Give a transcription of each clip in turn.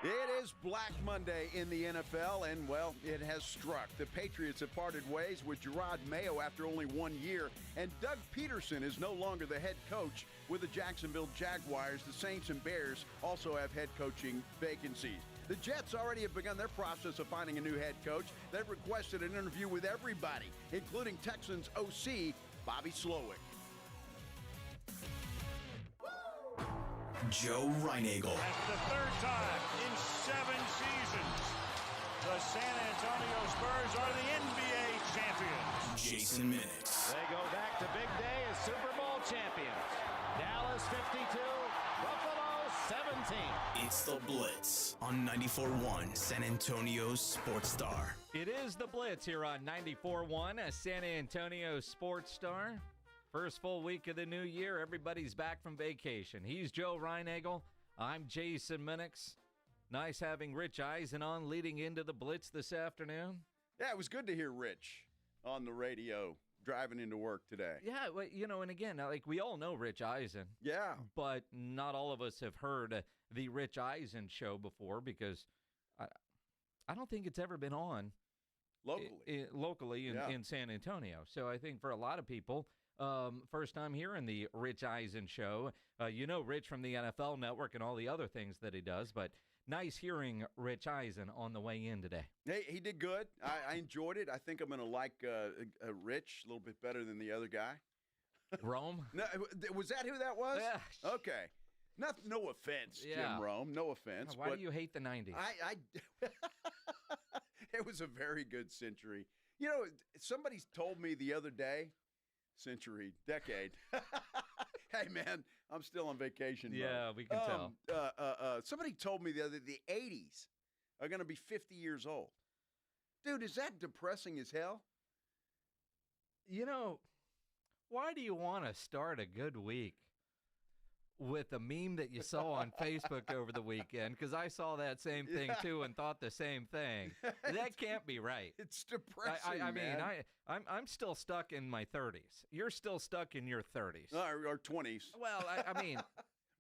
It is Black Monday in the NFL, and, well, it has struck. The Patriots have parted ways with Gerard Mayo after only 1 year, and Doug Peterson is no longer the head coach with the Jacksonville Jaguars. The Saints and Bears also have head coaching vacancies. The Jets already have begun their process of finding a new head coach. They've requested an interview with everybody, including Texans OC Bobby Slowick. Joe Reinagle. That's the third time in 7 seasons the San Antonio Spurs are the NBA champions. Jason Minix. They go back to big day as Super Bowl champions. Dallas 52, Buffalo 17. It's the Blitz on 94.1 San Antonio's Sports Star. It is the Blitz here on 94.1 San Antonio Sports Star. First full week of the new year, everybody's back from vacation. He's Joe Reinagle. I'm Jason Minix. Nice having Rich Eisen on leading into the Blitz this afternoon. Yeah, it was good to hear Rich on the radio driving into work today. Yeah, well, and again, like we all know Rich Eisen. Yeah. But not all of us have heard the Rich Eisen show before because I don't think it's ever been on locally in San Antonio. So I think for a lot of people, first time hearing the Rich Eisen show. Rich from the NFL Network and all the other things that he does, but nice hearing Rich Eisen on the way in today. Hey, he did good. I enjoyed it. I think I'm going to like Rich a little bit better than the other guy. Rome? No, was that who that was? Yeah. Okay. No offense, Jim Rome. No offense. Why do you hate the 90s? It was a very good century. Somebody told me the other day, decade. Hey, man, I'm still on vacation. Yeah, we can tell. Somebody told me the 80s are going to be 50 years old. Dude, is that depressing as hell? Why do you want to start a good week with a meme that you saw on Facebook over the weekend? Because I saw that same thing, too, and thought the same thing. That can't be right. It's depressing, man. I'm still stuck in my 30s. You're still stuck in your 30s. Or 20s. Well,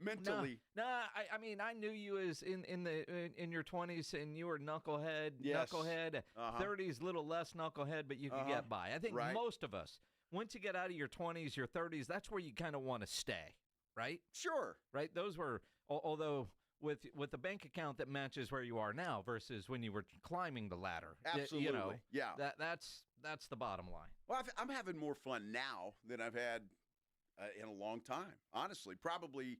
mentally. I knew you as in your 20s, and you were knucklehead. 30s, little less knucklehead, but you could get by. I think most of us, once you get out of your 20s, your 30s, that's where you kind of want to stay. Right? Sure. Right? Those were, although with a bank account that matches where you are now versus when you were climbing the ladder. Absolutely. That's the bottom line. Well, I'm having more fun now than I've had in a long time. Honestly, probably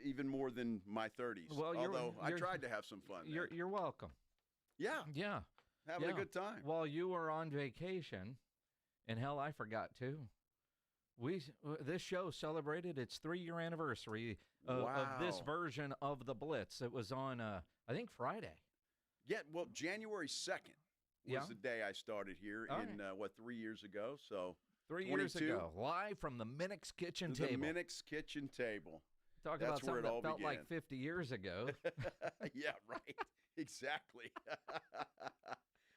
even more than my 30s. Well, although I tried to have some fun. You're welcome. Yeah. Yeah. Having a good time. While you were on vacation, and hell, I forgot too. This show celebrated its 3-year anniversary of this version of the Blitz. It was on, I think, Friday. Yeah, well, January 2nd was the day I started here 3 years ago? So 3 22? years ago, live from the Minix Kitchen Table. The Minix Kitchen Table. Talk about something that felt like 50 years ago. Yeah, right. Exactly.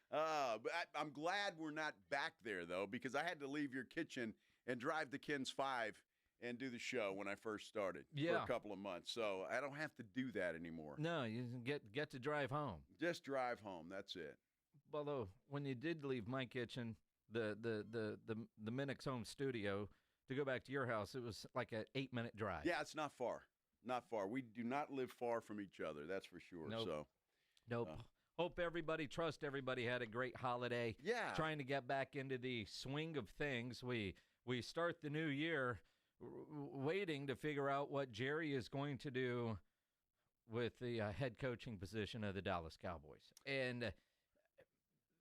But I'm glad we're not back there, though, because I had to leave your kitchen and drive the Kins 5 and do the show when I first started for a couple of months. So I don't have to do that anymore. No, you get to drive home. Just drive home. That's it. Although when you did leave my kitchen, the Minix home studio, to go back to your house, it was like an 8-minute drive. Yeah, it's not far. Not far. We do not live far from each other. That's for sure. Nope. Trust everybody had a great holiday. Yeah. Trying to get back into the swing of things. We start the new year waiting to figure out what Jerry is going to do with the head coaching position of the Dallas Cowboys. And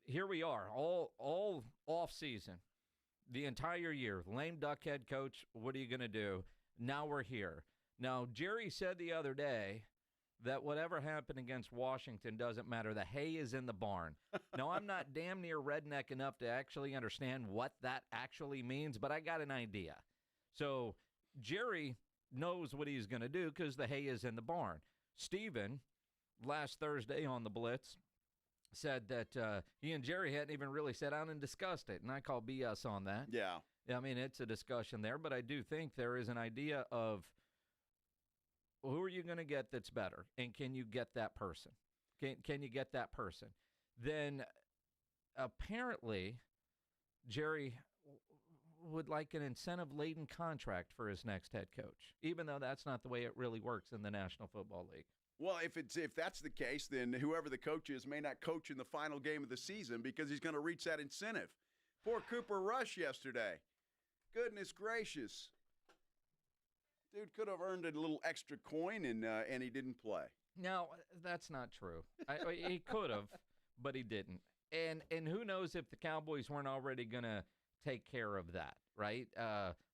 here we are, all off season, the entire year. Lame duck head coach, what are you going to do? Now we're here. Now, Jerry said the other day that whatever happened against Washington doesn't matter. The hay is in the barn. Now, I'm not damn near redneck enough to actually understand what that actually means, but I got an idea. So Jerry knows what he's going to do because the hay is in the barn. Steven, last Thursday on the Blitz, said that he and Jerry hadn't even really sat down and discussed it, and I call BS on that. Yeah. I mean, it's a discussion there, but I do think there is an idea of who are you going to get that's better, and can you get that person? Can you get that person? Then apparently Jerry would like an incentive-laden contract for his next head coach, even though that's not the way it really works in the National Football League. Well, if that's the case, then whoever the coach is may not coach in the final game of the season because he's going to reach that incentive. Poor Cooper Rush yesterday. Goodness gracious. Dude could have earned a little extra coin, and he didn't play. No, that's not true. He could have, but he didn't. And who knows if the Cowboys weren't already going to take care of that, right?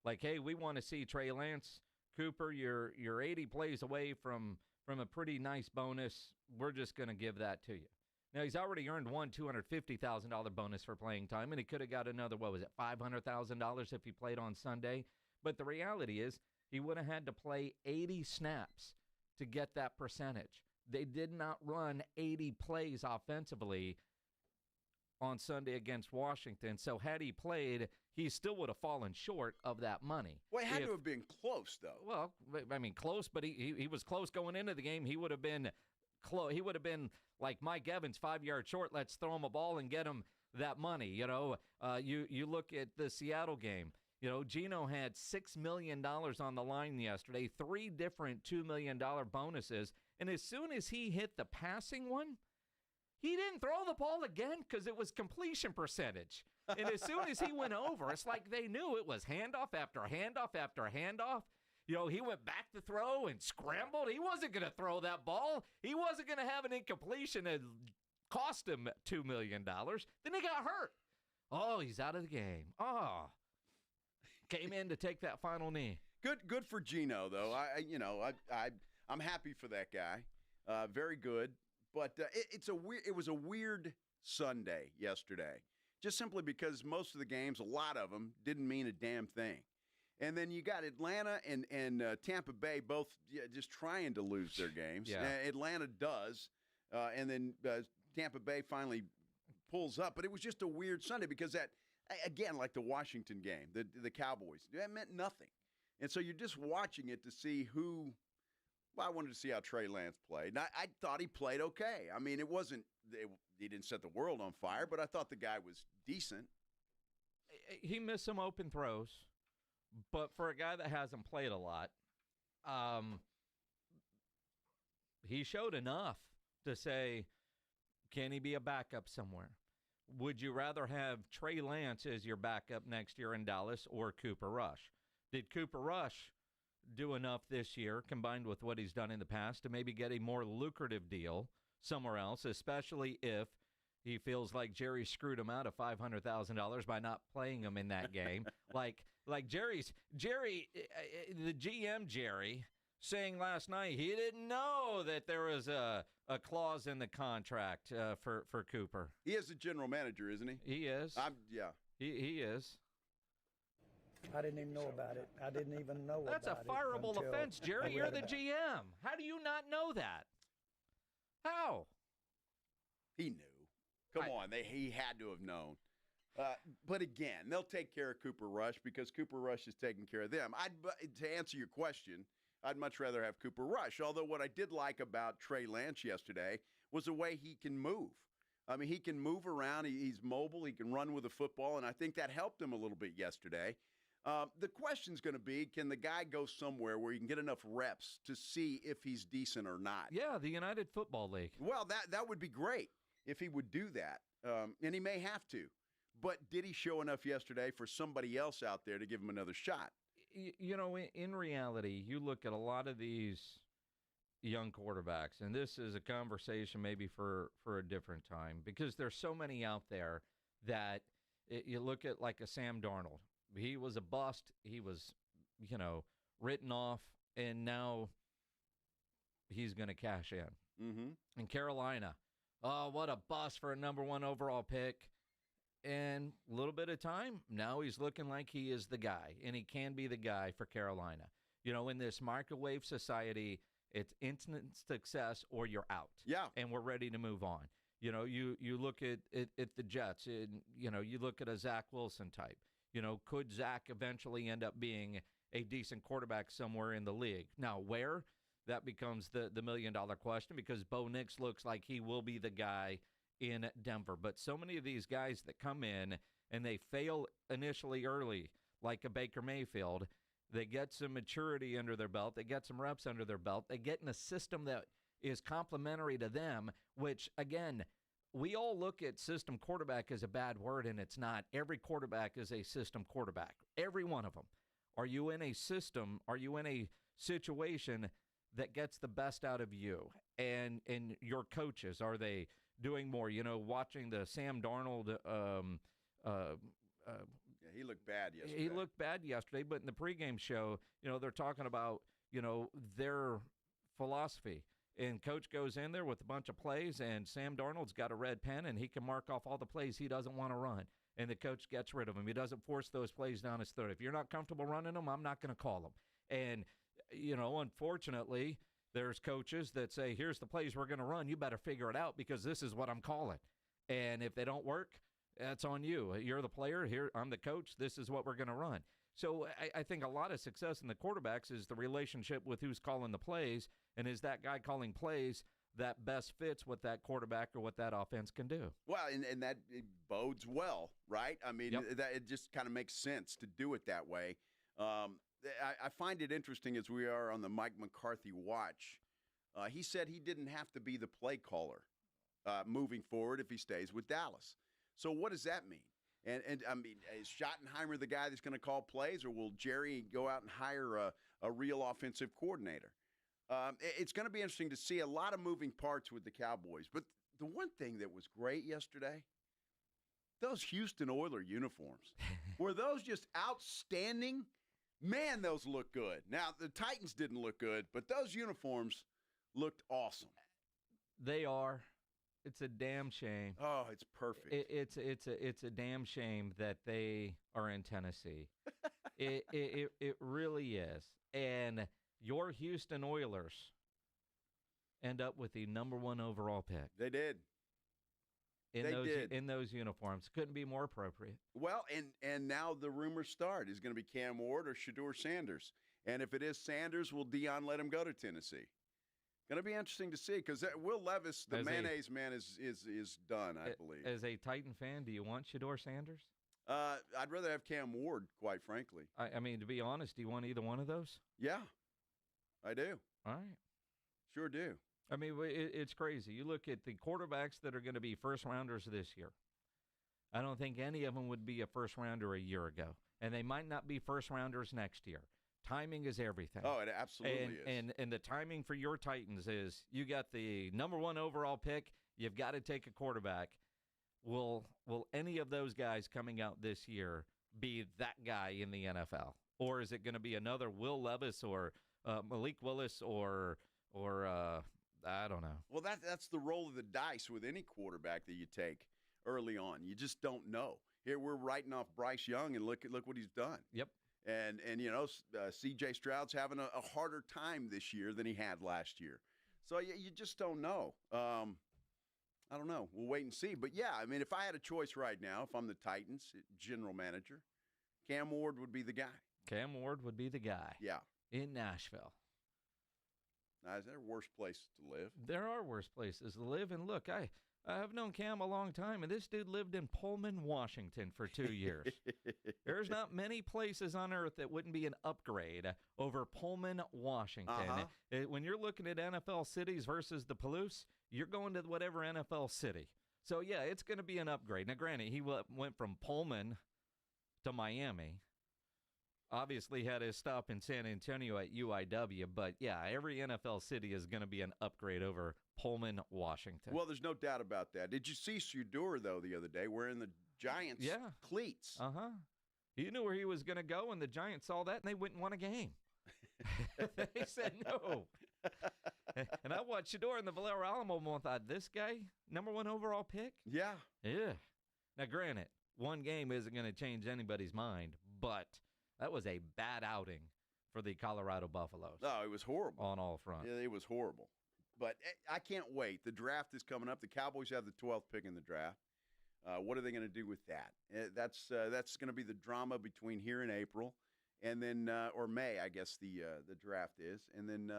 Like, hey, we want to see Trey Lance. Cooper, you're 80 plays away from a pretty nice bonus. We're just going to give that to you. Now, he's already earned one $250,000 bonus for playing time, and he could have got another, $500,000 if he played on Sunday. But the reality is he would have had to play 80 snaps to get that percentage. They did not run 80 plays offensively on Sunday against Washington. So had he played, he still would have fallen short of that money. Well, it had to have been close, though. Well, I mean, close, but he was close going into the game. He would have been close. He would have been like Mike Evans, 5 yards short. Let's throw him a ball and get him that money. You look at the Seattle game. Geno had $6 million on the line yesterday, 3 different $2 million bonuses. And as soon as he hit the passing one, he didn't throw the ball again because it was completion percentage. And as soon as he went over, it's like they knew it was handoff after handoff after handoff. He went back to throw and scrambled. He wasn't going to throw that ball. He wasn't going to have an incompletion that cost him $2 million. Then he got hurt. Oh, he's out of the game. Oh, came in to take that final knee. Good for Geno, though. I'm happy for that guy. Very good. But it was a weird Sunday yesterday, just simply because most of the games, a lot of them, didn't mean a damn thing. And then you got Atlanta and Tampa Bay both just trying to lose their games. Yeah. Atlanta does, and then Tampa Bay finally pulls up. But it was just a weird Sunday because that, again, like the Washington game, the Cowboys, that meant nothing. And so you're just watching it to see who. Well, I wanted to see how Trey Lance played. And I thought he played okay. I mean, he didn't set the world on fire, but I thought the guy was decent. He missed some open throws, but for a guy that hasn't played a lot, he showed enough to say, can he be a backup somewhere? Would you rather have Trey Lance as your backup next year in Dallas or Cooper Rush? Did Cooper Rush do enough this year, combined with what he's done in the past, to maybe get a more lucrative deal somewhere else, especially if he feels like Jerry screwed him out of $500,000 by not playing him in that game? like Jerry, the GM Jerry, saying last night he didn't know that there was a clause in the contract for Cooper. He is the general manager, isn't he? He is. Yeah. He is. I didn't even know about it. I didn't even know That's about it. That's a fireable offense, Jerry. You're the GM. How do you not know that? How? He knew. Come on. He had to have known. But again, they'll take care of Cooper Rush because Cooper Rush is taking care of them. To answer your question, I'd much rather have Cooper Rush. Although what I did like about Trey Lance yesterday was the way he can move. I mean, he can move around. He's mobile. He can run with the football, and I think that helped him a little bit yesterday. The question's going to be, can the guy go somewhere where he can get enough reps to see if he's decent or not? Yeah, the United Football League. Well, that would be great if he would do that, and he may have to. But did he show enough yesterday for somebody else out there to give him another shot? In reality, you look at a lot of these young quarterbacks, and this is a conversation maybe for a different time, because there's so many out there that you look at like a Sam Darnold. He was a bust. He was, written off, and now he's going to cash in. Mm-hmm. In Carolina, oh, what a bust for a number 1 overall pick. And a little bit of time, now he's looking like he is the guy, and he can be the guy for Carolina. In this microwave society, it's instant success or you're out. Yeah. And we're ready to move on. You look at the Jets, and, you look at a Zach Wilson type. Could Zach eventually end up being a decent quarterback somewhere in the league? Now, where? that becomes the million-dollar question, because Bo Nix looks like he will be the guy in Denver. But so many of these guys that come in and they fail initially early, like a Baker Mayfield, they get some maturity under their belt, they get some reps under their belt, they get in a system that is complementary to them, which, again, we all look at system quarterback as a bad word, and it's not. Every quarterback is a system quarterback, every one of them. Are you in a system? Are you in a situation that gets the best out of you and your coaches? Are they doing more? Watching the Sam Darnold. He looked bad yesterday. He looked bad yesterday, but in the pregame show, they're talking about their philosophy. And coach goes in there with a bunch of plays, and Sam Darnold's got a red pen, and he can mark off all the plays he doesn't want to run. And the coach gets rid of him. He doesn't force those plays down his throat. If you're not comfortable running them, I'm not going to call them. And, unfortunately, there's coaches that say, here's the plays we're going to run. You better figure it out because this is what I'm calling. And if they don't work, that's on you. You're the player. Here, I'm the coach. This is what we're going to run. So I think a lot of success in the quarterbacks is the relationship with who's calling the plays, and is that guy calling plays that best fits what that quarterback or what that offense can do. Well, and that bodes well, right? I mean, Yep. that it just kind of makes sense to do it that way. I find it interesting as we are on the Mike McCarthy watch. He said he didn't have to be the play caller moving forward if he stays with Dallas. So what does that mean? And I mean, is Schottenheimer the guy that's going to call plays, or will Jerry go out and hire a real offensive coordinator? It's going to be interesting to see a lot of moving parts with the Cowboys. But the one thing that was great yesterday, those Houston Oilers uniforms. Were those just outstanding? Man, those look good. Now, the Titans didn't look good, but those uniforms looked awesome. They are. It's a damn shame. Oh, it's perfect. It's a damn shame that they are in Tennessee. It really is. And your Houston Oilers end up with the number 1 overall pick. They did. In those uniforms. Couldn't be more appropriate. Well, and now the rumors start. Is going to be Cam Ward or Shedeur Sanders? And if it is Sanders, will Dion let him go to Tennessee? Going to be interesting to see, because Will Levis, the mayonnaise man, is done, I believe. As a Titan fan, do you want Shedeur Sanders? I'd rather have Cam Ward, quite frankly. I mean, to be honest, do you want either one of those? Yeah, I do. All right. Sure do. I mean, it's crazy. You look at the quarterbacks that are going to be first-rounders this year. I don't think any of them would be a first-rounder a year ago, and they might not be first-rounders next year. Timing is everything. Oh, it absolutely is. And the timing for your Titans is you got the number 1 overall pick. You've got to take a quarterback. Will any of those guys coming out this year be that guy in the NFL? Or is it going to be another Will Levis or Malik Willis or I don't know. Well, that's the roll of the dice with any quarterback that you take early on. You just don't know. Here we're writing off Bryce Young, and look what he's done. Yep. And C.J. Stroud's having a harder time this year than he had last year. So you just don't know. I don't know. We'll wait and see. But, yeah, I mean, if I had a choice right now, if I'm the Titans general manager, Cam Ward would be the guy. Cam Ward would be the guy. Yeah. In Nashville. Now, is there a worse place to live? There are worse places to live. And, look, I've known Cam a long time, and this dude lived in Pullman, Washington for 2 years. There's not many places on earth that wouldn't be an upgrade over Pullman, Washington. When you're looking at NFL cities versus the Palouse, you're going to whatever NFL city. So, yeah, it's going to be an upgrade. Now, granted, he went from Pullman to Miami. Obviously had his stop in San Antonio at UIW, but, yeah, every NFL city is going to be an upgrade over Pullman, Washington. Well, there's no doubt about that. Did you see Shedeur, though, the other day wearing the Giants cleats? Uh-huh. You knew where he was going to go, and the Giants saw that, and they went and won a game. They said no. And I watched Shedeur in the Valero Alamo and thought, this guy, number 1 overall pick? Yeah. Yeah. Now, granted, one game isn't going to change anybody's mind, but that was a bad outing for the Colorado Buffaloes. No, it was horrible. On all fronts. Yeah, it was horrible. But I can't wait. The draft is coming up. The Cowboys have the 12th pick in the draft. What are they going to do with that? That's going to be the drama between here and April, and then or May, I guess the draft is. And then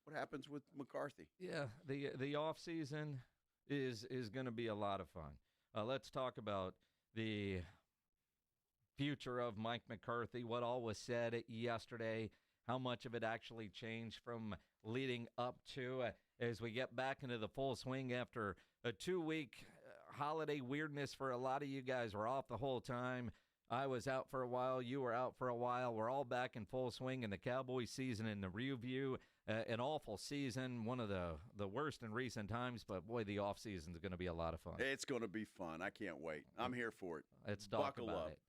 what happens with McCarthy. Yeah, the offseason is going to be a lot of fun. Let's talk about the future of Mike McCarthy, what all was said yesterday, how much of it actually changed from leading up to as we get back into the full swing after a 2-week holiday weirdness for a lot of you guys. Were off the whole time. I was out for a while. You were out for a while. We're all back in full swing in the Cowboy season in the review. An awful season, one of the worst in recent times, but boy, the offseason is going to be a lot of fun. It's going to be fun. I can't wait. I'm here for it. Let's talk Buckle about up. it.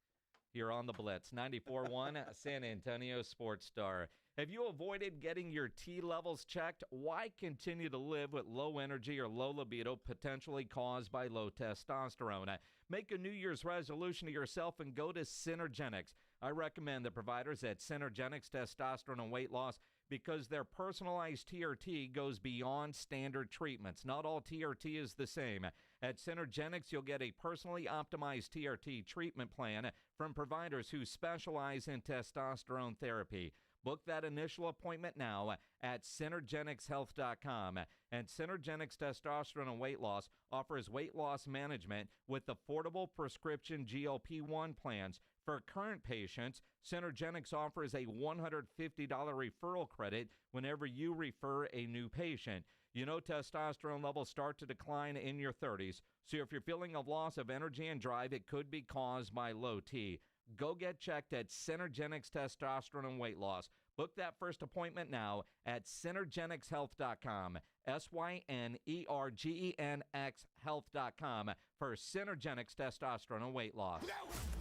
Here on the Blitz, 94.1 San Antonio Sports Star. Have you avoided getting your T levels checked? Why continue to live with low energy or low libido potentially caused by low testosterone? Make a New Year's resolution to yourself and go to Synergenics. I recommend the providers at Synergenics Testosterone and Weight Loss because their personalized TRT goes beyond standard treatments. Not all TRT is the same. At Synergenics, you'll get a personally optimized TRT treatment plan from providers who specialize in testosterone therapy. Book that initial appointment now at Synergenicshealth.com. And Synergenics Testosterone and Weight Loss offers weight loss management with affordable prescription GLP-1 plans. For current patients, Synergenics offers a $150 referral credit whenever you refer a new patient. You know testosterone levels start to decline in your 30s, so if you're feeling a loss of energy and drive, it could be caused by low T. Go get checked at Synergenics Testosterone and Weight Loss. Book that first appointment now at Synergenicshealth.com, SYNERGENX health.com for Synergenics Testosterone and Weight Loss.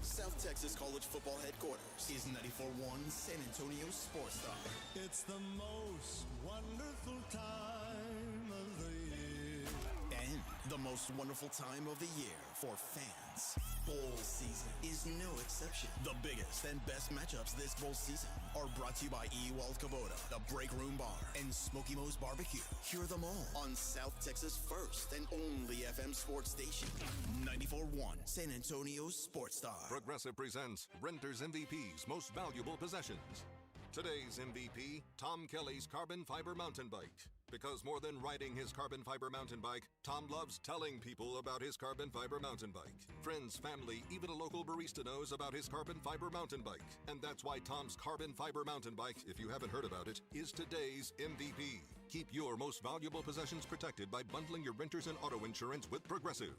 South Texas College Football Headquarters is 94.1 San Antonio Sports Star. It's the most wonderful time of the year. And the most wonderful time of the year for fans. Bowl season is no exception. The biggest and best matchups this bowl season are brought to you by Ewald Kubota, the Break Room Bar, and Smoky Mo's Barbecue. Hear them all on South Texas' first and only FM sports station, 94.1 San Antonio Sports Star. Progressive presents Renter's MVP's Most Valuable Possessions. Today's MVP, Tom Kelly's carbon fiber mountain bike. Because more than riding his carbon fiber mountain bike, Tom loves telling people about his carbon fiber mountain bike. Friends, family, even a local barista knows about his carbon fiber mountain bike. And that's why Tom's carbon fiber mountain bike, if you haven't heard about it, is today's MVP. Keep your most valuable possessions protected by bundling your renters and auto insurance with Progressive.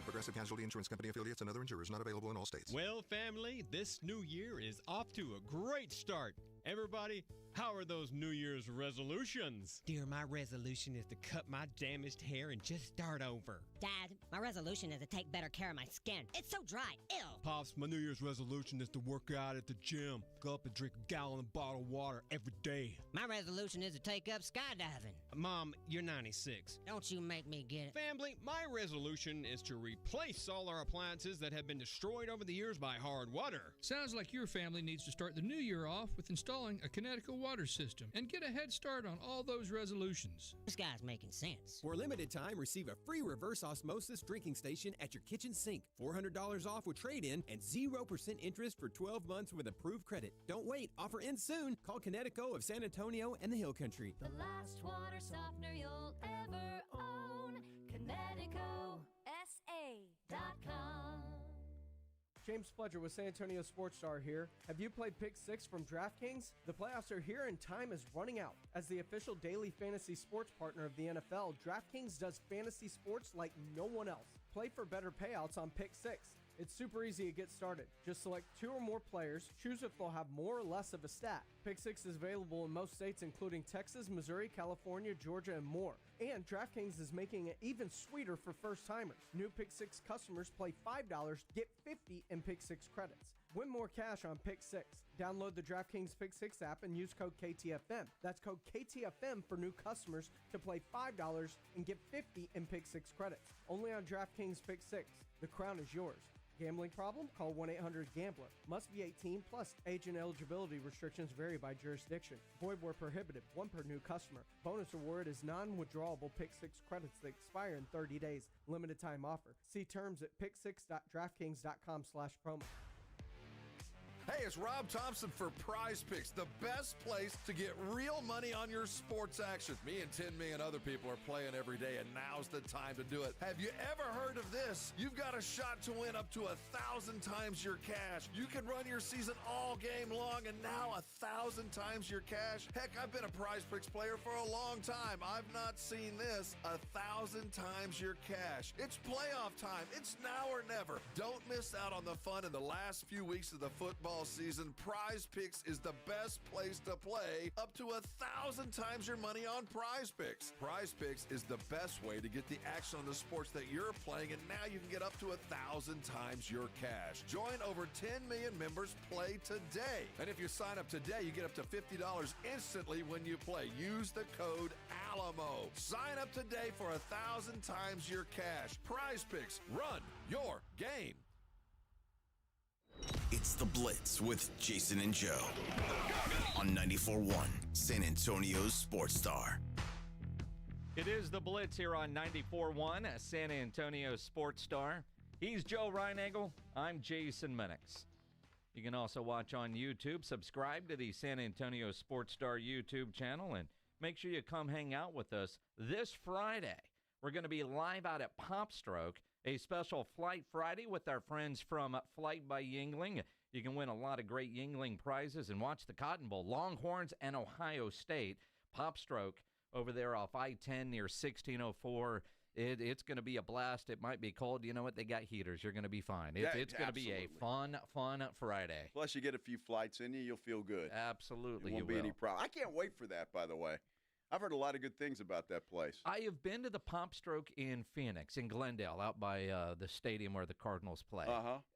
Progressive Casualty Insurance Company affiliates and other insurers not available in all states. Well, family, this new year is off to a great start. Everybody, how are those New Year's resolutions? Dear, my resolution is to cut my damaged hair and just start over. Dad, my resolution is to take better care of my skin. It's so dry. Ew. Pops, my New Year's resolution is to work out at the gym. Go up and drink a gallon of bottled water every day. My resolution is to take up skydiving. Mom, you're 96. Don't you make me get it. Family, my resolution is to replace all our appliances that have been destroyed over the years by hard water. Sounds like your family needs to start the new year off with installing a Kinetico water system and get a head start on all those resolutions. This guy's making sense. For a limited time, receive a free reverse osmosis drinking station at your kitchen sink. $400 off with trade-in and 0% interest for 12 months with approved credit. Don't wait. Offer ends soon. Call Kinetico of San Antonio and the Hill Country. The last water softener you'll ever own. KineticoSA.com. James Fletcher with San Antonio Sports Star here. Have you played Pick 6 from DraftKings? The playoffs are here and time is running out. As the official daily fantasy sports partner of the NFL, DraftKings does fantasy sports like no one else. Play for better payouts on Pick 6. It's super easy to get started. Just select 2 or more players, choose if they'll have more or less of a stat. Pick 6 is available in most states including Texas, Missouri, California, Georgia, and more. And DraftKings is making it even sweeter for first-timers. New Pick 6 customers play $5, get $50 in Pick 6 credits. Win more cash on Pick 6. Download the DraftKings Pick 6 app and use code KTFM. That's code KTFM for new customers to play $5 and get $50 in Pick 6 credits. Only on DraftKings Pick 6. The crown is yours. Gambling problem? Call 1-800-GAMBLER. Must be 18 plus. Age and eligibility restrictions vary by jurisdiction. Void where prohibited. 1 per new customer. Bonus award is non-withdrawable Pick 6 credits that expire in 30 days. Limited time offer. See terms at pick6.draftkings.com/promo. Hey, it's Rob Thompson for Prize Picks, the best place to get real money on your sports action. Me and 10 million other people are playing every day, and now's the time to do it. Have you ever heard of this? You've got a shot to win up to 1,000 times your cash. You can run your season all game long, and now 1,000 times your cash. Heck, I've been a Prize Picks player for a long time. I've not seen this. 1,000 times your cash. It's playoff time. It's now or never. Don't miss out on the fun in the last few weeks of the football season. Prize Picks is the best place to play. Up to 1,000 times your money on Prize Picks. Prize Picks is the best way to get the action on the sports that you're playing, and now you can get up to 1,000 times your cash. Join over 10 million members. Play today. And if you sign up today, you get up to $50 instantly when you play. Use the code ALAMO. Sign up today for 1,000 times your cash. Prize Picks. Run your game. It's The Blitz with Jason and Joe on 94.1 San Antonio's Sports Star. It is The Blitz here on 94.1 San Antonio Sports Star. He's Joe Reinagel. I'm Jason Minix. You can also watch on YouTube. Subscribe to the San Antonio Sports Star YouTube channel, and make sure you come hang out with us this Friday. We're going to be live out at Popstroke, a special Flight Friday with our friends from Flight by Yingling. You can win a lot of great Yingling prizes and watch the Cotton Bowl, Longhorns and Ohio State. Popstroke over there off I-10 near 1604. It's going to be a blast. It might be cold. You know what? They got heaters. You're going to be fine. It's going to be a fun Friday. Plus, you get a few flights in you, you'll feel good. Absolutely, you won't be any problem. I can't wait for that, by the way. I've heard a lot of good things about that place. I have been to the Popstroke in Phoenix, in Glendale, out by the stadium where the Cardinals play.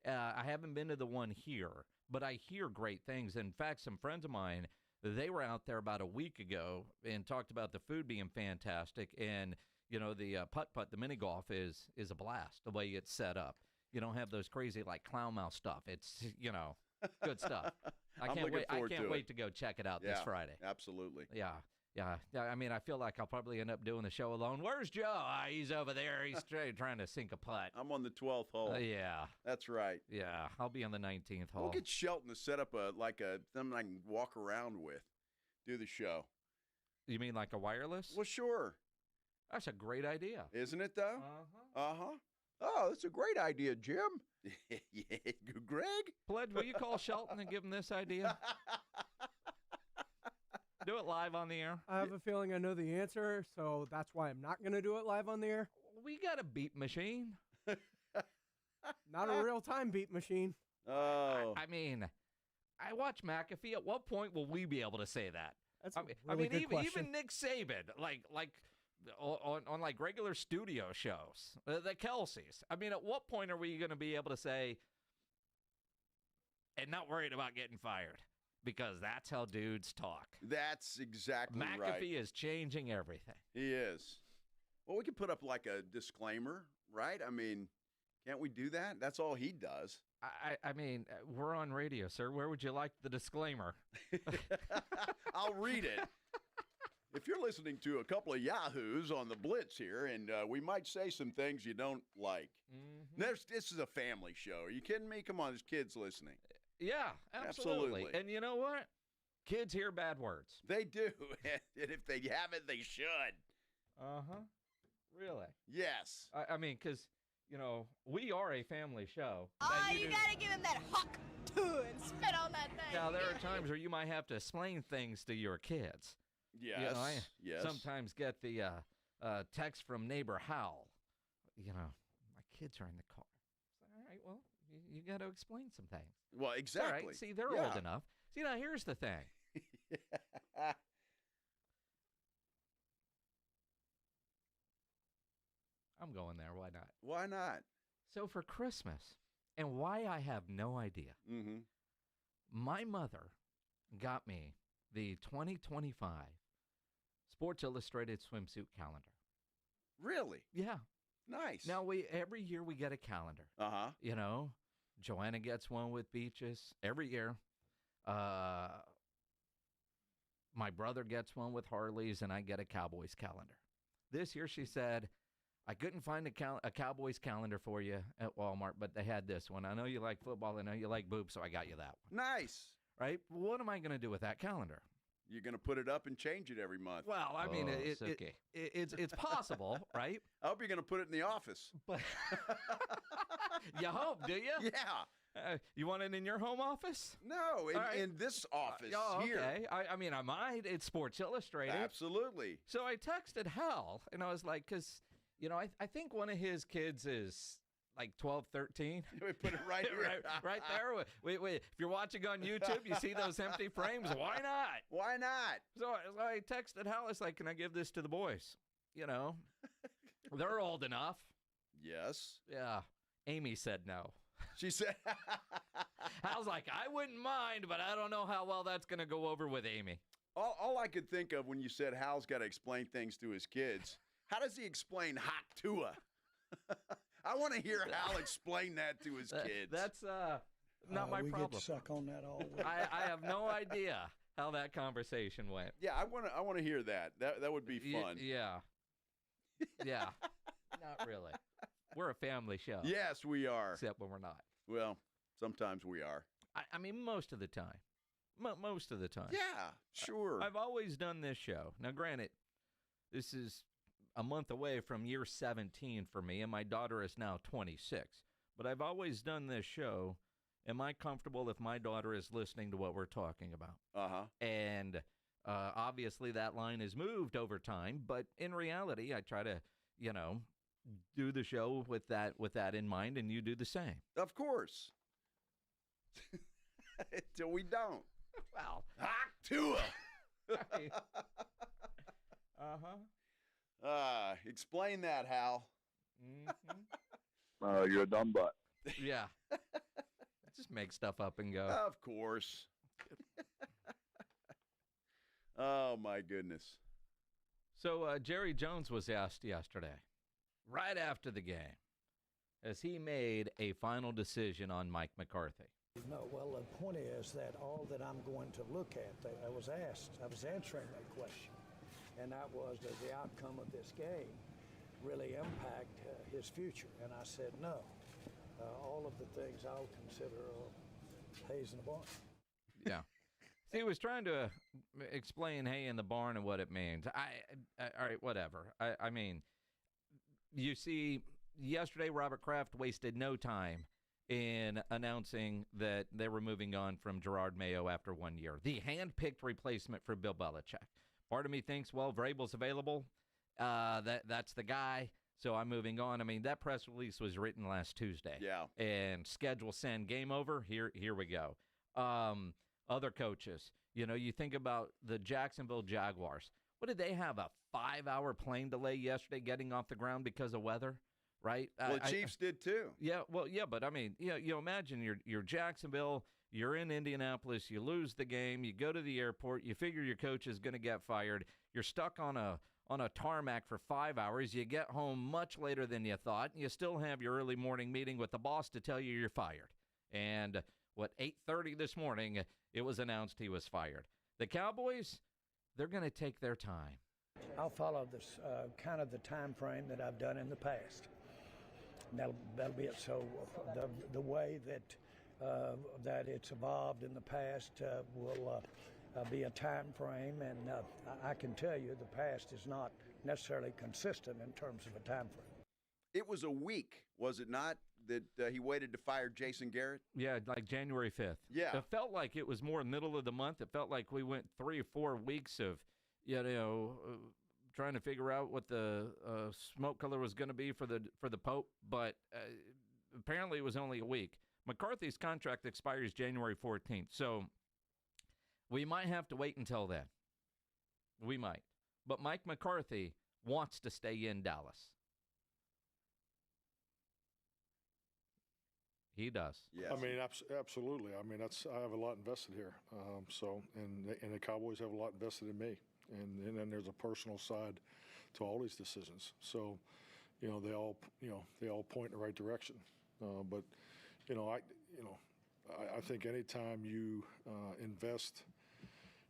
I haven't been to the one here, but I hear great things. In fact, some friends of mine, they were out there about a week ago and talked about the food being fantastic. And, you know, the putt-putt, the mini golf is a blast, the way it's set up. You don't have those crazy, like, clown mouth stuff. It's, you know, good stuff. I can't wait to go check it out this Friday. Absolutely. Yeah. I mean, I feel like I'll probably end up doing the show alone. Where's Joe? He's over there. He's trying to sink a putt. I'm on the 12th hole. Yeah. That's right. Yeah, I'll be on the 19th hole. We'll get Shelton to set up something I can walk around with, do the show. You mean like a wireless? Well, sure. That's a great idea. Isn't it, though? Oh, that's a great idea, Jim. Yeah, Greg? Pledge, will you call Shelton and give him this idea? Do it live on the air. I have a feeling I know the answer, so that's why I'm not going to do it live on the air. We got a beep machine. Not a real-time beep machine. Oh. I mean, I watch McAfee. At what point will we be able to say that? That's a really good question. Even Nick Saban, like on like regular studio shows, the Kelseys. I mean, at what point are we going to be able to say, and not worried about getting fired? Because that's how dudes talk. That's exactly right. McAfee is changing everything. He is. Well, we could put up like a disclaimer, right? I mean, can't we do that? That's all he does. I mean, we're on radio, sir. Where would you like the disclaimer? I'll read it. If you're listening to a couple of yahoos on the Blitz here, and we might say some things you don't like. Mm-hmm. This is a family show. Are you kidding me? Come on, there's kids listening. Yeah, absolutely. And you know what? Kids hear bad words. They do. And if they haven't, they should. Really? Yes. I mean, because, you know, we are a family show. Oh, you got to give him that huck, too, and spit on that thing. Now, there are times where you might have to explain things to your kids. Yes. You know, I yes. sometimes get the text from neighbor Hal. You know, my kids are in the car. All right, well, you got to explain some things. Well, exactly. All right. See, they're old enough. See, now, here's the thing. I'm going there. Why not? Why not? So for Christmas, and why I have no idea, my mother got me the 2025 Sports Illustrated swimsuit calendar. Really? Yeah. Nice. Now, every year we get a calendar. You know, Joanna gets one with beaches every year. My brother gets one with Harleys, and I get a Cowboys calendar. This year she said, I couldn't find a Cowboys calendar for you at Walmart, but they had this one. I know you like football. I know you like boobs, so I got you that one. Nice. Right? What am I going to do with that calendar? You're going to put it up and change it every month. Well, I mean, okay. it's possible, right? I hope you're going to put it in the office. But you hope, do you? Yeah. You want it in your home office? No, in this office here. Okay. I mean, I might. It's Sports Illustrated. Absolutely. So I texted Hal, and I was like, because, I think one of his kids is like 12, 13. We put it right here. right there. Wait, if you're watching on YouTube, you see those empty frames. Why not? Why not? So I texted Hal. I was like, can I give this to the boys? They're old enough. Yes. Yeah. Amy said no. She said, I was like, I wouldn't mind, but I don't know how well that's going to go over with Amy. All I could think of when you said Hal's got to explain things to his kids, how does he explain hot Tua? I want to hear Hal explain that to his kids. That's not my we problem. Get to suck on that all week. I have no idea how that conversation went. Yeah, I want to hear that. That would be fun. Yeah. Yeah. Not really. We're a family show. Yes, we are. Except when we're not. Well, sometimes we are. I mean, most of the time. Most of the time. Yeah, sure. I've always done this show. Now, granted, this is a month away from year 17 for me, and my daughter is now 26. But I've always done this show. Am I comfortable if my daughter is listening to what we're talking about? Uh-huh. And obviously that line has moved over time, but in reality, I try to, do the show with that in mind, and you do the same. Of course. Until we don't. Well, Tua. Right. Explain that, Hal. Mm-hmm. You're a dumb butt. Yeah. Just make stuff up and go. Of course. Oh, my goodness. So Jerry Jones was asked yesterday, right after the game, as he made a final decision on Mike McCarthy. No, well, the point is that all that I'm going to look at, I was answering that question, and that was, does the outcome of this game really impact his future? And I said no. All of the things I'll consider hays in the barn. Yeah. See, he was trying to explain hay in the barn and what it means. All right, whatever. I mean, you see, yesterday Robert Kraft wasted no time in announcing that they were moving on from Gerard Mayo after 1 year. The hand-picked replacement for Bill Belichick. Part of me thinks, well, Vrabel's available. That's the guy. So I'm moving on. I mean, that press release was written last Tuesday. Yeah. And schedule send, game over. Here we go. Other coaches, you think about the Jacksonville Jaguars. What did they have, a 5-hour plane delay yesterday getting off the ground because of weather, right? Well, the Chiefs did too. Yeah, well, yeah, but I mean, you imagine you're Jacksonville, you're in Indianapolis, you lose the game, you go to the airport, you figure your coach is going to get fired, you're stuck on a tarmac for 5 hours, you get home much later than you thought, and you still have your early morning meeting with the boss to tell you you're fired. And 8:30 this morning, it was announced he was fired. The Cowboys, they're going to take their time. I'll follow this kind of the time frame that I've done in the past. That'll be it. So the way that it's evolved in the past will be a time frame, and I can tell you the past is not necessarily consistent in terms of a time frame. It was a week, was it not, that he waited to fire Jason Garrett? Yeah, like January 5th. Yeah. It felt like it was more middle of the month. It felt like we went 3 or 4 weeks of, trying to figure out what the smoke color was going to be for the Pope, but apparently it was only a week. McCarthy's contract expires January 14th, so we might have to wait until then. We might. But Mike McCarthy wants to stay in Dallas. He does. Yes. I mean, absolutely. I mean, I have a lot invested here. And the Cowboys have a lot invested in me. And then there's a personal side to all these decisions. So, they all point in the right direction. But I think anytime you invest,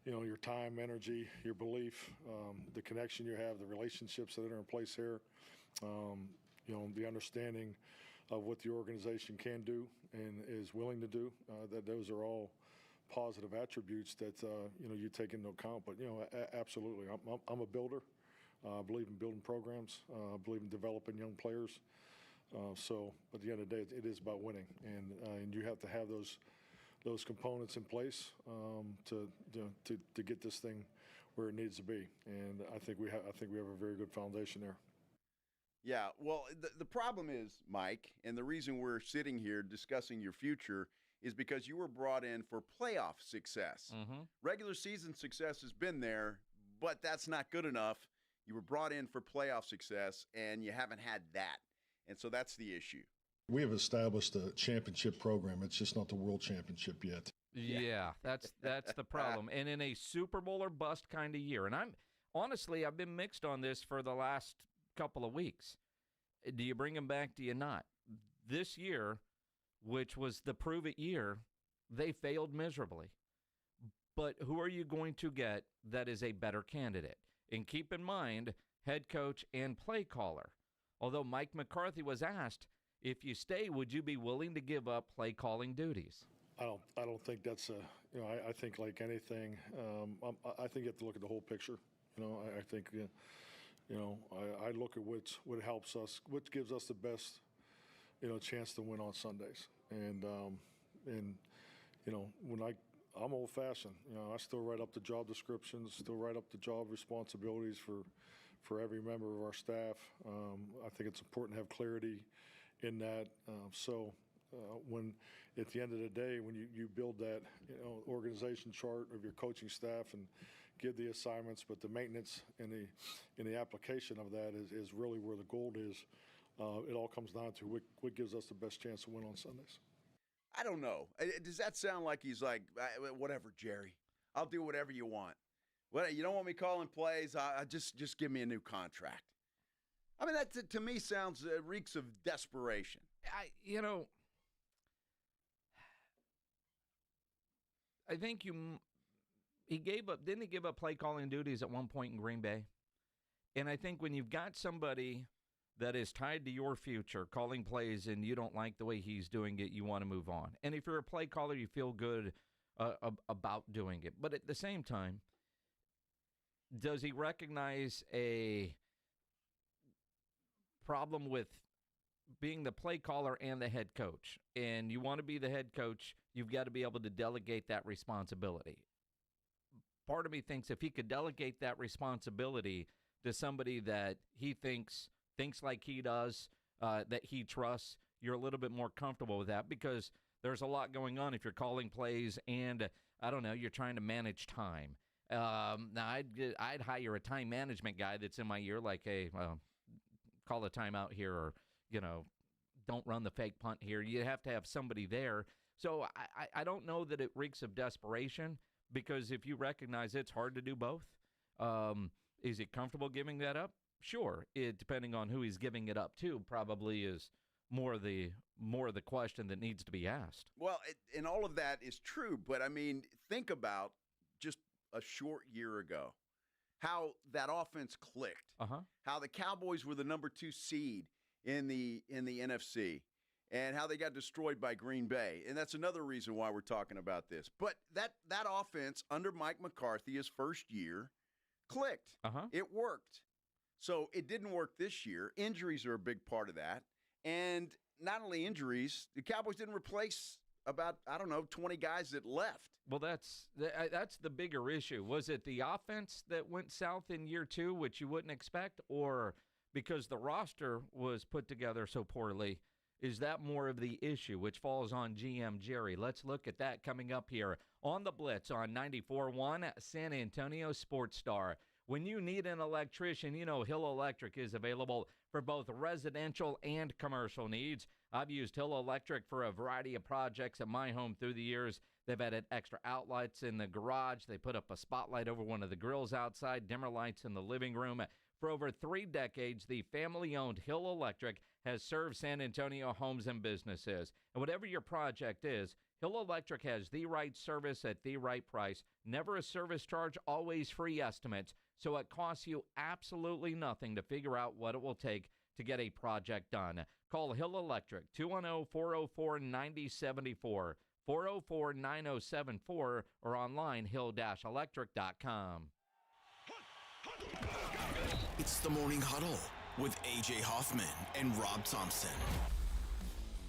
your time, energy, your belief, the connection you have, the relationships that are in place here, The understanding of what the organization can do and is willing to do, that those are all positive attributes that, you take into account. But, absolutely, I'm a builder. I believe in building programs. I believe in developing young players. So at the end of the day, it is about winning, and you have to have those components in place to get this thing where it needs to be. And I think we have a very good foundation there. Yeah, well, the problem is, Mike, and the reason we're sitting here discussing your future is because you were brought in for playoff success. Mm-hmm. Regular season success has been there, but that's not good enough. You were brought in for playoff success, and you haven't had that. And so that's the issue. We have established a championship program. It's just not the world championship yet. Yeah, that's the problem. And in a Super Bowl or bust kind of year, and I've been mixed on this for the last couple of weeks. Do you bring him back? Do you not? This year, which was the prove-it year, they failed miserably. But who are you going to get that is a better candidate? And keep in mind, head coach and play caller. Although Mike McCarthy was asked, if you stay, would you be willing to give up play calling duties? I don't think that's I think like anything, I think you have to look at the whole picture. I think I look at what helps us, what gives us the best, chance to win on Sundays. And when I'm old fashioned, I still write up the job descriptions, still write up the job responsibilities for every member of our staff. I think it's important to have clarity in that. When at the end of the day, when you build that organization chart of your coaching staff and give the assignments, but the maintenance and the application of that is really where the gold is. It all comes down to what gives us the best chance to win on Sundays. I don't know. Does that sound like he's like, whatever, Jerry, I'll do whatever you want. Well, you don't want me calling plays? Just give me a new contract. I mean, that to me sounds reeks of desperation. I think he gave up. Didn't he give up play calling duties at one point in Green Bay? And I think when you've got somebody that is tied to your future calling plays and you don't like the way he's doing it, you want to move on. And if you're a play caller, you feel good about doing it. But at the same time, does he recognize a problem with being the play caller and the head coach? And you want to be the head coach, you've got to be able to delegate that responsibility. Part of me thinks if he could delegate that responsibility to somebody that he thinks like he does, that he trusts, you're a little bit more comfortable with that, because there's a lot going on if you're calling plays and, I don't know, you're trying to manage time. Now, I'd hire a time management guy that's in my ear, like, hey, call a timeout here, or, don't run the fake punt here. You have to have somebody there. So I don't know that it reeks of desperation, because if you recognize it's hard to do both, is he comfortable giving that up? Sure. Depending on who he's giving it up to, probably is more of the question that needs to be asked. Well, and all of that is true, but I mean, think about just a short year ago how that offense clicked. How the Cowboys were the number 2 seed in the NFC, and how they got destroyed by Green Bay. And that's another reason why we're talking about this. But that offense under Mike McCarthy, his first year, clicked. It worked. So it didn't work this year. Injuries are a big part of that. And not only injuries, the Cowboys didn't replace about, 20 guys that left. Well, that's the bigger issue. Was it the offense that went south in year 2, which you wouldn't expect, or because the roster was put together so poorly? Is that more of the issue, which falls on GM Jerry? Let's look at that coming up here on the Blitz on 94.1 San Antonio Sports Star. When you need an electrician, Hill Electric is available for both residential and commercial needs. I've used Hill Electric for a variety of projects at my home through the years. They've added extra outlets in the garage. They put up a spotlight over one of the grills outside, dimmer lights in the living room. For over 3 decades, the family-owned Hill Electric has served San Antonio homes and businesses. And whatever your project is, Hill Electric has the right service at the right price. Never a service charge, always free estimates. so it costs you absolutely nothing to figure out what it will take to get a project done. Call Hill Electric, 210-404-9074, 404-9074, or online, hill-electric.com. It's the Morning Huddle with A.J. Hoffman and Rob Thompson.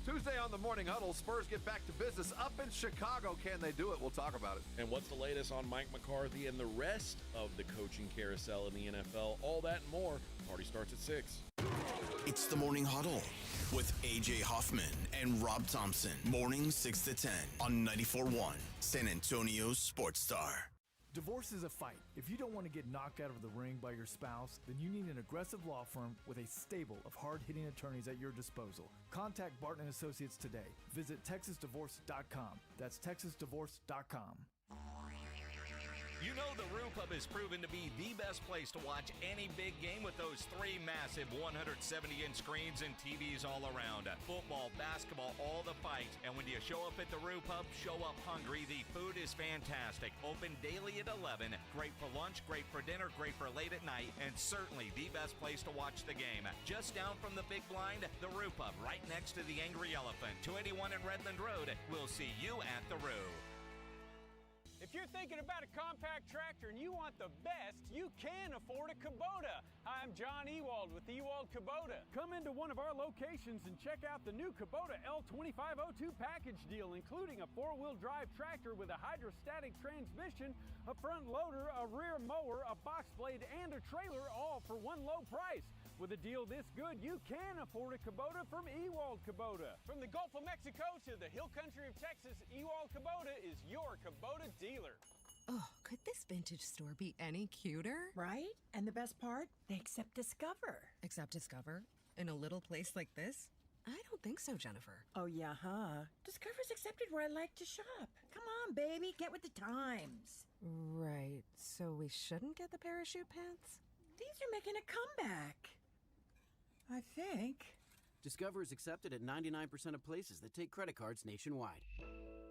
Tuesday on the Morning Huddle, Spurs get back to business up in Chicago. Can they do it? We'll talk about it. And what's the latest on Mike McCarthy and the rest of the coaching carousel in the NFL? All that and more. Party starts at 6. It's the Morning Huddle with A.J. Hoffman and Rob Thompson. Mornings 6 to 10 on 94.1 San Antonio's Sports Star. Divorce is a fight. If you don't want to get knocked out of the ring by your spouse, then you need an aggressive law firm with a stable of hard-hitting attorneys at your disposal. Contact Barton & Associates today. Visit TexasDivorce.com. That's TexasDivorce.com. You know the Roo Pub is proven to be the best place to watch any big game with those 3 massive 170-inch screens and TVs all around. Football, basketball, all the fights. And when you show up at the Roo Pub, show up hungry. The food is fantastic. Open daily at 11. Great for lunch, great for dinner, great for late at night, and certainly the best place to watch the game. Just down from the big blind, the Roo Pub, right next to the Angry Elephant. 281 in Redland Road. We'll see you at the Roo. If you're thinking about a compact tractor and you want the best, you can afford a Kubota. Hi, I'm John Ewald with Ewald Kubota. Come into one of our locations and check out the new Kubota L2502 package deal, including a 4-wheel drive tractor with a hydrostatic transmission, a front loader, a rear mower, a box blade, and a trailer, all for one low price. With a deal this good, you can afford a Kubota from Ewald Kubota. From the Gulf of Mexico to the hill country of Texas, Ewald Kubota is your Kubota dealer. Oh, could this vintage store be any cuter? Right? And the best part? They accept Discover. Accept Discover? In a little place like this? I don't think so, Jennifer. Oh, yeah, huh? Discover's accepted where I like to shop. Come on, baby, get with the times. Right, so we shouldn't get the parachute pants? These are making a comeback. I think. Discover is accepted at 99% of places that take credit cards nationwide.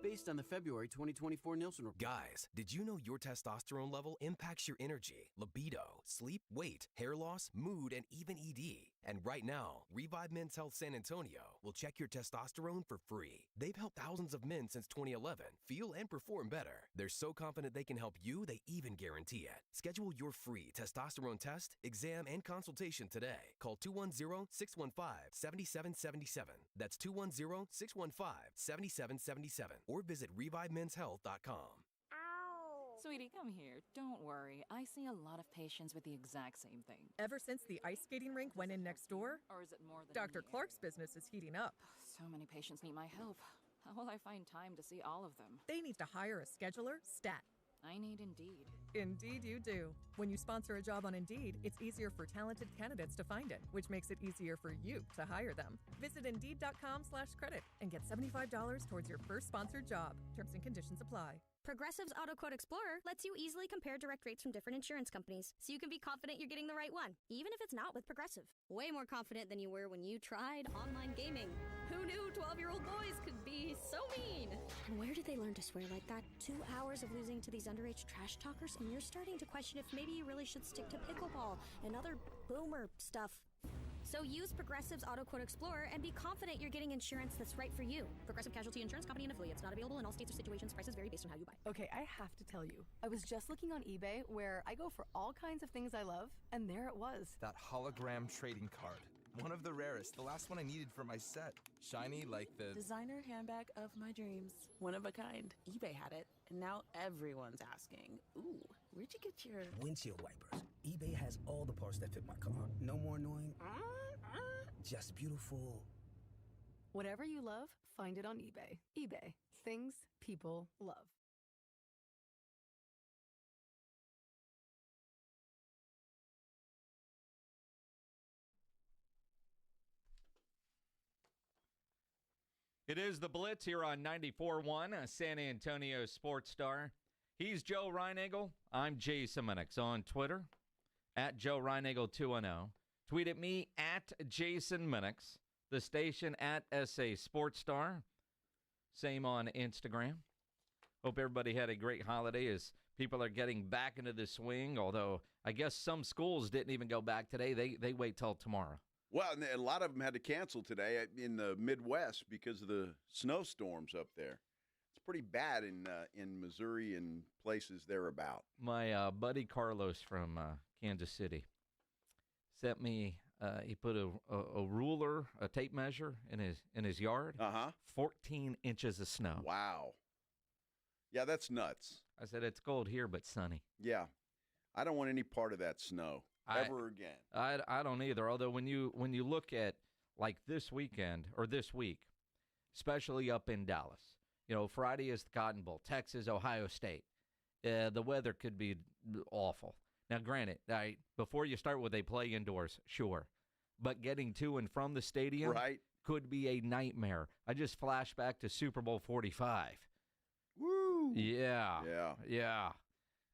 Based on the February 2024 Nielsen report. Guys, did you know your testosterone level impacts your energy, libido, sleep, weight, hair loss, mood, and even ED? And right now, Revive Men's Health San Antonio will check your testosterone for free. They've helped thousands of men since 2011 feel and perform better. They're so confident they can help you, they even guarantee it. Schedule your free testosterone test, exam, and consultation today. Call 210-615-7777. That's 210-615-7777. Or visit ReviveMen'sHealth.com. Sweetie, come here. Don't worry. I see a lot of patients with the exact same thing. Ever since the ice skating rink went in next door? Or is it more than Dr. Clark's business is heating up. So many patients need my help. How will I find time to see all of them? They need to hire a scheduler, stat. I need Indeed. Indeed you do. When you sponsor a job on Indeed, it's easier for talented candidates to find it, which makes it easier for you to hire them. Visit Indeed.com/credit and get $75 towards your first sponsored job. Terms and conditions apply. Progressive's Auto Quote Explorer lets you easily compare direct rates from different insurance companies, so you can be confident you're getting the right one, even if it's not with Progressive. Way more confident than you were when you tried online gaming. Who knew 12-year-old boys could be so mean? And where did they learn to swear like that? 2 hours of losing to these underage trash talkers, and you're starting to question if maybe you really should stick to pickleball and other boomer stuff. So use Progressive's Auto Quote Explorer and be confident you're getting insurance that's right for you. Progressive Casualty Insurance Company and affiliates. Not available in all states or situations. Prices vary based on how you buy. Okay, I have to tell you. I was just looking on eBay where I go for all kinds of things I love, and there it was. That hologram trading card. One of the rarest. The last one I needed for my set. Shiny like the designer handbag of my dreams. One of a kind. eBay had it, and now everyone's asking, ooh, where'd you get your windshield wipers? eBay has all the parts that fit my car. No more annoying. Just beautiful. Whatever you love, find it on eBay. eBay. Things people love. It is the Blitz here on 94.1, San Antonio Sports Star. He's Joe Reinagle. I'm Jason Minix on Twitter, at Joe Reinagle210. Tweet at me, at Jason Minix. The station, at SA Sports Star. Same on Instagram. Hope everybody had a great holiday as people are getting back into the swing, although I guess some schools didn't even go back today. They wait till tomorrow. Well, and a lot of them had to cancel today in the Midwest because of the snowstorms up there. It's pretty bad in Missouri and places thereabout. My buddy Carlos from Kansas City sent me. He put a ruler, a tape measure in his yard. 14 inches of snow. Wow. Yeah, that's nuts. I said it's cold here, but sunny. Yeah, I don't want any part of that snow ever again. I don't either. Although when you look at like this weekend or this week, especially up in Dallas, Friday is the Cotton Bowl, Texas, Ohio State. The weather could be awful. Now, granted, before you start with they play indoors, sure. But getting to and from the stadium could be a nightmare. I just flashed back to Super Bowl 45. Woo! Yeah.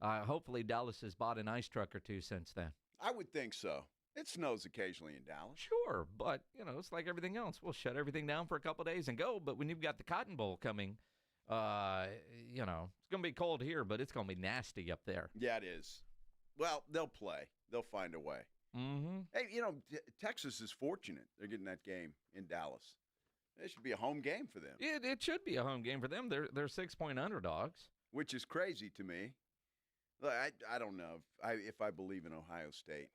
Hopefully Dallas has bought an ice truck or two since then. I would think so. It snows occasionally in Dallas. Sure, but, it's like everything else. We'll shut everything down for a couple of days and go. But when you've got the Cotton Bowl coming, it's going to be cold here, but it's going to be nasty up there. Yeah, it is. Well, they'll play. They'll find a way. Mm-hmm. Hey, Texas is fortunate they're getting that game in Dallas. It should be a home game for them. It should be a home game for them. They're 6-point underdogs. Which is crazy to me. I don't know if I believe in Ohio State.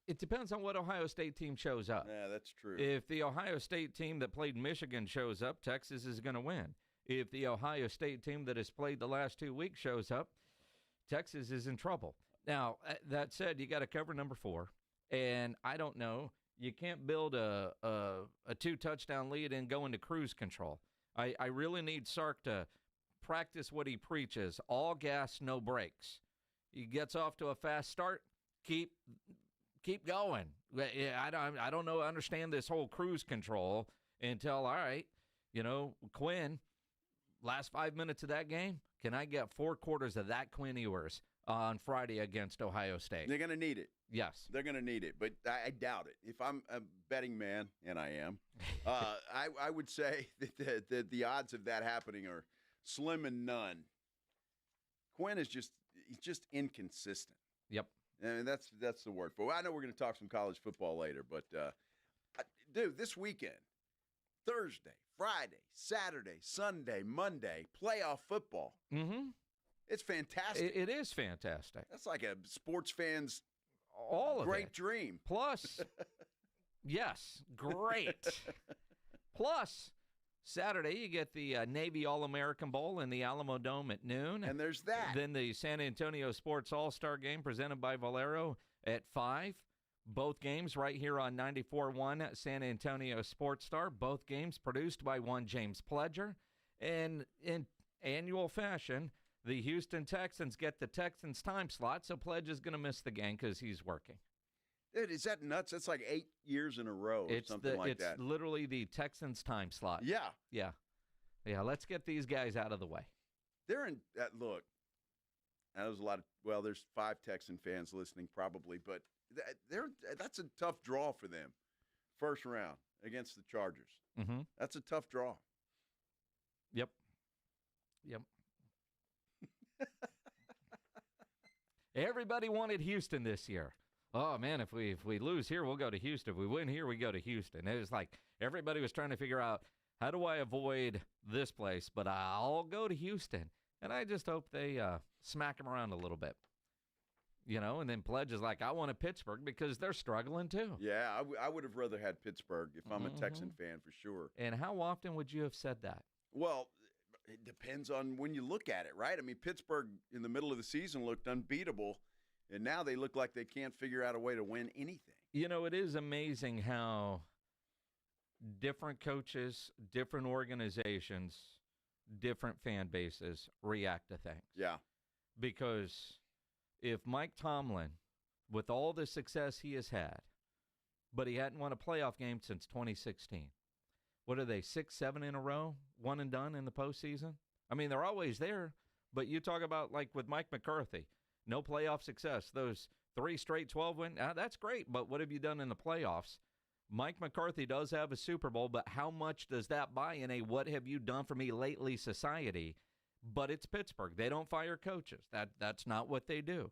It depends on what Ohio State team shows up. Yeah, that's true. If the Ohio State team that played Michigan shows up, Texas is going to win. If the Ohio State team that has played the last 2 weeks shows up, Texas is in trouble. Now, that said, you got to cover number 4. And I don't know. You can't build a 2-touchdown lead and go into cruise control. I really need Sark to practice what he preaches. All gas, no brakes. He gets off to a fast start. Keep going. I don't know. Understand this whole cruise control until, all right, Quinn, last 5 minutes of that game, can I get 4 quarters of that Quinn Ewers on Friday against Ohio State? They're going to need it. Yes. They're going to need it, but I doubt it. If I'm a betting man, and I am, I would say that the odds of that happening are slim and none. Quinn is he's just inconsistent. Yep. And that's the word for it. I know we're going to talk some college football later, but, dude, this weekend, Thursday, Friday, Saturday, Sunday, Monday, playoff football. Mm-hmm. It's fantastic. It is fantastic. That's like a sports fan's great dream. Plus, yes, great. Plus, Saturday, you get the Navy All-American Bowl in the Alamo Dome at noon. And there's that. Then the San Antonio Sports All-Star Game presented by Valero at 5. Both games right here on 94.1 San Antonio Sports Star. Both games produced by one James Pledger. And in annual fashion, the Houston Texans get the Texans time slot, so Pledge is going to miss the game because he's working. Dude, is that nuts? That's like 8 years in a row or something like that. It's literally the Texans time slot. Yeah. Yeah, let's get these guys out of the way. They're in look, there's a lot of, there's 5 Texan fans listening probably, but that's a tough draw for them. First round against the Chargers. Mm-hmm. That's a tough draw. Yep. Everybody wanted Houston this year. Oh, man, if we lose here, we'll go to Houston. If we win here, we go to Houston. It was like everybody was trying to figure out, how do I avoid this place? But I'll go to Houston. And I just hope they smack them around a little bit. And then Pledge is like, I wanted Pittsburgh because they're struggling too. Yeah, I would have rather had Pittsburgh if I'm a Texan fan for sure. And how often would you have said that? Well, it depends on when you look at it, right? I mean, Pittsburgh in the middle of the season looked unbeatable, and now they look like they can't figure out a way to win anything. It is amazing how different coaches, different organizations, different fan bases react to things. Yeah. Because if Mike Tomlin, with all the success he has had, but he hadn't won a playoff game since 2016, what are they, 6, 7 in a row, one and done in the postseason? I mean, they're always there, but you talk about, like, with Mike McCarthy, no playoff success. Those 3 straight 12-win, that's great, but what have you done in the playoffs? Mike McCarthy does have a Super Bowl, but how much does that buy in a what have you done for me lately society? but it's Pittsburgh. They don't fire coaches. That's not what they do.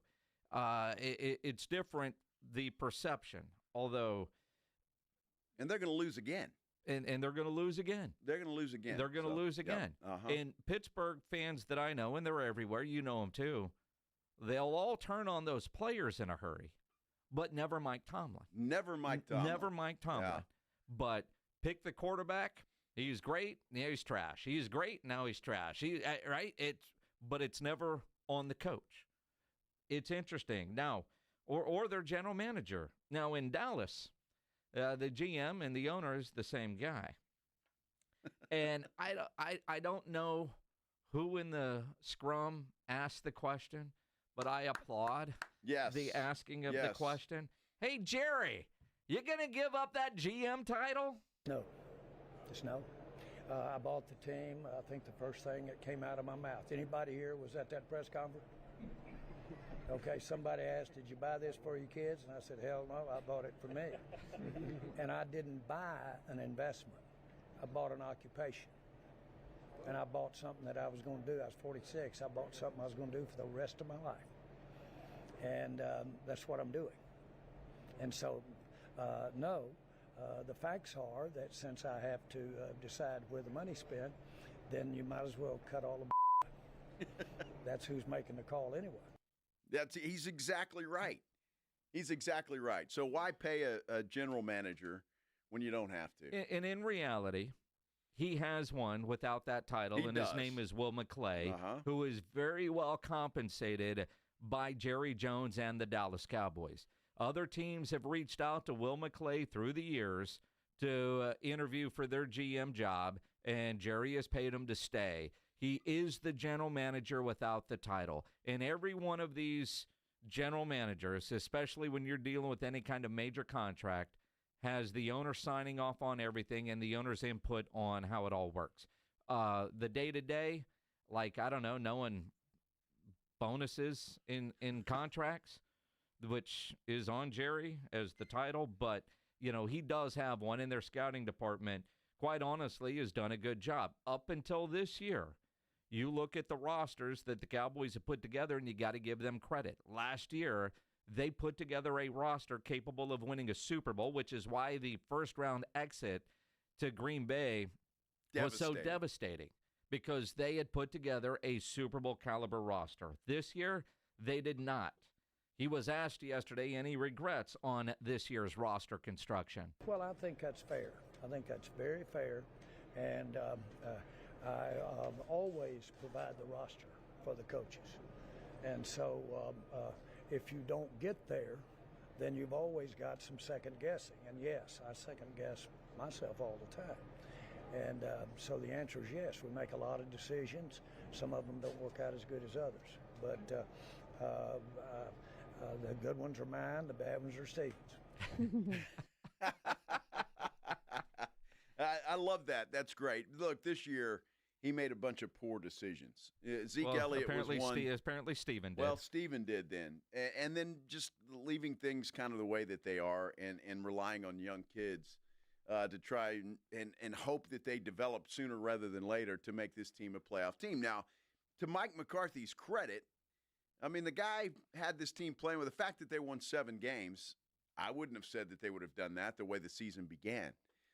It's different, the perception, although. And they're going to lose again. And they're going to lose again. They're going to lose again. They're going to lose again. Yep. Uh-huh. And Pittsburgh fans that I know, and they're everywhere, you know them too, they'll all turn on those players in a hurry, but never Mike Tomlin. Never Mike Tomlin. Never Mike Tomlin. Yeah. But pick the quarterback. He's great. Now he's trash. He's great. Now he's trash. Right? But it's never on the coach. It's interesting. Now, or their general manager. Now, in Dallas, the GM and the owner is the same guy. And I don't know who in the scrum asked the question, but I applaud the asking of the question. Hey, Jerry, you going to give up that GM title? No. Just no. I bought the team. I think the first thing that came out of my mouth. Anybody here was at that press conference? Okay, somebody asked, did you buy this for your kids? And I said, hell no, I bought it for me. And I didn't buy an investment. I bought an occupation. And I bought something that I was going to do. I was 46. I bought something I was going to do for the rest of my life. And that's what I'm doing. And so, no, the facts are that since I have to decide where the money's spent, then you might as well cut all the That's who's making the call anyway. He's exactly right. He's exactly right. So why pay a general manager when you don't have to? And in reality, he has one without that title, his name is Will McClay, who is very well compensated by Jerry Jones and the Dallas Cowboys. Other teams have reached out to Will McClay through the years to interview for their GM job, and Jerry has paid him to stay. He is the general manager without the title. And every one of these general managers, especially when you're dealing with any kind of major contract, has the owner signing off on everything and the owner's input on how it all works. The day-to-day, like, I don't know, knowing bonuses in contracts, which is on Jerry as the title, but, you know, he does have one in their scouting department, quite honestly, has done a good job. Up until this year, you look at the rosters that the Cowboys have put together, and you got to give them credit. Last year, they put together a roster capable of winning a Super Bowl, which is why the first-round exit to Green Bay was so devastating, because they had put together a Super Bowl caliber roster. This year, they did not. He was asked yesterday, and he regrets on this year's roster construction. Well, I think that's fair. I think that's very fair, and I always provide the roster for the coaches. And so if you don't get there, then you've always got some second guessing. And yes, I second guess myself all the time. And so the answer is yes. We make a lot of decisions. Some of them don't work out as good as others. But the good ones are mine, the bad ones are Steven's. I love that. That's great. Look, this year he made a bunch of poor decisions. Zeke Elliott was one. Apparently Steven did. Well, Steven did then. And then just leaving things kind of the way that they are and relying on young kids to try and hope that they develop sooner rather than later to make this team a playoff team. Now, to Mike McCarthy's credit, I mean, the guy had this team playing with the fact that they won 7 games. I wouldn't have said that they would have done that the way the season began.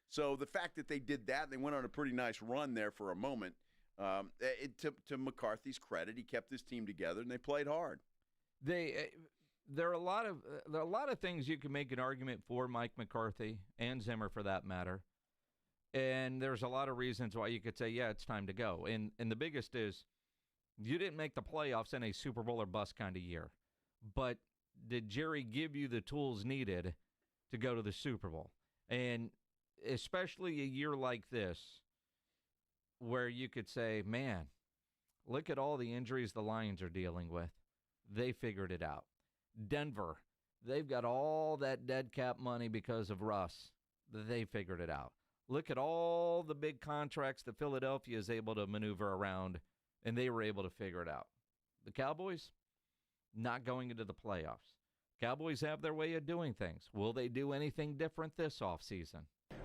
So the fact that they did that, they went on a pretty nice run there for a moment. To McCarthy's credit, he kept his team together and they played hard. There are a lot of things you can make an argument for Mike McCarthy and Zimmer for that matter, and there's a lot of reasons why you could say, yeah, it's time to go. And the biggest is you didn't make the playoffs in a Super Bowl or bust kind of year, but did Jerry give you the tools needed to go to the Super Bowl? And especially a year like this, where you could say, man, look at all the injuries the Lions are dealing with. They figured it out. Denver, they've got all that dead cap money because of Russ. They figured it out. Look at all the big contracts that Philadelphia is able to maneuver around, and they were able to figure it out. The Cowboys, not going into the playoffs. Cowboys have their way of doing things. Will they do anything different this offseason?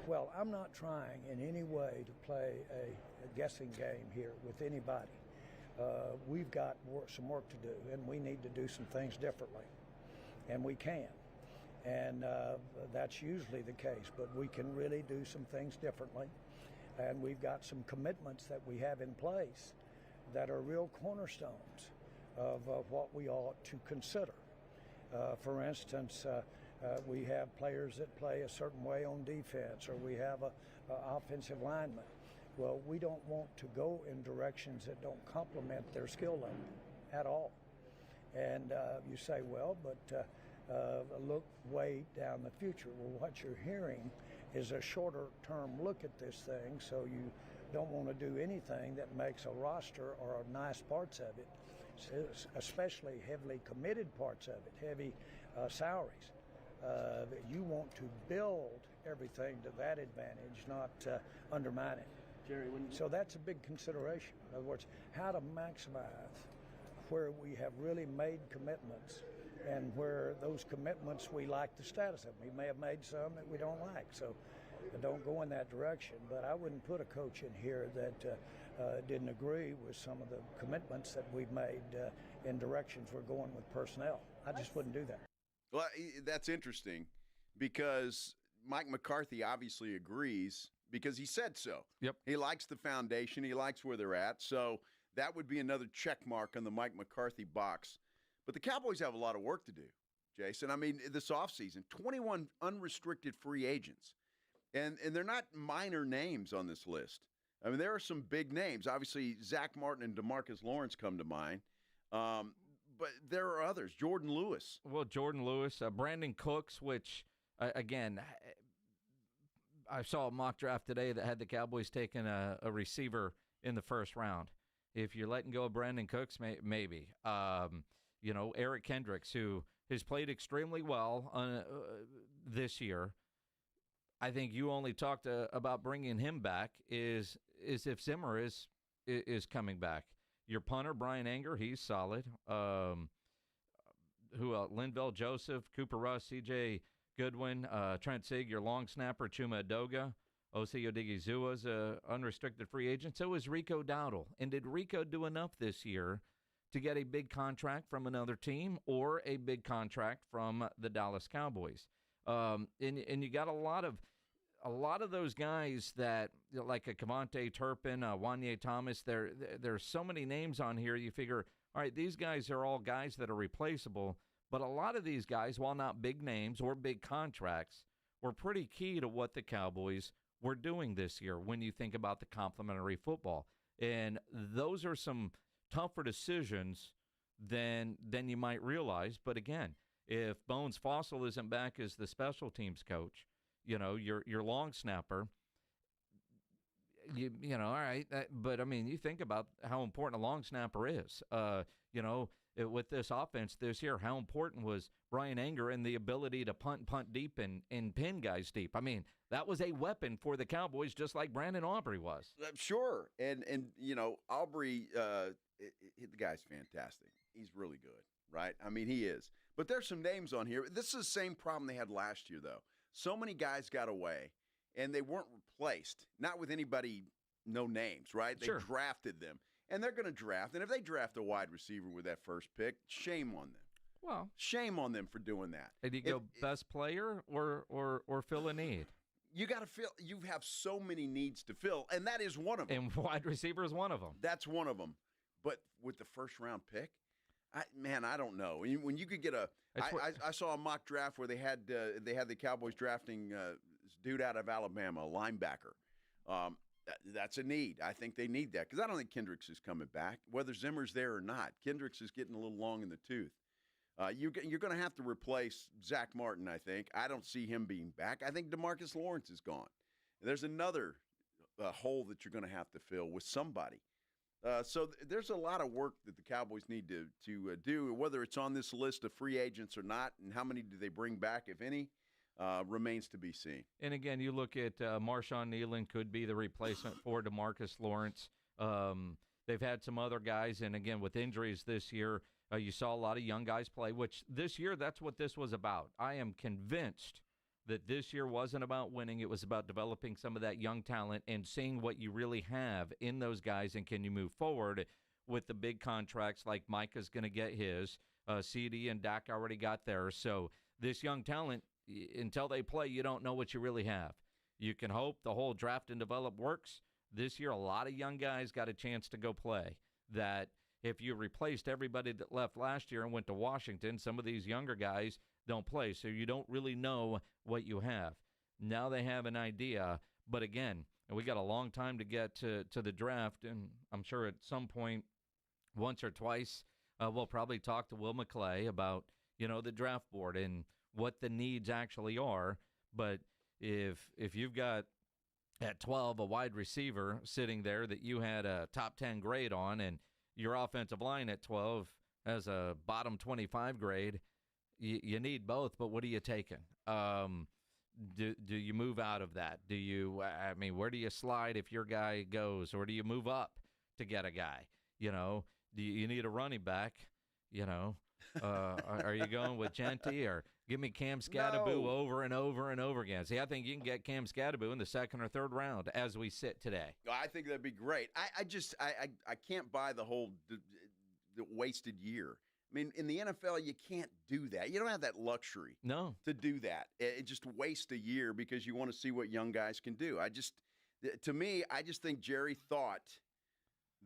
Well, I'm not trying in any way to play a guessing game here with anybody. we've got some work to do, and we need to do some things differently, and we can. And that's usually the case, but we can really do some things differently. And we've got some commitments that we have in place that are real cornerstones of what we ought to consider. For instance, we have players that play a certain way on defense, or we have a offensive lineman. Well, we don't want to go in directions that don't complement their skill level at all. And you say, well, but look way down the future. Well, what you're hearing is a shorter term look at this thing, so you don't want to do anything that makes a roster or nice parts of it, especially heavily committed parts of it, heavy salaries. You want to build everything to that advantage, not undermine it. Jerry, so that's a big consideration. In other words, how to maximize where we have really made commitments, and where those commitments we like the status of them. We may have made some that we don't like, so don't go in that direction. But I wouldn't put a coach in here that didn't agree with some of the commitments that we've made in directions we're going with personnel. I just wouldn't do that. Well, that's interesting because Mike McCarthy obviously agrees because he said so. Yep. He likes the foundation. He likes where they're at. So that would be another check mark on the Mike McCarthy box. But the Cowboys have a lot of work to do, Jason. I mean, this offseason, 21 unrestricted free agents. And they're not minor names on this list. I mean, there are some big names. Obviously, Zach Martin and DeMarcus Lawrence come to mind. But there are others. Jordan Lewis. Well, Jordan Lewis, Brandon Cooks, which, again, I saw a mock draft today that had the Cowboys taking a receiver in the first round. If you're letting go of Brandon Cooks, maybe. Eric Kendricks, who has played extremely well this year. I think you only talked about bringing him back is if Zimmer is coming back. Your punter, Brian Anger, he's solid. Linval Joseph, Cooper Rush, C.J. Goodwin, Trent Sieg, your long snapper, Chuma Edoga. Osi Odighizuwa's an unrestricted free agent. So is Rico Dowdle. And did Rico do enough this year to get a big contract from another team or a big contract from the Dallas Cowboys? And you got a lot of those guys that, like a Cavante Turpin, Wanye Thomas, there's so many names on here. You figure, all right, these guys are all guys that are replaceable. But a lot of these guys, while not big names or big contracts, were pretty key to what the Cowboys were doing this year when you think about the complementary football. And those are some tougher decisions than you might realize. But again, if Bones Fossil isn't back as the special teams coach, your long snapper, all right. But I mean, you think about how important a long snapper is. With this offense this year, how important was Brian Anger and the ability to punt deep and pin guys deep? I mean, that was a weapon for the Cowboys, just like Brandon Aubrey was. Sure. And Aubrey, the guy's fantastic. He's really good, right? I mean, he is. But there's some names on here. This is the same problem they had last year, though. So many guys got away, and they weren't replaced. Not with anybody, no names, right? They drafted them. And they're going to draft. And if they draft a wide receiver with that first pick, shame on them. Well, shame on them for doing that. Did you go best player or fill a need? You got to fill. You have so many needs to fill, and that is one of them. And wide receiver is one of them. That's one of them. But with the first round pick, I don't know. When you could get I saw a mock draft where they had the Cowboys drafting this dude out of Alabama, a linebacker. That's a need. I think they need that because I don't think Kendricks is coming back, whether Zimmer's there or not. Kendricks is getting a little long in the tooth. You're going to have to replace Zach Martin, I think. I don't see him being back. I think DeMarcus Lawrence is gone. There's another hole that you're going to have to fill with somebody. So there's a lot of work that the Cowboys need to do, whether it's on this list of free agents or not, and how many do they bring back, if any. Remains to be seen. And again, you look at Marshawn Nealon could be the replacement for DeMarcus Lawrence. They've had some other guys, and again, with injuries this year, you saw a lot of young guys play, which this year, that's what this was about. I am convinced that this year wasn't about winning. It was about developing some of that young talent and seeing what you really have in those guys and can you move forward with the big contracts like Micah's going to get his. CD and Dak already got theirs. So this young talent, until they play, you don't know what you really have. You can hope the whole draft and develop works. This year, a lot of young guys got a chance to go play. That if you replaced everybody that left last year and went to Washington, some of these younger guys don't play. So you don't really know what you have. Now they have an idea. But again, we got a long time to get to the draft. And I'm sure at some point, once or twice, we'll probably talk to Will McClay about, the draft board and what the needs actually are. But if you've got at 12 a wide receiver sitting there that you had a top 10 grade on, and your offensive line at 12 has a bottom 25 grade, you need both. But what are you taking? Do you move out of that? Where do you slide if your guy goes, or do you move up to get a guy? Do you need a running back? Are you going with Genty, or give me Cam Scattaboo over and over and over again? See, I think you can get Cam Scattaboo in the second or third round as we sit today. I think that'd be great. I can't buy the whole the wasted year. I mean, in the NFL, you can't do that. You don't have that luxury to do that. It just waste a year because you want to see what young guys can do. I just think Jerry thought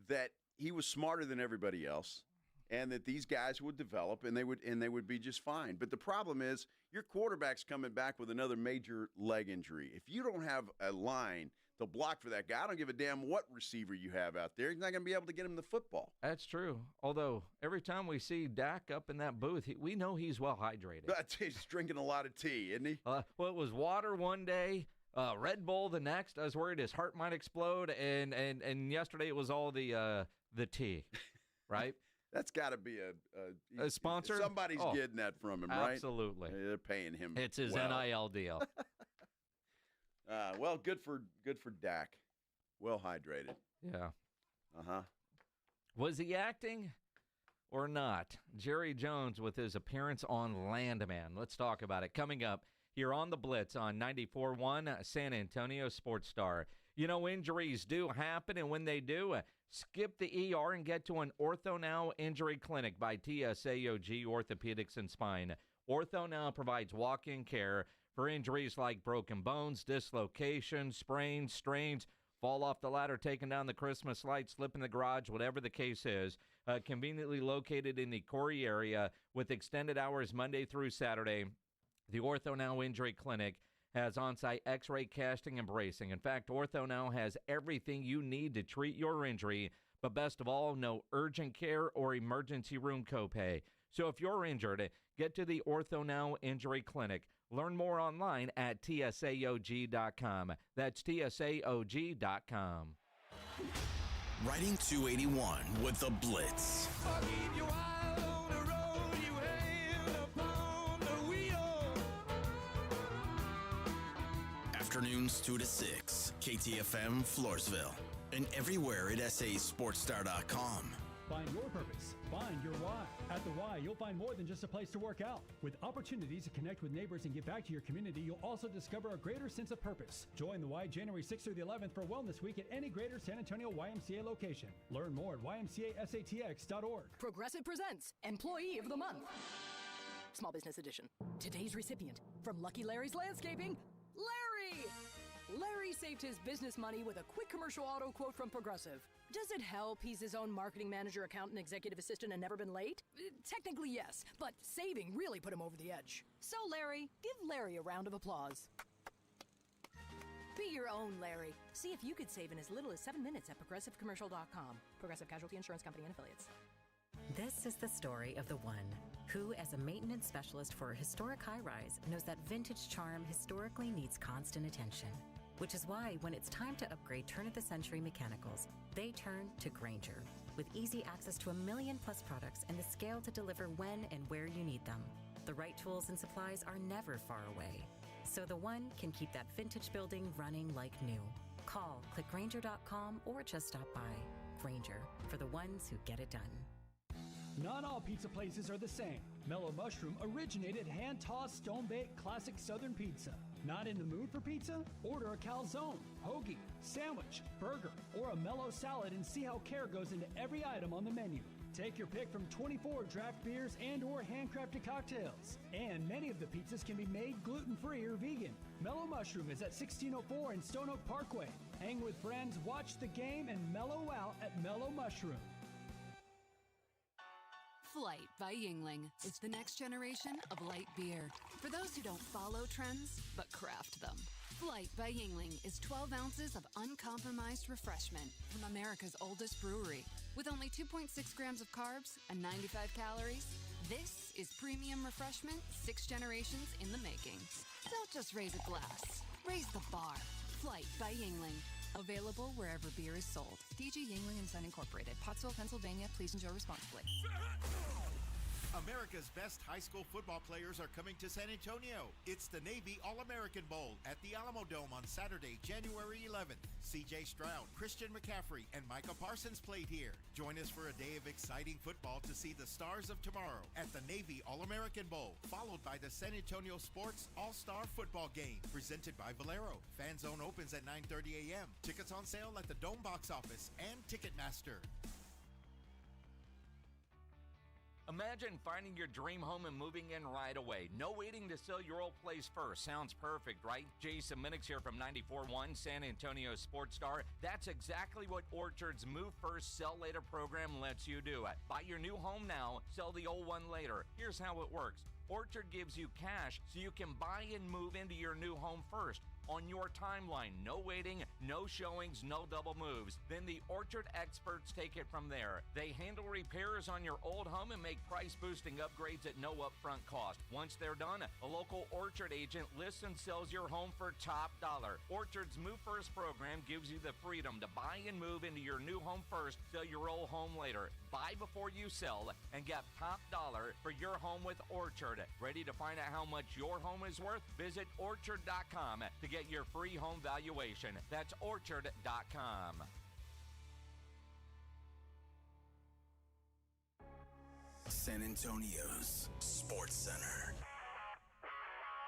that he was smarter than everybody else, and that these guys would develop and they would be just fine. But the problem is your quarterback's coming back with another major leg injury. If you don't have a line to block for that guy, I don't give a damn what receiver you have out there. He's not going to be able to get him the football. That's true. Although every time we see Dak up in that booth, we know he's well hydrated. He's drinking a lot of tea, isn't he? Well, it was water one day, Red Bull the next. I was worried his heart might explode, and yesterday it was all the tea, right? That's got to be a sponsor. Somebody's getting that from him, right? Absolutely. They're paying him. It's his NIL deal. Well, good for Dak. Well hydrated. Yeah. Uh-huh. Was he acting or not? Jerry Jones with his appearance on Landman. Let's talk about it. Coming up here on the Blitz on 94.1 San Antonio Sports Star. Injuries do happen, and when they do, skip the ER and get to an Ortho Now Injury Clinic by TSAOG Orthopedics and Spine. Ortho Now provides walk-in care for injuries like broken bones, dislocations, sprains, strains, fall off the ladder, taking down the Christmas lights, slip in the garage, whatever the case is. Conveniently located in the Corey area with extended hours Monday through Saturday, the Ortho Now Injury Clinic has on-site x-ray casting and bracing. In fact, Ortho Now has everything you need to treat your injury, but best of all, no urgent care or emergency room copay. So if you're injured, get to the Ortho Now Injury Clinic. Learn more online at tsaog.com. That's tsaog.com. Riding 281 with the Blitz. Afternoons 2 to 6, KTFM Floresville, and everywhere at sasportstar.com. Find your purpose. Find your why. At the Y, you'll find more than just a place to work out. With opportunities to connect with neighbors and give back to your community, you'll also discover a greater sense of purpose. Join the Y January 6th through the 11th for Wellness Week at any greater San Antonio YMCA location. Learn more at ymcasatx.org. Progressive presents Employee of the Month. Small Business Edition. Today's recipient from Lucky Larry's Landscaping, Larry! Larry saved his business money with a quick commercial auto quote from Progressive. Does it help he's his own marketing manager, accountant, executive assistant, and never been late? Technically, yes, but saving really put him over the edge. So, Larry, give Larry a round of applause. Be your own Larry. See if you could save in as little as 7 minutes at ProgressiveCommercial.com. Progressive Casualty Insurance Company and Affiliates. This is the story of the one who, as a maintenance specialist for a historic high-rise, knows that vintage charm historically needs constant attention. Which is why, when it's time to upgrade turn-of-the-century mechanicals, they turn to Grainger. With easy access to 1 million-plus products and the scale to deliver when and where you need them. The right tools and supplies are never far away. So the one can keep that vintage building running like new. Call, click Grainger.com, or just stop by. Grainger, for the ones who get it done. Not all pizza places are the same. Mellow Mushroom originated hand-tossed, stone-baked classic Southern pizza. Not in the mood for pizza? Order a calzone, hoagie, sandwich, burger, or a mellow salad and see how care goes into every item on the menu. Take your pick from 24 draft beers and or handcrafted cocktails. And many of the pizzas can be made gluten-free or vegan. Mellow Mushroom is at 1604 in Stone Oak Parkway. Hang with friends, watch the game, and mellow out at Mellow Mushroom. Flight by Yingling. It's the next generation of light beer. For those who don't follow trends, but craft them. Flight by Yingling is 12 ounces of uncompromised refreshment from America's oldest brewery. With only 2.6 grams of carbs and 95 calories, this is premium refreshment 6 generations in the making. Don't just raise a glass, raise the bar. Flight by Yingling. Available wherever beer is sold. DG Yingling and Son Incorporated. Pottsville, Pennsylvania. Please enjoy responsibly. America's best high school football players are coming to San Antonio. It's the Navy All-American Bowl at the Alamo Dome on Saturday, January 11th. C.J. Stroud, Christian McCaffrey, and Micah Parsons played here. Join us for a day of exciting football to see the stars of tomorrow at the Navy All-American Bowl, followed by the San Antonio Sports All-Star Football Game, presented by Valero. Fan Zone opens at 9:30 a.m. Tickets on sale at the Dome box office and Ticketmaster. Imagine finding your dream home and moving in right away. No waiting to sell your old place first. Sounds perfect, right? Jason Minix here from 94.1 San Antonio Sports Star. That's exactly what Orchard's Move First, Sell Later program lets you do. Buy your new home now, sell the old one later. Here's how it works. Orchard gives you cash so you can buy and move into your new home first. On your timeline, no waiting, no showings, no double moves. Then the Orchard experts take it from there. They handle repairs on your old home and make price-boosting upgrades at no upfront cost. Once they're done, a local Orchard agent lists and sells your home for top dollar. Orchard's Move First program gives you the freedom to buy and move into your new home first, sell your old home later. Buy before you sell and get top dollar for your home with Orchard. Ready to find out how much your home is worth? Visit Orchard.com to get your free home valuation. That's Orchard.com. San Antonio's Sports Center.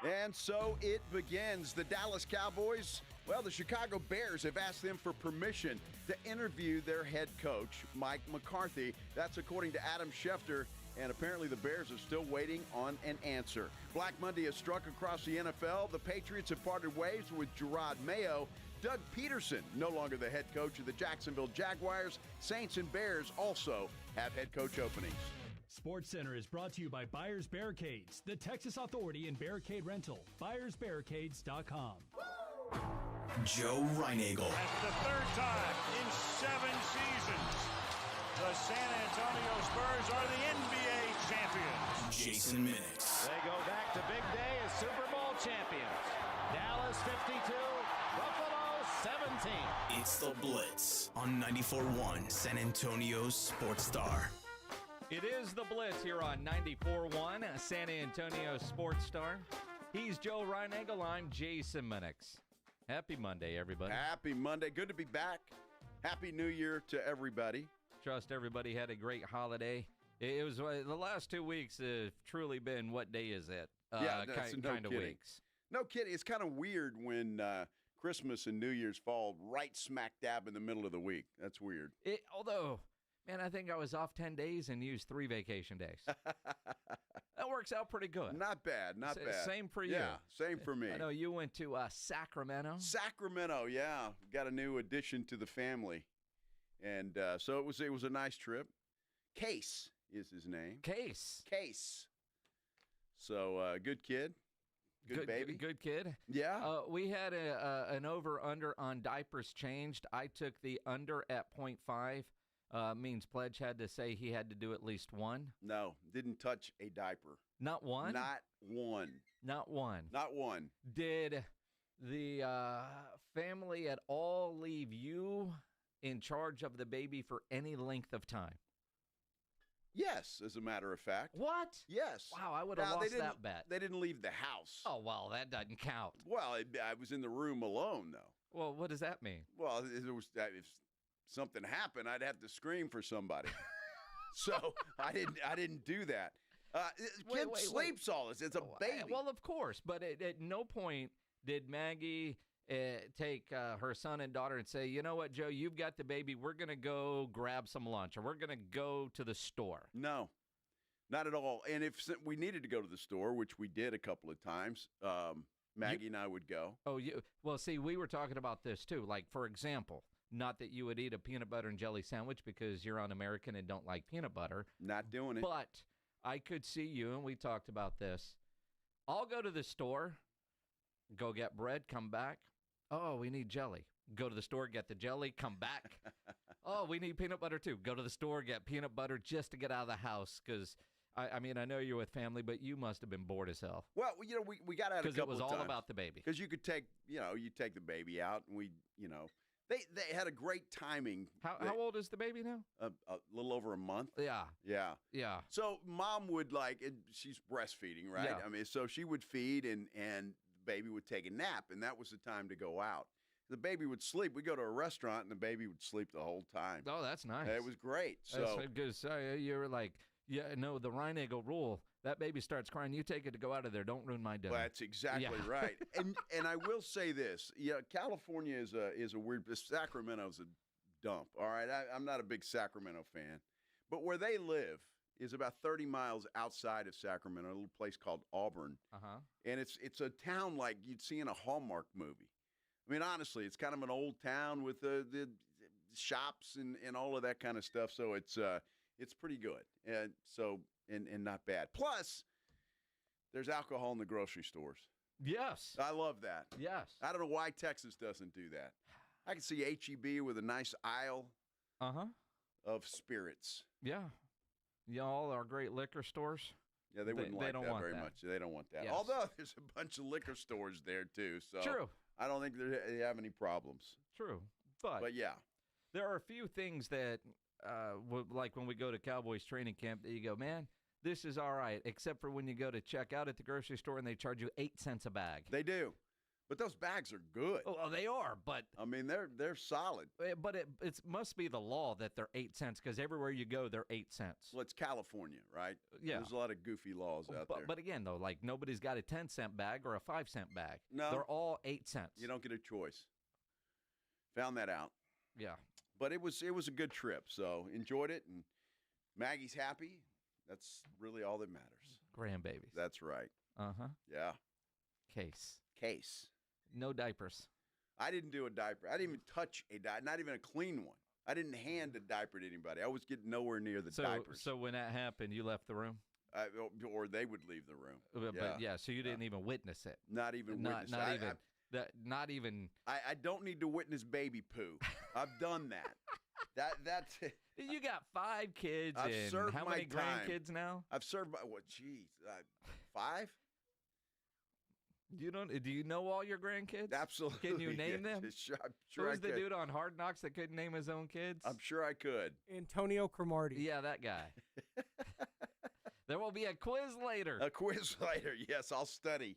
And so it begins. The Dallas Cowboys, well, the Chicago Bears have asked them for permission to interview their head coach, Mike McCarthy. That's according to Adam Schefter. And apparently the Bears are still waiting on an answer. Black Monday has struck across the NFL. The Patriots have parted ways with Gerard Mayo. Doug Peterson, no longer the head coach of the Jacksonville Jaguars. Saints and Bears also have head coach openings. SportsCenter is brought to you by Buyers Barricades, the Texas Authority in barricade rental. BuyersBarricades.com. Joe Reinagel. That's the third time in 7 seasons. The San Antonio Spurs are the NBA champions. Jason Minix. They go back to big day as Super Bowl champions. Dallas 52, Buffalo 17. It's the Blitz on 94.1 San Antonio's Sports Star. It is the Blitz here on 94.1 San Antonio Sports Star. He's Joe Reinagel. I'm Jason Minix. Happy Monday, everybody. Happy Monday. Good to be back. Happy New Year to everybody. Trust everybody had a great holiday. It was the last 2 weeks have truly been, what day is it? Yeah, that's kind of kidding. weeks. No kidding. It's kind of weird when Christmas and New Year's fall right smack dab in the middle of the week. That's weird. Although, man, I think I was off 10 days and used 3 vacation days. That works out pretty good. Not bad, not bad. Same for you. Yeah, same for me. I know you went to Sacramento. Sacramento, yeah. Got a new addition to the family. And so it was a nice trip. Case is his name. Case. So good kid. Good baby. Good kid. Yeah. We had an over-under on diapers changed. I took the under at 0.5. Means Pledge had to say he had to do at least one. No, didn't touch a diaper. Not one? Not one. Not one. Not one. Did the family at all leave you in charge of the baby for any length of time? Yes, as a matter of fact. What? Yes. Wow, I would have lost that bet. They didn't leave the house. Oh, well, that doesn't count. Well, I was in the room alone, though. Well, what does that mean? Well, if something happened, I'd have to scream for somebody. So I didn't do that. Kid sleeps all this. It's a baby. Well, of course, but at no point Did Maggie take her son and daughter and say, you know what, Joe, you've got the baby. We're going to go grab some lunch, or we're going to go to the store? No, not at all. And if we needed to go to the store, which we did a couple of times, Maggie and I would go. Oh, well, see, we were talking about this too. Like, for example, not that you would eat a peanut butter and jelly sandwich because you're un-American and don't like peanut butter. Not doing it. But I could see you, and we talked about this. I'll go to the store, go get bread, come back. Oh, we need jelly. Go to the store, get the jelly, come back. Oh, we need peanut butter too. Go to the store, get peanut butter just to get out of the house because – I mean, I know you're with family, but you must have been bored as hell. Well, you know, we got out a couple of times. Because it was all about the baby. Because you could take, you take the baby out, and they had a great timing. How old is the baby now? A little over a month. Yeah. Yeah. So mom would she's breastfeeding, right? Yeah. I mean, so she would feed, and the baby would take a nap, and that was the time to go out. The baby would sleep. We'd go to a restaurant, and the baby would sleep the whole time. Oh, that's nice. It was great. So you're like, yeah, no, the Reinego rule. That baby starts crying. You take it to go out of there. Don't ruin my dinner. Well, that's exactly right. And I will say this. Yeah, California is a weird. Sacramento's a dump. All right, I'm not a big Sacramento fan, but where they live is about 30 miles outside of Sacramento, a little place called Auburn. And it's a town like you'd see in a Hallmark movie. I mean, honestly, it's kind of an old town with the shops and all of that kind of stuff. So it's pretty good, and not bad. Plus, there's alcohol in the grocery stores. Yes. I love that. Yes. I don't know why Texas doesn't do that. I can see H-E-B with a nice aisle of spirits. Yeah. All our great liquor stores. Yeah, they wouldn't like that very much. They don't want that. Yes. Although there's a bunch of liquor stores there, too. So true. I don't think they have any problems. True. But yeah. There are a few things that, like when we go to Cowboys training camp, that you go, man, this is all right, except for when you go to check out at the grocery store and they charge you 8 cents a bag. They do. But those bags are good. Oh, they are, but I mean, they're solid. But it must be the law that they're 8 cents because everywhere you go, they're 8 cents. Well, it's California, right? Yeah. There's a lot of goofy laws out there. But again, though, like nobody's got a 10-cent bag or a 5-cent bag. No. They're all 8 cents. You don't get a choice. Found that out. Yeah. But it was a good trip, so enjoyed it, and Maggie's happy. That's really all that matters. Grandbabies. That's right. Yeah. Case. No diapers. I didn't do a diaper. I didn't even touch a diaper, not even a clean one. I didn't hand a diaper to anybody. I was getting nowhere near the diapers. So when that happened, you left the room? Or they would leave the room. But so you didn't even witness it. Not even witness it. Not even. I don't need to witness baby poo. I've done that. That's it. You got 5 kids. I've and served how my many time. grandkids now? I've served my 5. Do you know all your grandkids? Absolutely. Can you name them? I'm sure Who's the dude on Hard Knocks that couldn't name his own kids? I'm sure I could. Antonio Cromartie. Yeah, that guy. There will be a quiz later. A quiz later. Yes, I'll study.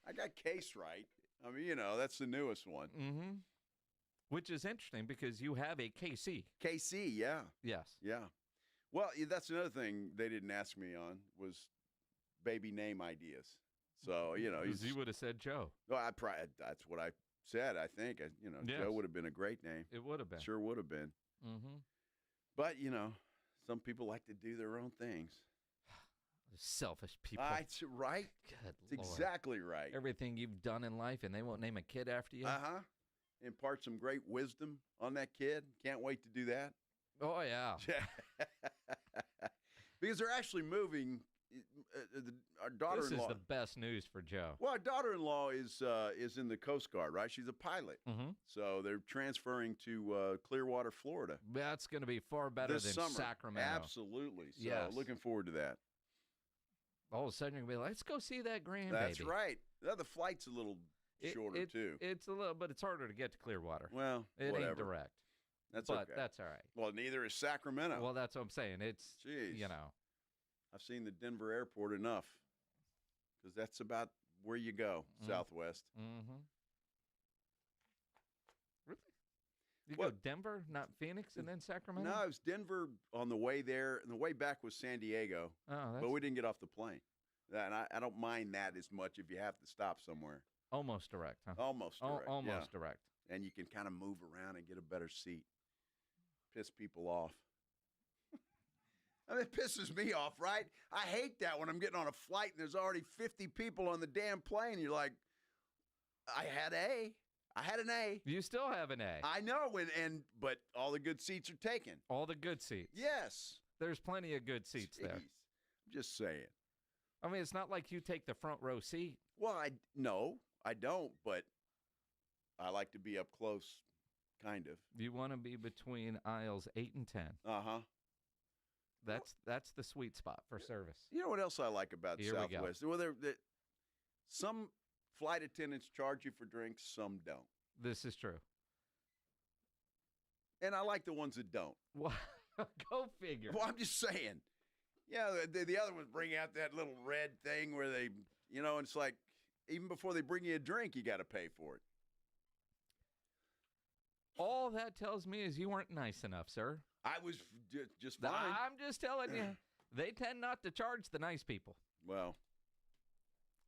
I got Case right. I mean, that's the newest one. Mm-hmm. Which is interesting because you have a KC. KC, yeah. Yes. Yeah. Well, that's another thing they didn't ask me on was baby name ideas. So, you would have said Joe. Well, that's what I said, I think. Yes. Joe would have been a great name. It would have been. Sure would have been. Mm-hmm. But, some people like to do their own things. Selfish people. Right? Good Lord. Exactly right. Everything you've done in life, and they won't name a kid after you? Impart some great wisdom on that kid. Can't wait to do that. Oh, yeah. Because they're actually moving. Our daughter-in-law. This is the best news for Joe. Well, our daughter-in-law is in the Coast Guard, right? She's a pilot. Mm-hmm. So they're transferring to Clearwater, Florida. That's going to be far better this than summer. Sacramento. Absolutely. So yes. Looking forward to that. All of a sudden, you're going to be like, let's go see that grandbaby. That's right. The flight's a little shorter, too. It's a little, but it's harder to get to Clearwater. Well, it whatever. ain't direct. That's but okay. That's all right. Well, neither is Sacramento. Well, that's what I'm saying. It's, Jeez. I've seen the Denver airport enough because that's about where you go, Southwest. Mm-hmm. Really? You go Denver, not Phoenix, and then Sacramento? No, it was Denver on the way there, and the way back was San Diego. Oh, but we didn't get off the plane. And I don't mind that as much if you have to stop somewhere. Almost direct, huh? Almost direct. Almost direct. And you can kind of move around and get a better seat. Piss people off. I mean, it pisses me off, right? I hate that when I'm getting on a flight and there's already 50 people on the damn plane. You're like, I had an A. You still have an A. I know, but all the good seats are taken. All the good seats. Yes. There's plenty of good seats there. I'm just saying. I mean, it's not like you take the front row seat. Well, no, I don't, but I like to be up close, kind of. You want to be between aisles 8 and 10. Uh-huh. That's the sweet spot for service. You know what else I like about Southwest? Well, some flight attendants charge you for drinks, some don't. This is true. And I like the ones that don't. Well, go figure. Well, I'm just saying. Yeah, the other ones bring out that little red thing where they, it's like even before they bring you a drink, you got to pay for it. All that tells me is you weren't nice enough, sir. I was just fine. I'm just telling you, they tend not to charge the nice people. Well,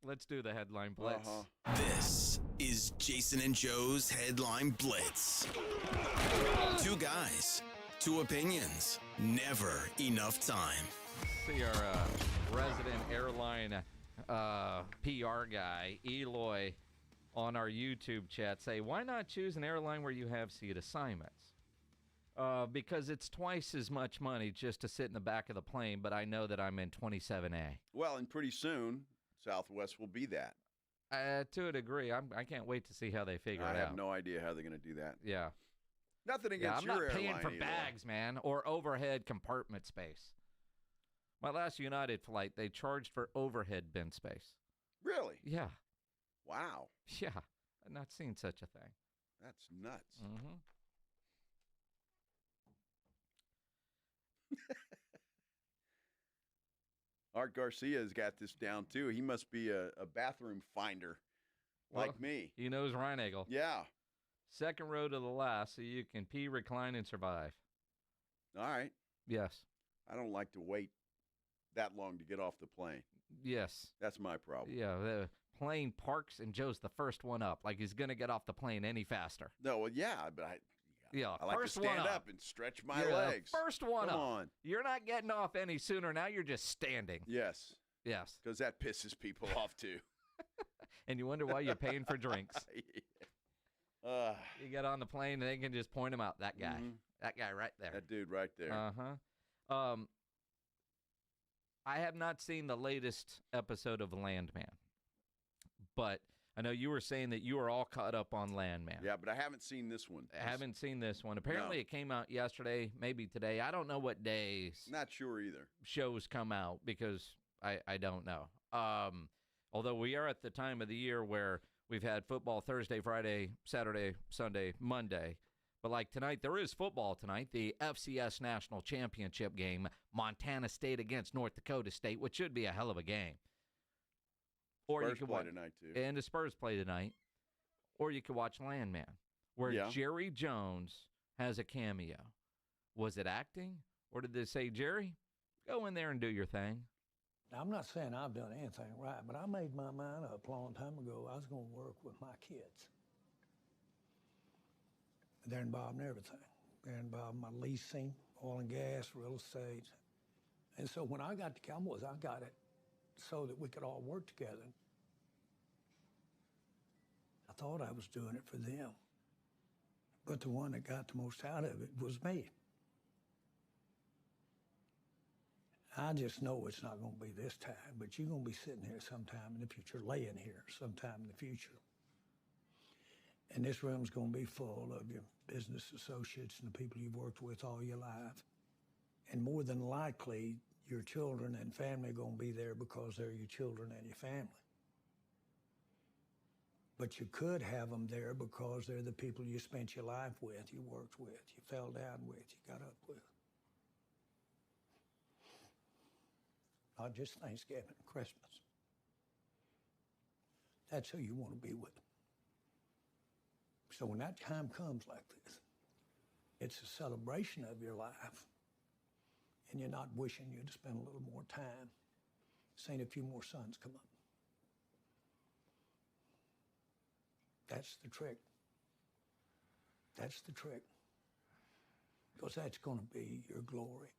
let's do the headline blitz. This is Jason and Joe's Headline Blitz. Two guys, two opinions, never enough time. See our resident airline PR guy, Eloy, on our YouTube chat say, why not choose an airline where you have seat assignments? Because it's twice as much money just to sit in the back of the plane, but I know that I'm in 27A. Well, and pretty soon, Southwest will be that. To a degree. I can't wait to see how they figure it out. I have no idea how they're going to do that. Yeah. Nothing against your airline. I'm not paying for bags, man, or overhead compartment space. My last United flight, they charged for overhead bin space. Really? Yeah. Wow. Yeah. I've not seen such a thing. That's nuts. Mm-hmm. Art Garcia's got this down, too. He must be a bathroom finder like me. He knows Reinagel. Yeah. Second row to the last so you can pee, recline, and survive. All right. Yes. I don't like to wait that long to get off the plane. Yes. That's my problem. Yeah, the plane parks and Joe's the first one up, like he's going to get off the plane any faster. No, well, yeah, but I like to stand up and stretch my legs. First one Come up. on. You're not getting off any sooner. Now you're just standing. Yes. Yes. Because that pisses people off, too. And you wonder why you're paying for drinks. Yeah. You get on the plane and they can just point him out. That guy. Mm-hmm. That guy right there. That dude right there. Uh-huh. I have not seen the latest episode of Landman, but I know you were saying that you were all caught up on Landman. Yeah, but I haven't seen this one. I haven't seen this one. Apparently it came out yesterday, maybe today. I don't know what days. Not sure either. Shows come out because I don't know. Although we are at the time of the year where we've had football Thursday, Friday, Saturday, Sunday, Monday. But like tonight, there is football tonight, the FCS National Championship game, Montana State against North Dakota State, which should be a hell of a game. Or Spurs you could play watch tonight, too. And the Spurs play tonight. Or you could watch Landman, where Jerry Jones has a cameo. Was it acting? Or did they say, Jerry, go in there and do your thing? I'm not saying I've done anything right, but I made my mind up a long time ago. I was going to work with my kids. They're involved in everything. They're involved in my leasing, oil and gas, real estate. And so when I got to Cowboys, I got it so that we could all work together. I thought I was doing it for them. But the one that got the most out of it was me. I just know it's not going to be this time, but you're going to be sitting here sometime in the future, laying here sometime in the future. And this room's going to be full of your business associates and the people you've worked with all your life. And more than likely, your children and family are going to be there because they're your children and your family. But you could have them there because they're the people you spent your life with, you worked with, you fell down with, you got up with. Not just Thanksgiving, Christmas. That's who you want to be with. So when that time comes like this, it's a celebration of your life, and you're not wishing you'd spend a little more time. seen a few more suns come up. That's the trick. That's the trick. Because that's going to be your glory.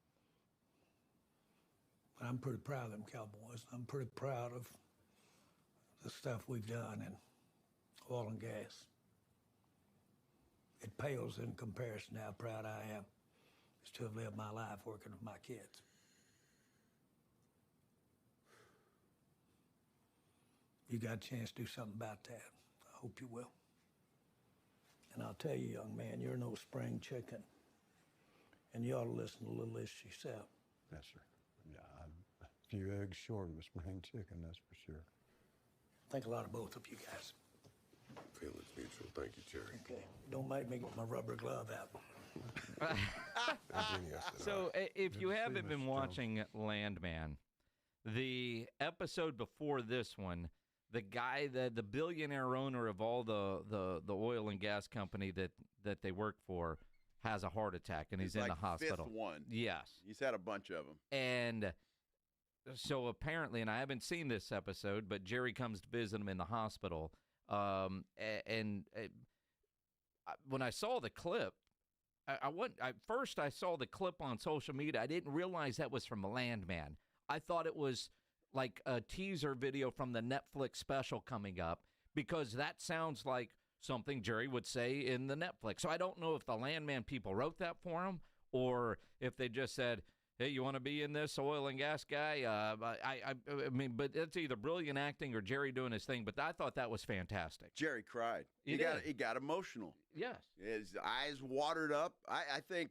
But I'm pretty proud of them Cowboys. I'm pretty proud of the stuff we've done in oil and gas. It pales in comparison to how proud I am to have lived my life working with my kids. You got a chance to do something about that. I hope you will. And I'll tell you, young man, you're no spring chicken. And you ought to listen to little Ish yourself. Yes, sir. Yeah, I'm a few eggs short of a spring chicken, that's for sure. Think a lot of both of you guys. Feelings mutual. Thank you, Jerry. Okay. Don't make me get my rubber glove out. So if you haven't been watching Landman, the episode before this one, the guy, the billionaire owner of all the oil and gas company that they work for, has a heart attack, and he's in like the hospital. Fifth one. Yes. He's had a bunch of them. And so apparently, and I haven't seen this episode, but Jerry comes to visit him in the hospital. When I saw the clip, first I saw the clip on social media. I didn't realize that was from Landman. I thought it was like a teaser video from the Netflix special coming up, because that sounds like something Jerry would say in the Netflix. So I don't know if the Landman people wrote that for him, or if they just said, hey, you want to be in this, oil and gas guy? I mean, but it's either brilliant acting or Jerry doing his thing, but I thought that was fantastic. Jerry cried. He got emotional. Yes. His eyes watered up. I think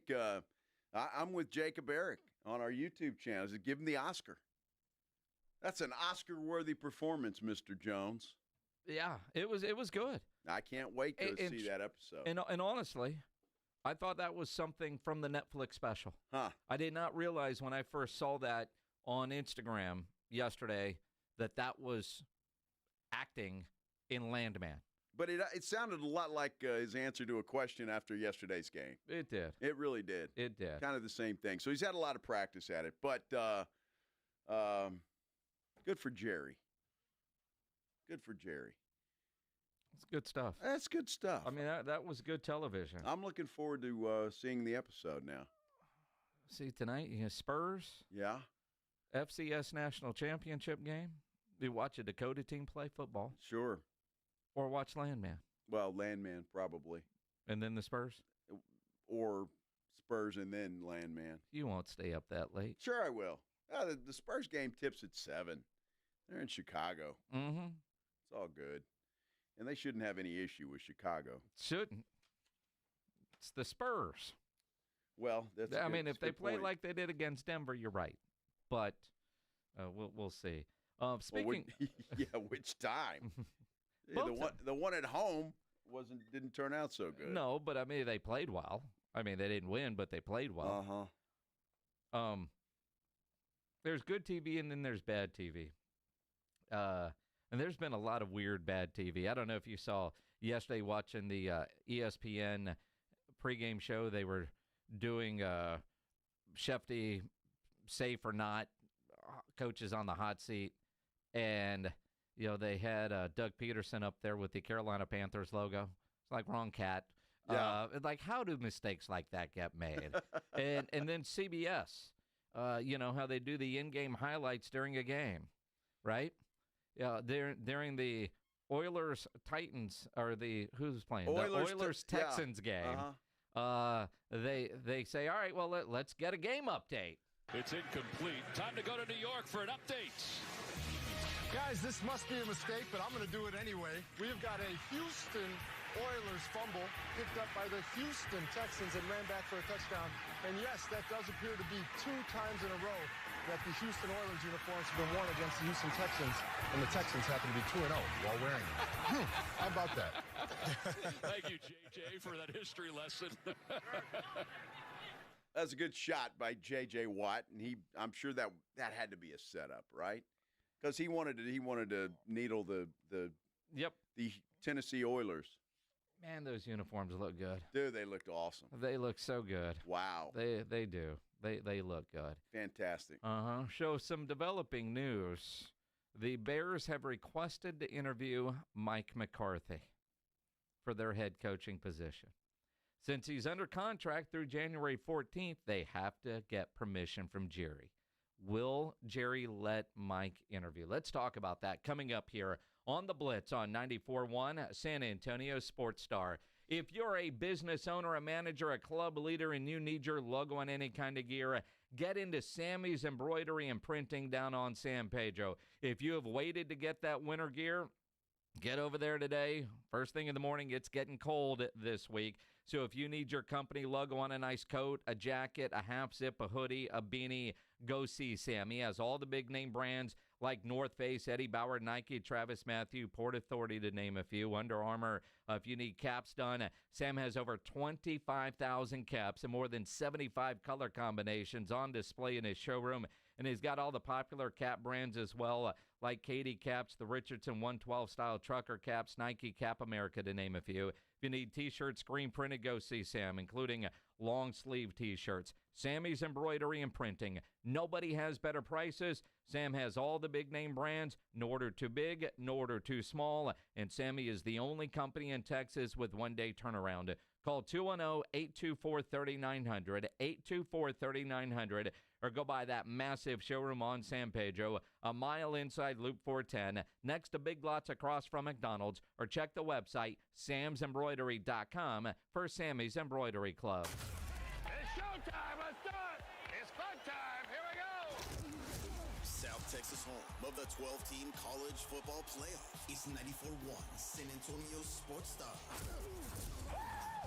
I'm with Jacob Eric on our YouTube channel. Give him the Oscar. That's an Oscar-worthy performance, Mr. Jones. Yeah, it was good. I can't wait to see that episode. And honestly, I thought that was something from the Netflix special. Huh. I did not realize when I first saw that on Instagram yesterday that was acting in Landman. But it sounded a lot like his answer to a question after yesterday's game. It did. It really did. It did. Kind of the same thing. So he's had a lot of practice at it. But good for Jerry. Good for Jerry. It's good stuff. That's good stuff. I mean, that was good television. I'm looking forward to seeing the episode now. See, tonight, Spurs. Yeah. FCS National Championship game. You watch a Dakota team play football. Sure. Or watch Landman. Well, Landman probably. And then the Spurs? Or Spurs and then Landman. You won't stay up that late. Sure I will. The Spurs game tips at 7. They're in Chicago. Mm-hmm. It's all good. And they shouldn't have any issue with Chicago. Shouldn't. It's the Spurs. Well, that's I mean, if they play point. like they did against Denver, you're right. But we'll see. Speaking, which time? the one at home didn't turn out so good. No, but I mean they played well. I mean they didn't win, but they played well. There's good TV and then there's bad TV. And there's been a lot of weird bad TV. I don't know if you saw yesterday watching the ESPN pregame show. They were doing Shefty safe or not, coaches on the hot seat. And, they had Doug Peterson up there with the Carolina Panthers logo. It's like wrong cat. Yeah. Like, how do mistakes like that get made? and then CBS, how they do the in-game highlights during a game, right? Yeah, during the Oilers-Titans, or who's playing? The Oilers-Texans game. Uh-huh. They say, all right, well, let's get a game update. It's incomplete. Time to go to New York for an update. Guys, this must be a mistake, but I'm going to do it anyway. We've got a Houston Oilers fumble picked up by the Houston Texans and ran back for a touchdown. And yes, that does appear to be 2 times in a row that the Houston Oilers uniforms have been worn against the Houston Texans, and the Texans happen to be 2-0 while wearing them. How about that? Thank you, JJ, for that history lesson. That's a good shot by J.J. Watt, and I'm sure that had to be a setup, right? Because he wanted to needle the Tennessee Oilers. Man, those uniforms look good. Dude, they looked awesome. They look so good. Wow. They do. They look good. Fantastic. Show some developing news. The Bears have requested to interview Mike McCarthy for their head coaching position. Since he's under contract through January 14th, they have to get permission from Jerry. Will Jerry let Mike interview? Let's talk about that coming up here on the Blitz on 94.1 San Antonio Sports Star. If you're a business owner, a manager, a club leader, and you need your logo on any kind of gear, get into Sammy's Embroidery and Printing down on San Pedro. If you have waited to get that winter gear, get over there today. First thing in the morning, it's getting cold this week. So if you need your company logo on a nice coat, a jacket, a half zip, a hoodie, a beanie, go see Sam. He has all the big name brands like North Face, Eddie Bauer, Nike, Travis Matthew, Port Authority, to name a few. Under Armour, if you need caps done, Sam has over 25,000 caps and more than 75 color combinations on display in his showroom. And he's got all the popular cap brands as well, like Katie Caps, the Richardson 112 style trucker caps, Nike Cap America, to name a few. If you need T-shirts, screen printed, go see Sam, including long sleeve T-shirts. Sammy's Embroidery and Printing. Nobody has better prices. Sam has all the big name brands, no order too big, no order too small, and Sammy is the only company in Texas with one-day turnaround. Call 210-824-3900, 824-3900, or go by that massive showroom on San Pedro, a mile inside Loop 410, next to Big Lots across from McDonald's, or check the website, samsembroidery.com, for Sammy's Embroidery Club. It's showtime. Let's do it. It's fun time. Here we go. South Texas home of the 12-team college football playoff is 94.1 San Antonio Sports Star.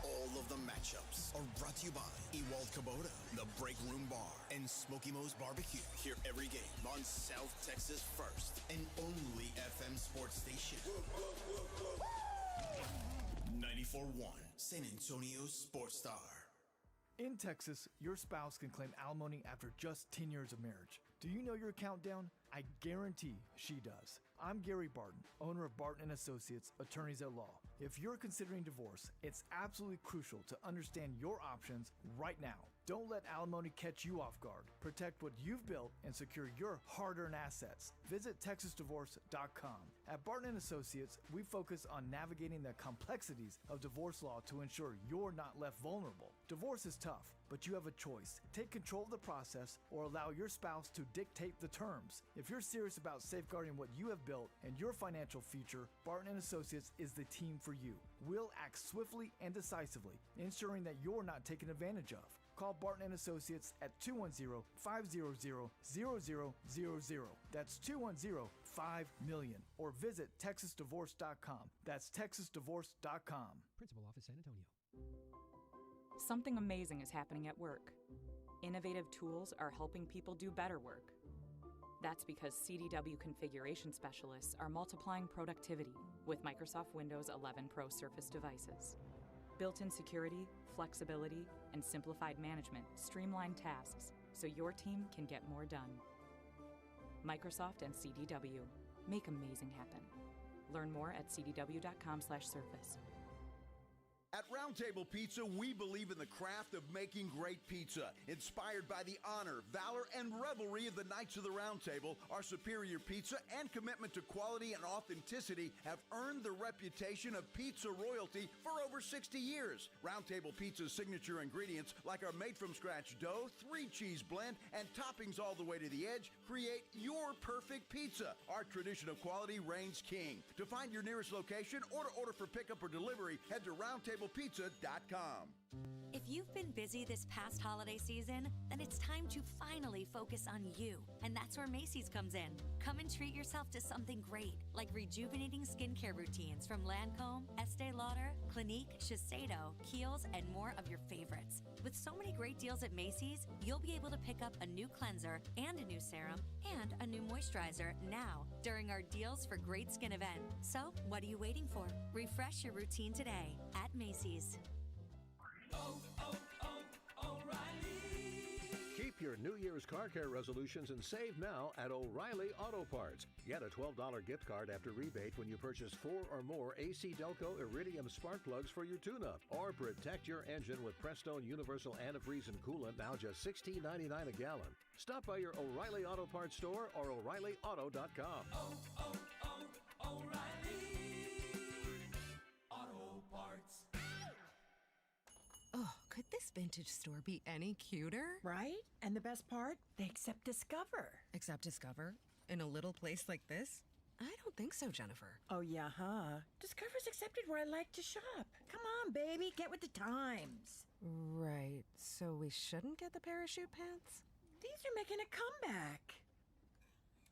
All of the matchups are brought to you by Ewald Kubota, the Break Room Bar, and Smokey Mo's Barbecue. Hear every game on South Texas' first and only FM sports station. 94.1 San Antonio Sports Star. In Texas, your spouse can claim alimony after just 10 years of marriage. Do you know your countdown? I guarantee she does. I'm Gary Barton, owner of Barton & Associates, attorneys at law. If you're considering divorce, it's absolutely crucial to understand your options right now. Don't let alimony catch you off guard. Protect what you've built and secure your hard-earned assets. Visit TexasDivorce.com. At Barton & Associates, we focus on navigating the complexities of divorce law to ensure you're not left vulnerable. Divorce is tough, but you have a choice. Take control of the process or allow your spouse to dictate the terms. If you're serious about safeguarding what you have built and your financial future, Barton & Associates is the team for you. We'll act swiftly and decisively, ensuring that you're not taken advantage of. Call Barton & Associates at 210-500-0000. That's 210-5-million. Or visit TexasDivorce.com. That's TexasDivorce.com. Principal Office, San Antonio. Something amazing is happening at work. Innovative tools are helping people do better work. That's because CDW configuration specialists are multiplying productivity with Microsoft Windows 11 Pro Surface devices. Built-in security, flexibility, and simplified management streamline tasks so your team can get more done. Microsoft and CDW. Make amazing happen. Learn more at cdw.com/surface. At Roundtable Pizza, we believe in the craft of making great pizza. Inspired by the honor, valor, and revelry of the Knights of the Round Table, our superior pizza and commitment to quality and authenticity have earned the reputation of pizza royalty for over 60 years. Roundtable Pizza's signature ingredients, like our made-from-scratch dough, 3-cheese blend, and toppings all the way to the edge, create your perfect pizza. Our tradition of quality reigns king. To find your nearest location or to order for pickup or delivery, head to roundtablepizza.com. If you've been busy this past holiday season, then it's time to finally focus on you. And that's where Macy's comes in. Come and treat yourself to something great, like rejuvenating skincare routines from Lancome, Estee Lauder, Clinique, Shiseido, Kiehl's, and more of your favorites. With so many great deals at Macy's, you'll be able to pick up a new cleanser and a new serum and a new moisturizer now during our Deals for Great Skin event. So, what are you waiting for? Refresh your routine today at Macy's. Keep Keep your New Year's car care resolutions and save now at O'Reilly Auto Parts. Get a $12 gift card after rebate when you purchase 4 or more AC Delco Iridium spark plugs for your tune-up. Or protect your engine with Prestone Universal Antifreeze and Coolant, now just $16.99 a gallon. Stop by your O'Reilly Auto Parts store or O'ReillyAuto.com. Oh, could this vintage store be any cuter? Right? And the best part? They accept Discover. Accept Discover? In a little place like this? I don't think so, Jennifer. Oh, yeah, huh? Discover's accepted where I like to shop. Come on, baby, get with the times. Right, so we shouldn't get the parachute pants? These are making a comeback.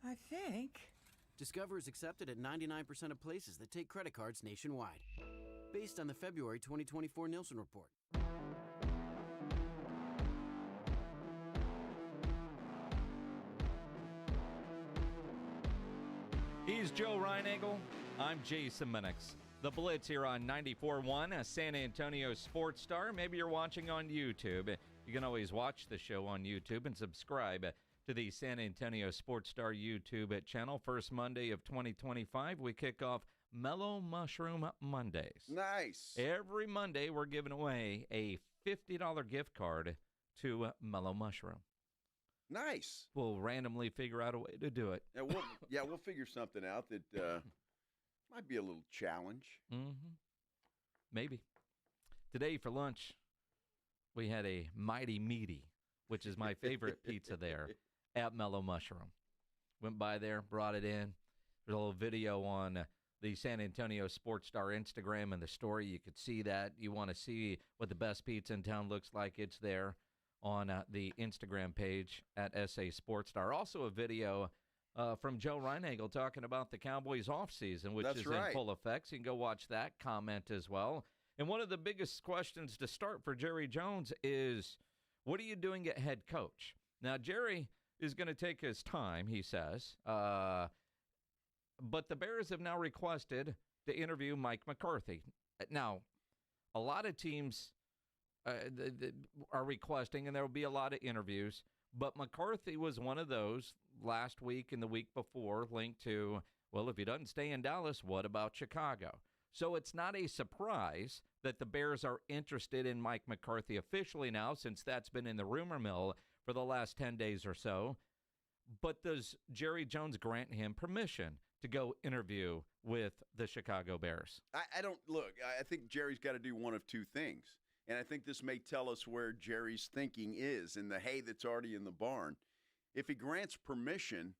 I think. Discover is accepted at 99% of places that take credit cards nationwide. Based on the February 2024 Nielsen report. He's Joe Reinagel. I'm Jason Minix. The Blitz here on 94.1, a San Antonio sports star. Maybe you're watching on YouTube. You can always watch the show on YouTube and subscribe to the San Antonio Sports Star YouTube channel. First Monday of 2025, we kick off Mellow Mushroom Mondays. Nice. Every Monday, we're giving away a $50 gift card to Mellow Mushroom. Nice. We'll randomly figure out a way to do it. Yeah, we'll figure something out that might be a little challenge. Mm-hmm. Maybe. Today for lunch, we had a Mighty Meaty, which is my favorite pizza there at Mellow Mushroom. Went by there, brought it in. There's a little video on the San Antonio Sports Star Instagram and the story. You could see that. You want to see what the best pizza in town looks like, it's there on the Instagram page at SA Sports Star. Also a video from Joe Reinagel talking about the Cowboys offseason, which is in full effect. So you can go watch that, comment as well. And one of the biggest questions to start for Jerry Jones is, what are you doing at head coach? Now, Jerry is going to take his time, he says. But the Bears have now requested to interview Mike McCarthy. Now, a lot of teams are requesting, and there will be a lot of interviews. But McCarthy was one of those last week and the week before linked to, well, if he doesn't stay in Dallas, what about Chicago? So it's not a surprise that the Bears are interested in Mike McCarthy officially now, since that's been in the rumor mill for the last 10 days or so. But does Jerry Jones grant him permission to go interview with the Chicago Bears? I don't look. I think Jerry's got to do one of two things. And I think this may tell us where Jerry's thinking is in the hay that's already in the barn. If he grants permission,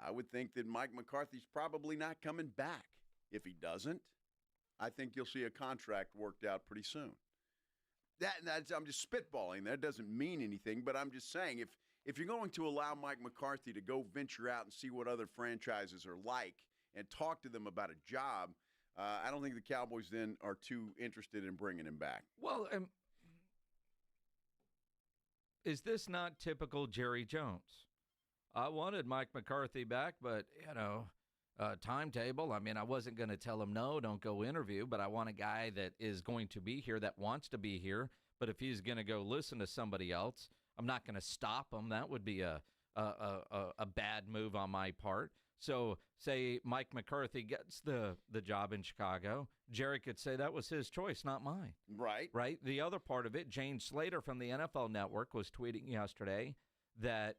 I would think that Mike McCarthy's probably not coming back. If he doesn't, I think you'll see a contract worked out pretty soon. I'm just spitballing. That doesn't mean anything, but I'm just saying if you're going to allow Mike McCarthy to go venture out and see what other franchises are like and talk to them about a job, I don't think the Cowboys then are too interested in bringing him back. Well, is this not typical Jerry Jones? I wanted Mike McCarthy back, but, timetable. I mean, I wasn't going to tell him, no, don't go interview, but I want a guy that is going to be here, that wants to be here. But if he's going to go listen to somebody else, I'm not going to stop him. That would be a bad move on my part. So say Mike McCarthy gets the job in Chicago, Jerry could say that was his choice, not mine. Right. The other part of it, Jane Slater from the NFL Network was tweeting yesterday that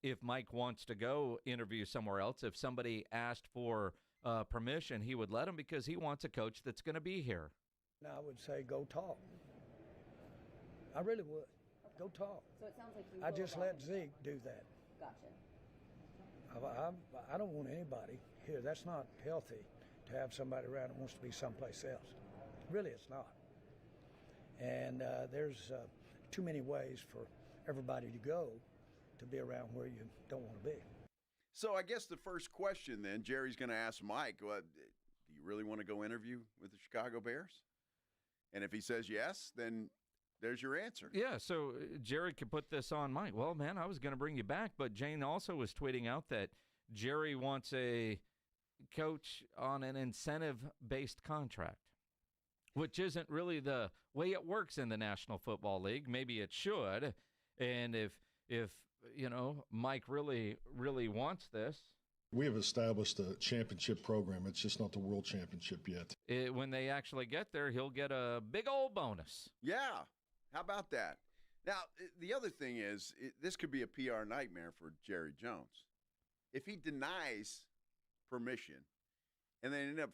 if Mike wants to go interview somewhere else, if somebody asked for permission, he would let him because he wants a coach that's going to be here. Now, I would say go talk. I really would. Go talk. So it sounds like you I just let Zeke do that. Gotcha. I don't want anybody here. That's not healthy to have somebody around that wants to be someplace else. Really, it's not. And there's too many ways for everybody to go to be around where you don't want to be. So I guess the first question then, Jerry's going to ask Mike, do you really want to go interview with the Chicago Bears? And if he says yes, then there's your answer. Yeah, so Jerry could put this on Mike. Well, man, I was going to bring you back, but Jane also was tweeting out that Jerry wants a coach on an incentive-based contract, which isn't really the way it works in the National Football League. Maybe it should. And if Mike really wants this, we have established a championship program. It's just not the world championship yet. When they actually get there, he'll get a big old bonus. Yeah. How about that? Now, the other thing is, this could be a PR nightmare for Jerry Jones. If he denies permission and they end up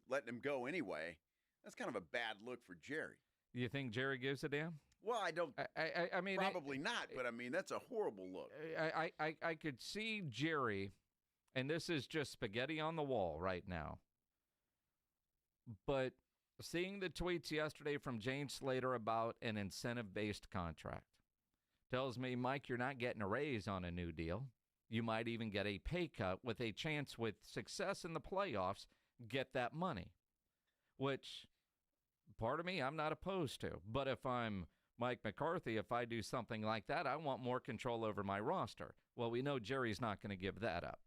letting him go anyway, that's kind of a bad look for Jerry. You think Jerry gives a damn? Well, I don't. I mean, probably not. But I mean, that's a horrible look. I could see Jerry, and this is just spaghetti on the wall right now. But seeing the tweets yesterday from Jane Slater about an incentive-based contract tells me, Mike, you're not getting a raise on a new deal. You might even get a pay cut with a chance, with success in the playoffs, get that money, which part of me I'm not opposed to. But if I'm Mike McCarthy, if I do something like that, I want more control over my roster. Well, we know Jerry's not going to give that up.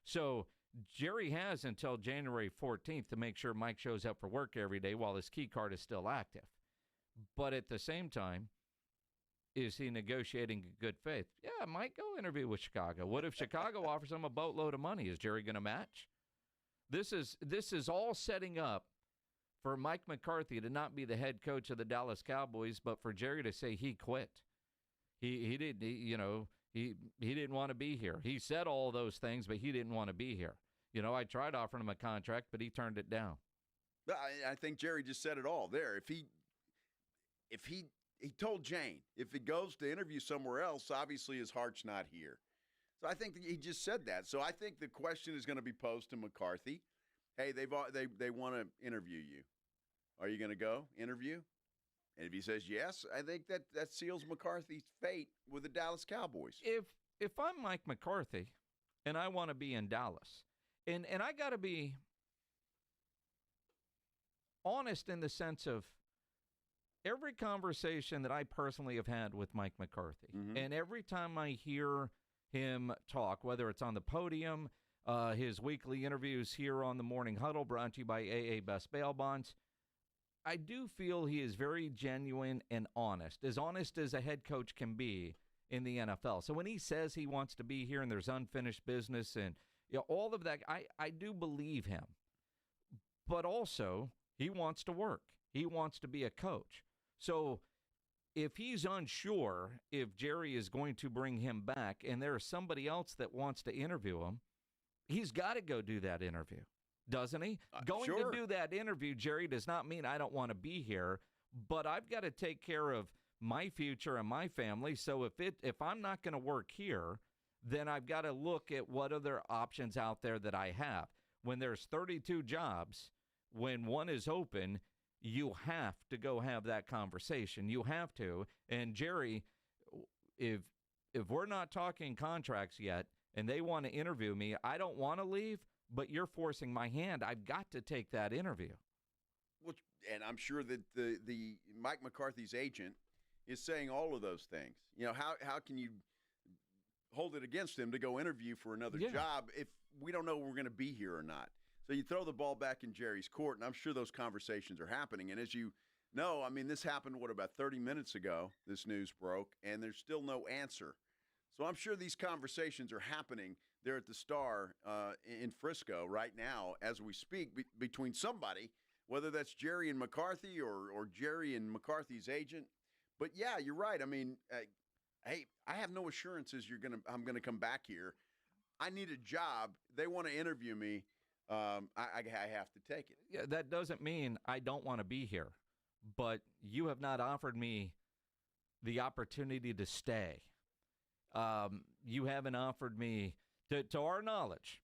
So Jerry has until January 14th to make sure Mike shows up for work every day while his key card is still active. But at the same time, is he negotiating in good faith? Yeah, Mike, go interview with Chicago. What if Chicago offers him a boatload of money? Is Jerry going to match? This is all setting up for Mike McCarthy to not be the head coach of the Dallas Cowboys, but for Jerry to say he quit. He didn't want to be here. He said all those things, but he didn't want to be here. I tried offering him a contract, but he turned it down. I think Jerry just said it all there. If he told Jane, if he goes to interview somewhere else, obviously his heart's not here. So I think he just said that. So I think the question is going to be posed to McCarthy. Hey, they want to interview you. Are you going to go interview? And if he says yes, I think that seals McCarthy's fate with the Dallas Cowboys. If I'm Mike McCarthy and I want to be in Dallas, and I got to be honest in the sense of every conversation that I personally have had with Mike McCarthy, and every time I hear him talk, whether it's on the podium, his weekly interviews here on the Morning Huddle, brought to you by AA Best Bail Bonds, I do feel he is very genuine and honest as a head coach can be in the NFL. So when he says he wants to be here and there's unfinished business and all of that, I do believe him. But also, he wants to work. He wants to be a coach. So if he's unsure if Jerry is going to bring him back and there's somebody else that wants to interview him, he's got to go do that interview, doesn't he? Going sure. to do that interview, Jerry, does not mean I don't want to be here, but I've got to take care of my future and my family. So if I'm not going to work here, then I've got to look at what other options out there that I have. When there's 32 jobs, when one is open, you have to go have that conversation. You have to. And Jerry, if we're not talking contracts yet and they want to interview me, I don't want to leave, but you're forcing my hand. I've got to take that interview. Well, and I'm sure that the Mike McCarthy's agent is saying all of those things. How can you hold it against him to go interview for another job if we don't know we're going to be here or not? So you throw the ball back in Jerry's court, and I'm sure those conversations are happening. And as you know, I mean, this happened, about 30 minutes ago, this news broke, and there's still no answer. So I'm sure these conversations are happening there at the Star in Frisco right now as we speak between somebody, whether that's Jerry and McCarthy or Jerry and McCarthy's agent. But, yeah, you're right. I mean, hey, I have no assurances I'm going to come back here. I need a job. They want to interview me. I have to take it. Yeah, that doesn't mean I don't want to be here, but you have not offered me the opportunity to stay. You haven't offered me, to our knowledge,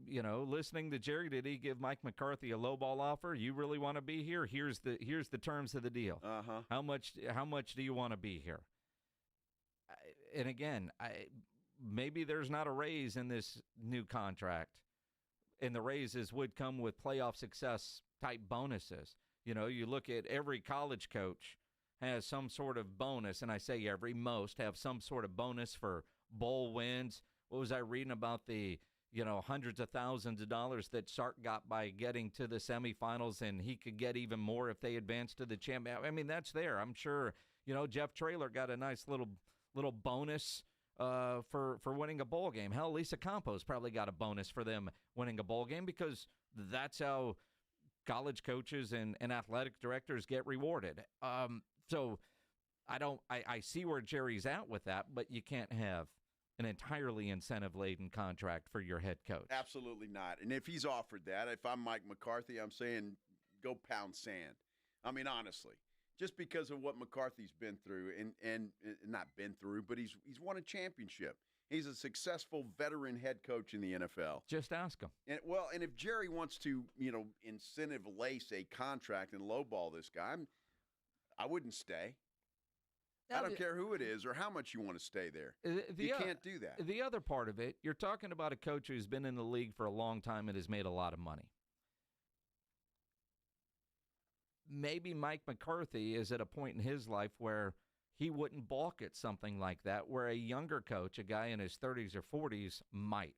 listening to Jerry, did he give Mike McCarthy a lowball offer? You really want to be here? Here's the terms of the deal. How much do you want to be here? And again, maybe there's not a raise in this new contract. And the raises would come with playoff success type bonuses. You look at every college coach has some sort of bonus, and I say most have some sort of bonus for bowl wins. What was I reading about the, hundreds of thousands of dollars that Sark got by getting to the semifinals, and he could get even more if they advanced to the champion? I mean, that's there. I'm sure Jeff Traylor got a nice little bonus for winning a bowl game. Hell, Lisa Campos probably got a bonus for them winning a bowl game because that's how college coaches and athletic directors get rewarded. So I see where Jerry's at with that, but you can't have an entirely incentive-laden contract for your head coach. Absolutely not. And if he's offered that, if I'm Mike McCarthy, I'm saying go pound sand. I mean, honestly, just because of what McCarthy's been through and not been through, but he's won a championship. He's a successful veteran head coach in the NFL. Just ask him. And if Jerry wants to, incentive lace a contract and lowball this guy, I wouldn't stay. I don't care who it is or how much you want to stay there. You can't do that. The other part of it, you're talking about a coach who's been in the league for a long time and has made a lot of money. Maybe Mike McCarthy is at a point in his life where he wouldn't balk at something like that, where a younger coach, a guy in his 30s or 40s, might,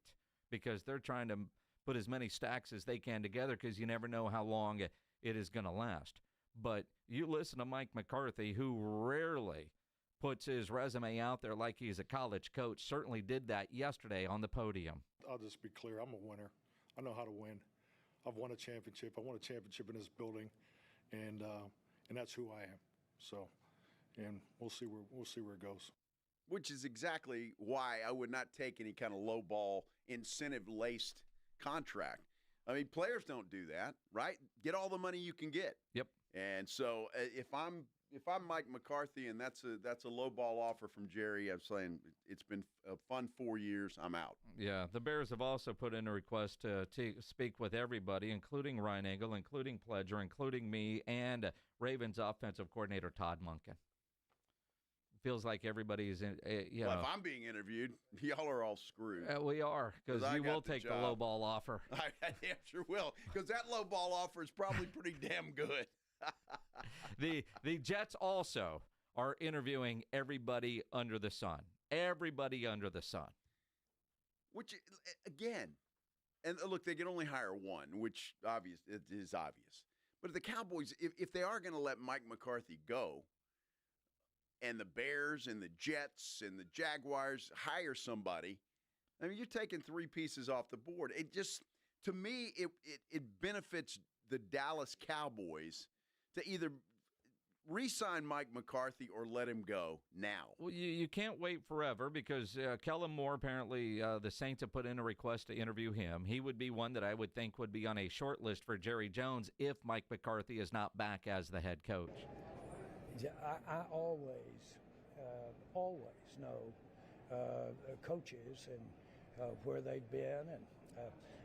because they're trying to put as many stacks as they can together because you never know how long it is going to last. But you listen to Mike McCarthy, who rarely puts his resume out there like he's a college coach, certainly did that yesterday on the podium. I'll just be clear. I'm a winner. I know how to win. I've won a championship. I won a championship in this building, and that's who I am. So, and we'll see where it goes. Which is exactly why I would not take any kind of lowball, incentive-laced contract. I mean, players don't do that, right? Get all the money you can get. Yep. And so if I'm Mike McCarthy and that's a lowball offer from Jerry, I'm saying it's been a fun 4 years. I'm out. Yeah, the Bears have also put in a request to speak with everybody, including Ryan Engel, including Pledger, including me, and Ravens offensive coordinator Todd Monken. Feels like everybody's in. Well, if I'm being interviewed, y'all are all screwed. We are, because you will take the lowball offer. I damn sure will, because that lowball offer is probably pretty damn good. The Jets also are interviewing everybody under the sun. Everybody under the sun. Which, again, and look, they can only hire one, which it is obvious. But the Cowboys, if they are going to let Mike McCarthy go, and the Bears and the Jets and the Jaguars hire somebody, I mean, you're taking three pieces off the board. It just, to me, it benefits the Dallas Cowboys to either re-sign Mike McCarthy or let him go now. Well, you can't wait forever because Kellen Moore, apparently the Saints have put in a request to interview him. He would be one that I would think would be on a short list for Jerry Jones if Mike McCarthy is not back as the head coach. I always know coaches and where they've been. And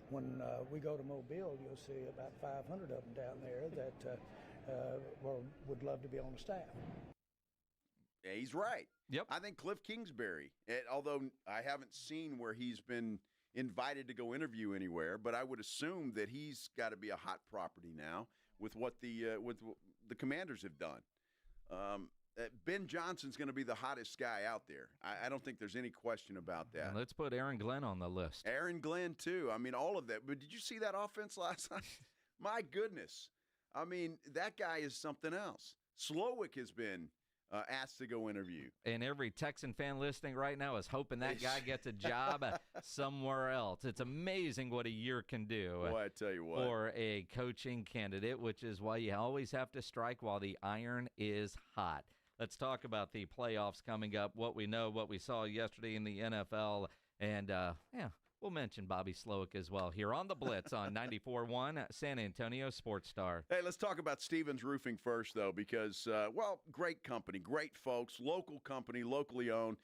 when we go to Mobile, you'll see about 500 of them down there that would love to be on the staff. Yeah, he's right. Yep. I think Cliff Kingsbury, although I haven't seen where he's been invited to go interview anywhere, but I would assume that he's got to be a hot property now with what the Commanders have done. Ben Johnson's going to be the hottest guy out there. I don't think there's any question about that. And let's put Aaron Glenn on the list. Aaron Glenn, too. I mean, all of that. But did you see that offense last night? My goodness. I mean, that guy is something else. Slowick has been asked to go interview. And every Texan fan listening right now is hoping that guy gets a job somewhere else. It's amazing what a year can do. Boy, I tell you what. For a coaching candidate, which is why you always have to strike while the iron is hot. Let's talk about the playoffs coming up, what we know, what we saw yesterday in the NFL, and, we'll mention Bobby Slowick as well here on the Blitz on 94.1 San Antonio Sports Star. Hey, let's talk about Stevens Roofing first, though, because, great company, great folks, local company, locally owned,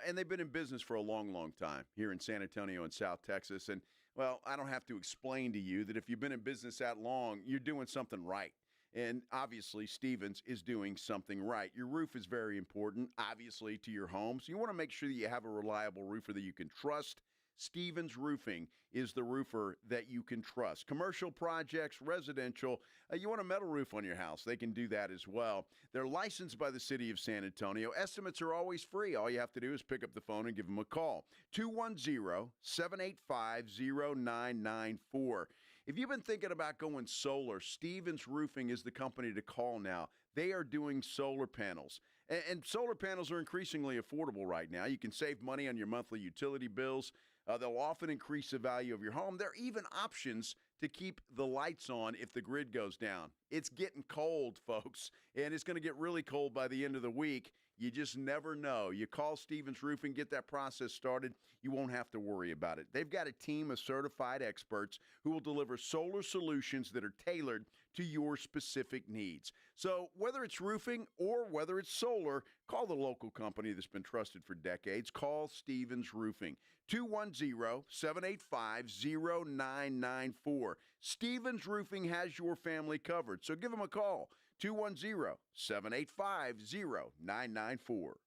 and they've been in business for a long, long time here in San Antonio and South Texas. And, well, I don't have to explain to you that if you've been in business that long, you're doing something right. And obviously, Stevens is doing something right. Your roof is very important, obviously, to your home. So you want to make sure that you have a reliable roofer that you can trust. Stevens Roofing is the roofer that you can trust. Commercial projects, residential, you want a metal roof on your house, they can do that as well. They're licensed by the city of San Antonio. Estimates are always free. All you have to do is pick up the phone and give them a call. 210-785-0994. If you've been thinking about going solar, Stevens Roofing is the company to call now. They are doing solar panels. And solar panels are increasingly affordable right now. You can save money on your monthly utility bills. They'll often increase the value of your home. There are even options to keep the lights on if the grid goes down. It's getting cold, folks, and it's going to get really cold by the end of the week. You just never know. You call Stevens Roofing, get that process started. You won't have to worry about it. They've got a team of certified experts who will deliver solar solutions that are tailored to your specific needs. So whether it's roofing or whether it's solar, call the local company that's been trusted for decades. Call Stevens Roofing, 210-785-0994. Stevens Roofing has your family covered, so give them a call, 210-785-0994.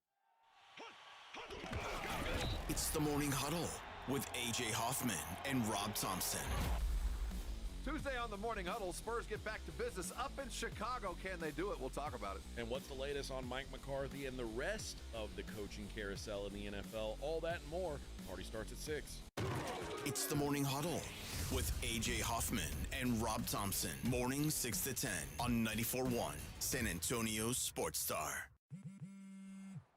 It's the Morning Huddle with A.J. Hoffman and Rob Thompson. Tuesday on the Morning Huddle, Spurs get back to business up in Chicago. Can they do it? We'll talk about it. And what's the latest on Mike McCarthy and the rest of the coaching carousel in the NFL? All that and more. Party starts at 6. It's the Morning Huddle with A.J. Hoffman and Rob Thompson. Morning 6 to 10 on 94.1 San Antonio's Sports Star.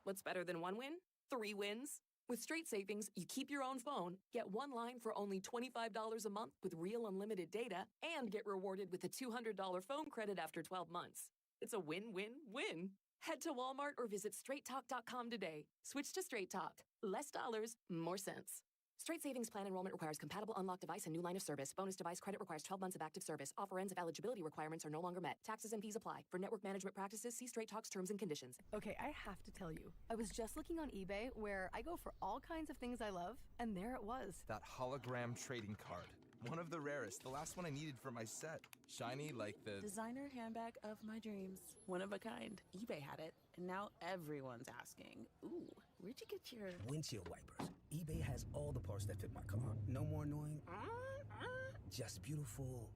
What's better than one win? 3 wins. With Straight Savings, you keep your own phone, get one line for only $25 a month with real unlimited data, and get rewarded with a $200 phone credit after 12 months. It's a win-win-win. Head to Walmart or visit straighttalk.com today. Switch to Straight Talk. Less dollars, more cents. Straight Savings Plan enrollment requires compatible unlocked device and new line of service. Bonus device credit requires 12 months of active service. Offer ends if eligibility requirements are no longer met. Taxes and fees apply. For network management practices, see Straight Talk's terms and conditions. Okay, I have to tell you. I was just looking on eBay where I go for all kinds of things I love, and there it was. That hologram trading card. One of the rarest. The last one I needed for my set. Shiny like the designer handbag of my dreams. One of a kind. eBay had it, and now everyone's asking, ooh, where'd you get your windshield wipers? eBay has all the parts that fit my car. No more annoying. Just beautiful.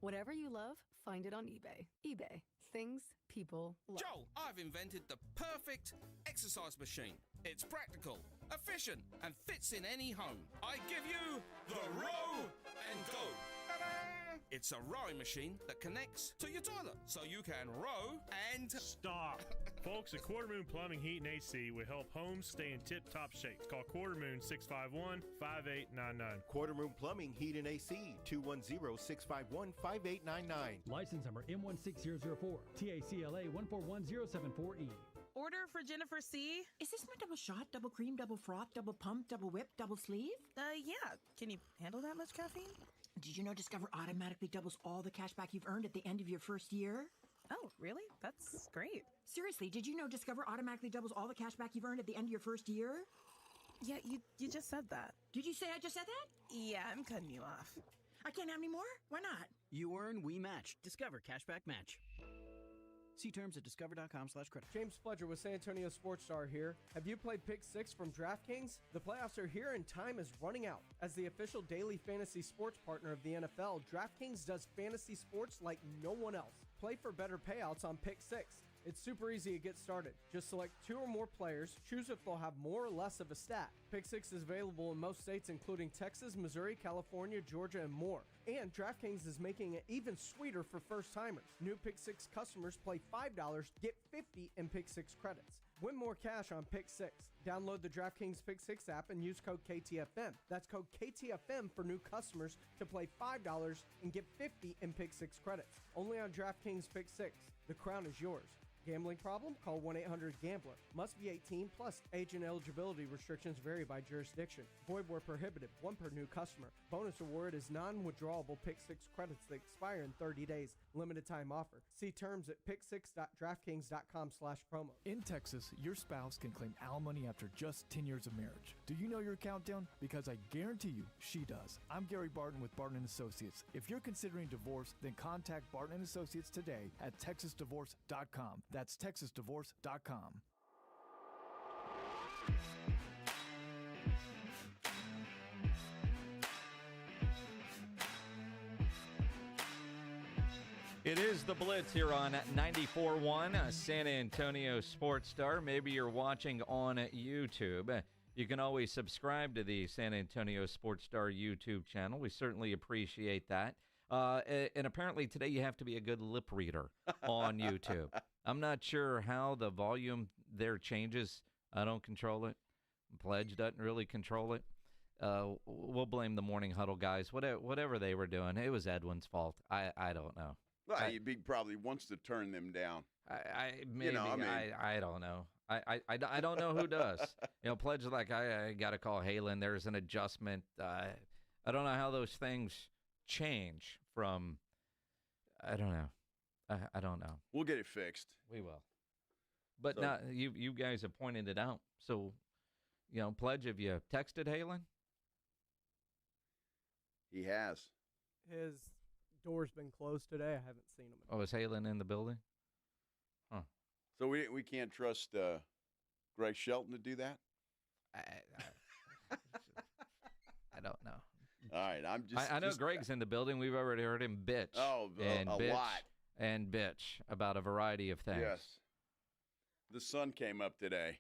Whatever you love, find it on eBay. eBay. Things people love. Joe, I've invented the perfect exercise machine. It's practical, efficient, and fits in any home. I give you the Row and Go. Ta-da! It's a rowing machine that connects to your toilet, so you can row and... Stop. Folks, at Quarter Moon Plumbing, Heat, and AC will help homes stay in tip-top shape. Call Quarter Moon 651-5899. Quarter Moon Plumbing, Heat, and AC, 210-651-5899. License number M16004, TACLA 141074E. Order for Jennifer C. Is this my double shot, double cream, double froth, double pump, double whip, double sleeve? Yeah. Can you handle that much caffeine? Did you know Discover automatically doubles all the cash back you've earned at the end of your first year? Oh, really? That's great. Seriously, did you know Discover automatically doubles all the cash back you've earned at the end of your first year? Yeah, you just said that. Did you say I just said that? Yeah, I'm cutting you off. I can't have any more? Why not? You earn, we match. Discover Cashback Match. See terms at discover.com/credit. James Fletcher with San Antonio Sports Star here. Have you played Pick 6 from DraftKings? The playoffs are here and time is running out. As the official daily fantasy sports partner of the NFL, DraftKings does fantasy sports like no one else. Play for better payouts on Pick 6. It's super easy to get started. Just select 2 or more players, choose if they'll have more or less of a stat. Pick 6 is available in most states including Texas, Missouri, California, Georgia, and more. And DraftKings is making it even sweeter for first-timers. New Pick 6 customers play $5, get $50 in Pick 6 credits. Win more cash on Pick 6. Download the DraftKings Pick 6 app and use code KTFM. That's code KTFM for new customers to play $5 and get $50 in Pick 6 credits. Only on DraftKings Pick 6. The crown is yours. Gambling problem? Call 1-800-GAMBLER. Must be 18 plus. Age and eligibility restrictions vary by jurisdiction. Void where prohibited. 1 per new customer. Bonus award is non-withdrawable Pick 6 credits that expire in 30 days. Limited time offer. See terms at pick6.draftkings.com/promo. In Texas, your spouse can claim alimony after just 10 years of marriage. Do you know your countdown? Because I guarantee you, she does. I'm Gary Barton with Barton & Associates. If you're considering divorce, then contact Barton & Associates today at texasdivorce.com. That's texasdivorce.com. It is the Blitz here on 94.1 San Antonio Sports Star. Maybe you're watching on YouTube. You can always subscribe to the San Antonio Sports Star YouTube channel. We certainly appreciate that. And apparently today you have to be a good lip reader on YouTube. I'm not sure how the volume there changes. I don't control it. Pledge doesn't really control it. We'll blame the Morning Huddle guys. Whatever they were doing, it was Edwin's fault. I don't know. Well, he probably wants to turn them down. Maybe, I don't know. I don't know who does. Pledge is like, I got to call Halen. There's an adjustment. I don't know how those things change from, I don't know. I don't know. We'll get it fixed. We will. But now you guys have pointed it out. So, Pledge, have you texted Halen? He has. His door's been closed today. I haven't seen him. Oh, is Halen in the building? Huh. So we can't trust Greg Shelton to do that? I don't know. All right, I know Greg's in the building. We've already heard him bitch. Oh, a lot. And bitch about a variety of things. Yes. The sun came up today.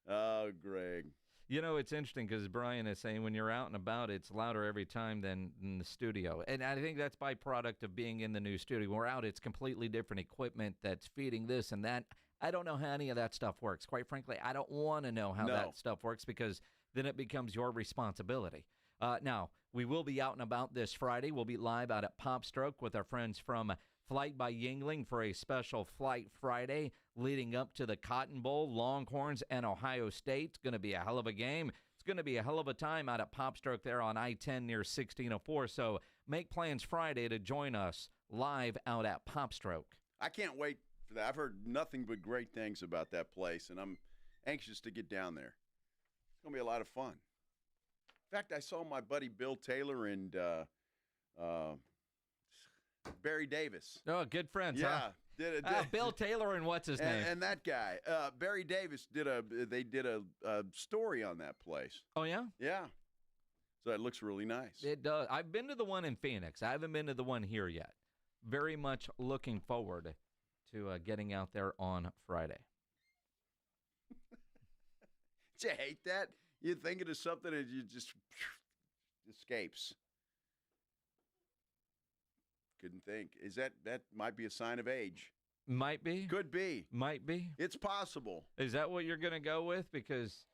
Oh, Greg. It's interesting because Brian is saying when you're out and about, it's louder every time than in the studio. And I think that's byproduct of being in the new studio. When we're out, it's completely different equipment that's feeding this and that. I don't know how any of that stuff works. Quite frankly, I don't want to know how that stuff works because then it becomes your responsibility. Now, we will be out and about this Friday. We'll be live out at Popstroke with our friends from Flight by Yingling for a special Flight Friday leading up to the Cotton Bowl, Longhorns, and Ohio State. It's going to be a hell of a game. It's going to be a hell of a time out at Popstroke there on I-10 near 1604. So make plans Friday to join us live out at Popstroke. I can't wait for that. I've heard nothing but great things about that place, and I'm anxious to get down there. It's going to be a lot of fun. In fact, I saw my buddy Bill Taylor and Barry Davis. Oh, good friends, huh? Bill Taylor and what's his name? And that guy. Barry Davis did a story on that place. Oh, yeah? Yeah. So it looks really nice. It does. I've been to the one in Phoenix. I haven't been to the one here yet. Very much looking forward to getting out there on Friday. Did you hate that? You're thinking of something and you just escapes. Couldn't think. Is that might be a sign of age? Might be. Could be. Might be. It's possible. Is that what you're going to go with? Because,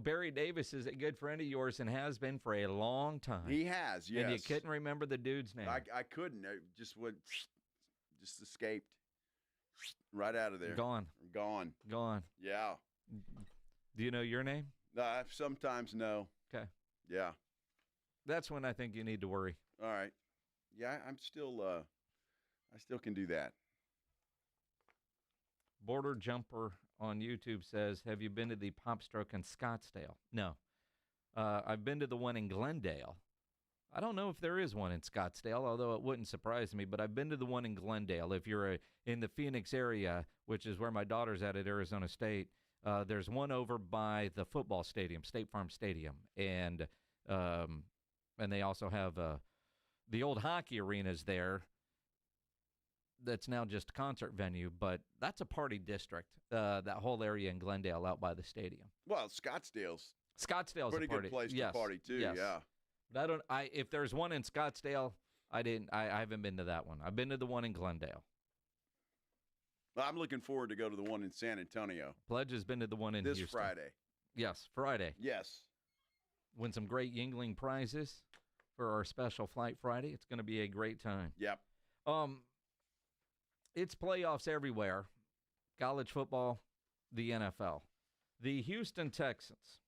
Barry Davis is a good friend of yours and has been for a long time. He has, yes. And you couldn't remember the dude's name. I couldn't. I just escaped. Right out of there. Gone. Yeah. Do you know your name? I sometimes know. Okay. Yeah. That's when I think you need to worry. All right. Yeah, I'm still. I still can do that. Border Jumper on YouTube says, "Have you been to the Popstroke in Scottsdale?" No. I've been to the one in Glendale. I don't know if there is one in Scottsdale, although it wouldn't surprise me. But I've been to the one in Glendale. If you're in the Phoenix area, which is where my daughter's at Arizona State, there's one over by the football stadium, State Farm Stadium, and they also have the old hockey arenas there. That's now just a concert venue, but that's a party district. That whole area in Glendale, out by the stadium. Well, Scottsdale's a pretty good place to party too. Yes. Yeah. But if there's one in Scottsdale, I haven't been to that one. I've been to the one in Glendale. Well, I'm looking forward to go to the one in San Antonio. Pledge has been to the one in Houston. This Friday. Yes, Friday. Yes. Win some great Yingling prizes for our special Flight Friday. It's going to be a great time. Yep. It's playoffs everywhere. College football, the NFL. The Houston Texans.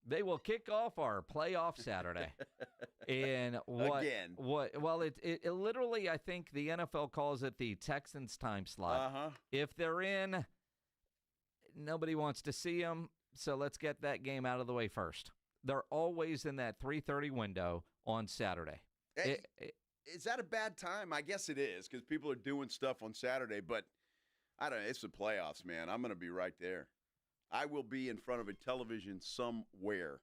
They will kick off our playoff Saturday. And it literally, I think the NFL calls it the Texans time slot. Uh-huh. If they're in, nobody wants to see them, so let's get that game out of the way first. They're always in that 3:30 window on Saturday. Is that a bad time? I guess it is because people are doing stuff on Saturday, but I don't know. It's the playoffs, man. I'm going to be right there. I will be in front of a television somewhere.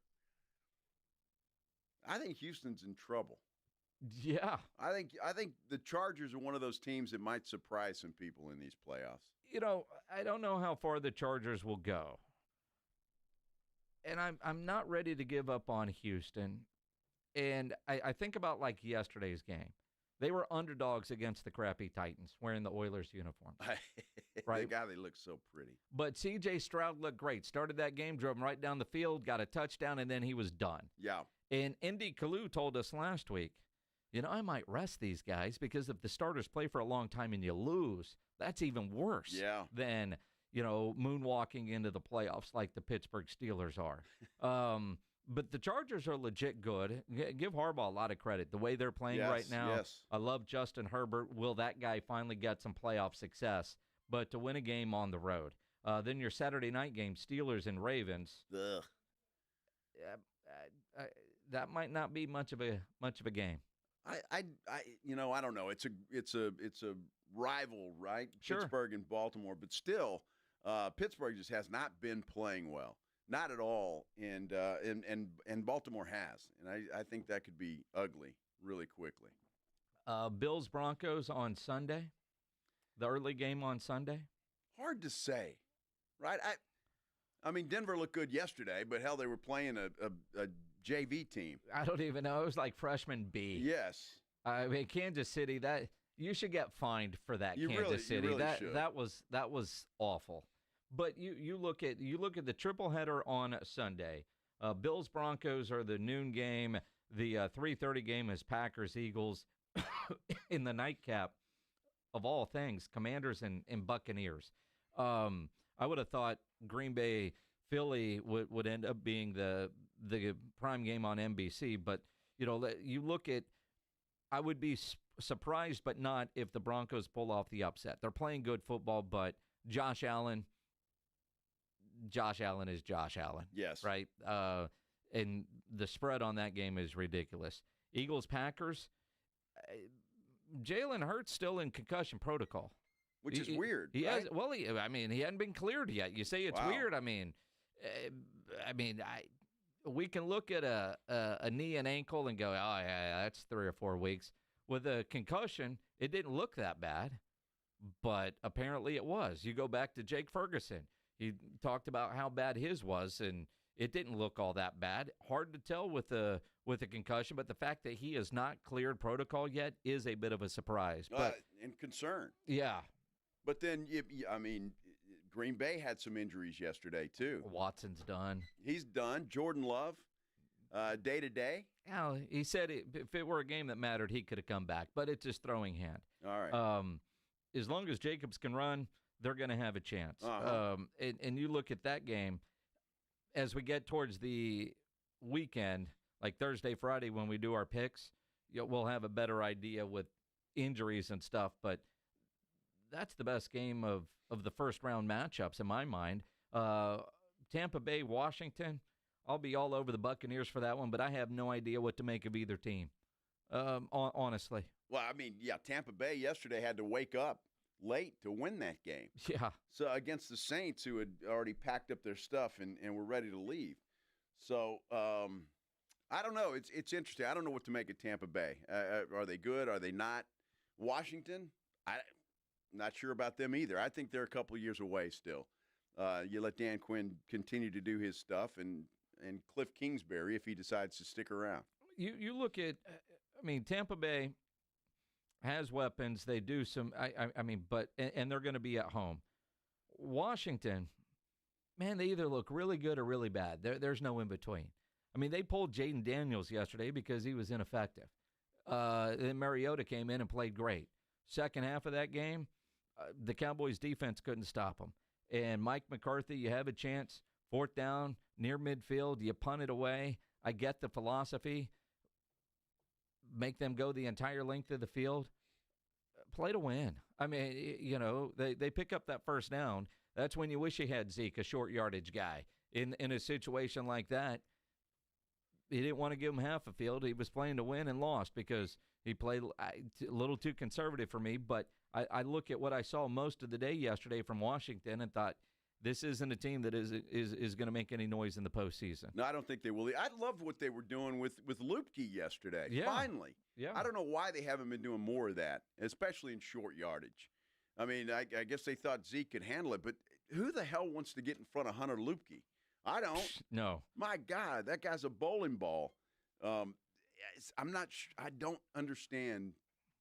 I think Houston's in trouble. Yeah. I think the Chargers are one of those teams that might surprise some people in these playoffs. I don't know how far the Chargers will go. And I'm not ready to give up on Houston. And I think about like yesterday's game. They were underdogs against the crappy Titans wearing the Oilers uniforms. Right? God, they look so pretty. But C.J. Stroud looked great. Started that game, drove him right down the field, got a touchdown, and then he was done. Yeah. And Indy Kalu told us last week, I might rest these guys because if the starters play for a long time and you lose, that's even worse than, moonwalking into the playoffs like the Pittsburgh Steelers are. But the Chargers are legit good. Give Harbaugh a lot of credit. The way they're playing right now, I love Justin Herbert. Will that guy finally get some playoff success? But to win a game on the road. Then your Saturday night game, Steelers and Ravens. Ugh. That might not be much of a game. I don't know. It's a rival, right? Sure. Pittsburgh and Baltimore, but still, Pittsburgh just has not been playing well. Not at all, and Baltimore has, and I think that could be ugly really quickly. Bills Broncos on Sunday, the early game on Sunday. Hard to say, right? I mean, Denver looked good yesterday, but hell, they were playing a JV team. I don't even know. It was like freshman B. Yes. I mean, Kansas City. That you should get fined for that. Kansas City. You really should. That was awful. But you look at the tripleheader on Sunday. Bills Broncos are the noon game. The 3:30 game is Packers Eagles. In the nightcap, of all things, Commanders and Buccaneers. I would have thought Green Bay Philly would end up being the prime game on NBC. But you look at, I would be surprised, but not if the Broncos pull off the upset. They're playing good football, but Josh Allen is Josh Allen. Yes. Right? And the spread on that game is ridiculous. Eagles-Packers, Jalen Hurts still in concussion protocol. Which is weird. He right? he hadn't been cleared yet. You say it's weird. We can look at a knee and ankle and go, oh, yeah, that's 3 or 4 weeks. With a concussion, it didn't look that bad, but apparently it was. You go back to Jake Ferguson. He talked about how bad his was, and it didn't look all that bad. Hard to tell with a concussion, but the fact that he has not cleared protocol yet is a bit of a surprise. And concern. Yeah. But then, Green Bay had some injuries yesterday, too. Watson's done. He's done. Jordan Love, day-to-day. Yeah, he said if it were a game that mattered, he could have come back, but it's his throwing hand. All right. As long as Jacobs can run, they're going to have a chance. Uh-huh. And you look at that game, as we get towards the weekend, like Thursday, Friday, when we do our picks, we'll have a better idea with injuries and stuff, but that's the best game of the first-round matchups in my mind. Tampa Bay, Washington, I'll be all over the Buccaneers for that one, but I have no idea what to make of either team, honestly. Well, Tampa Bay yesterday had to wake up late to win that game. Yeah. So against the Saints, who had already packed up their stuff and were ready to leave. So I don't know. It's interesting. I don't know what to make of Tampa Bay. Are they good? Are they not? Washington, I'm not sure about them either. I think they're a couple of years away still. You let Dan Quinn continue to do his stuff, and Cliff Kingsbury if he decides to stick around. You look at, Tampa Bay has weapons. They do some, and they're going to be at home. Washington, man, they either look really good or really bad. There's no in between. They pulled Jaden Daniels yesterday because he was ineffective. Then Mariota came in and played great. Second half of that game, the Cowboys defense couldn't stop him. And Mike McCarthy, you have a chance, 4th down, near midfield, you punt it away. I get the philosophy. Make them go the entire length of the field. Play to win. They pick up that first down. That's when you wish you had Zeke, a short yardage guy. In a situation like that, he didn't want to give him half a field. He was playing to win and lost because he played a little too conservative for me. But I look at what I saw most of the day yesterday from Washington and thought, this isn't a team that is going to make any noise in the postseason. No, I don't think they will. I loved what they were doing with Lupke yesterday. Yeah. Finally. Yeah. I don't know why they haven't been doing more of that, especially in short yardage. I mean, I guess they thought Zeke could handle it, but who the hell wants to get in front of Hunter Lupke? I don't. No. My God, that guy's a bowling ball. I'm not. I don't understand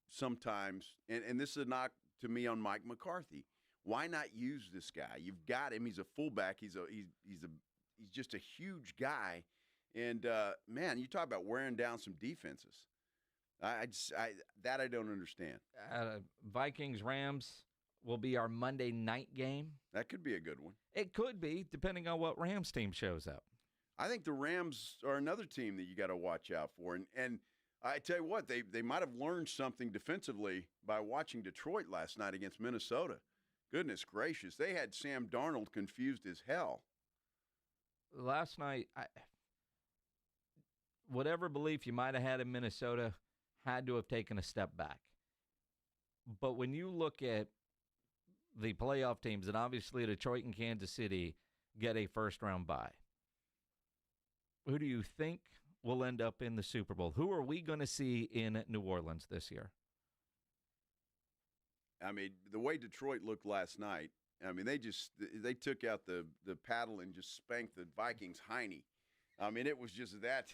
sometimes, and this is a knock to me on Mike McCarthy. Why not use this guy? You've got him. He's a fullback. He's just a huge guy, and man, you talk about wearing down some defenses. I don't understand. Vikings Rams will be our Monday night game. That could be a good one. It could be, depending on what Rams team shows up. I think the Rams are another team that you got to watch out for, and I tell you what, they might have learned something defensively by watching Detroit last night against Minnesota. Goodness gracious, they had Sam Darnold confused as hell. Last night, whatever belief you might have had in Minnesota had to have taken a step back. But when you look at the playoff teams, and obviously Detroit and Kansas City get a first-round bye, who do you think will end up in the Super Bowl? Who are we going to see in New Orleans this year? I mean, the way Detroit looked last night, I mean, they took out the paddle and just spanked the Vikings hiney. I mean, it was just that.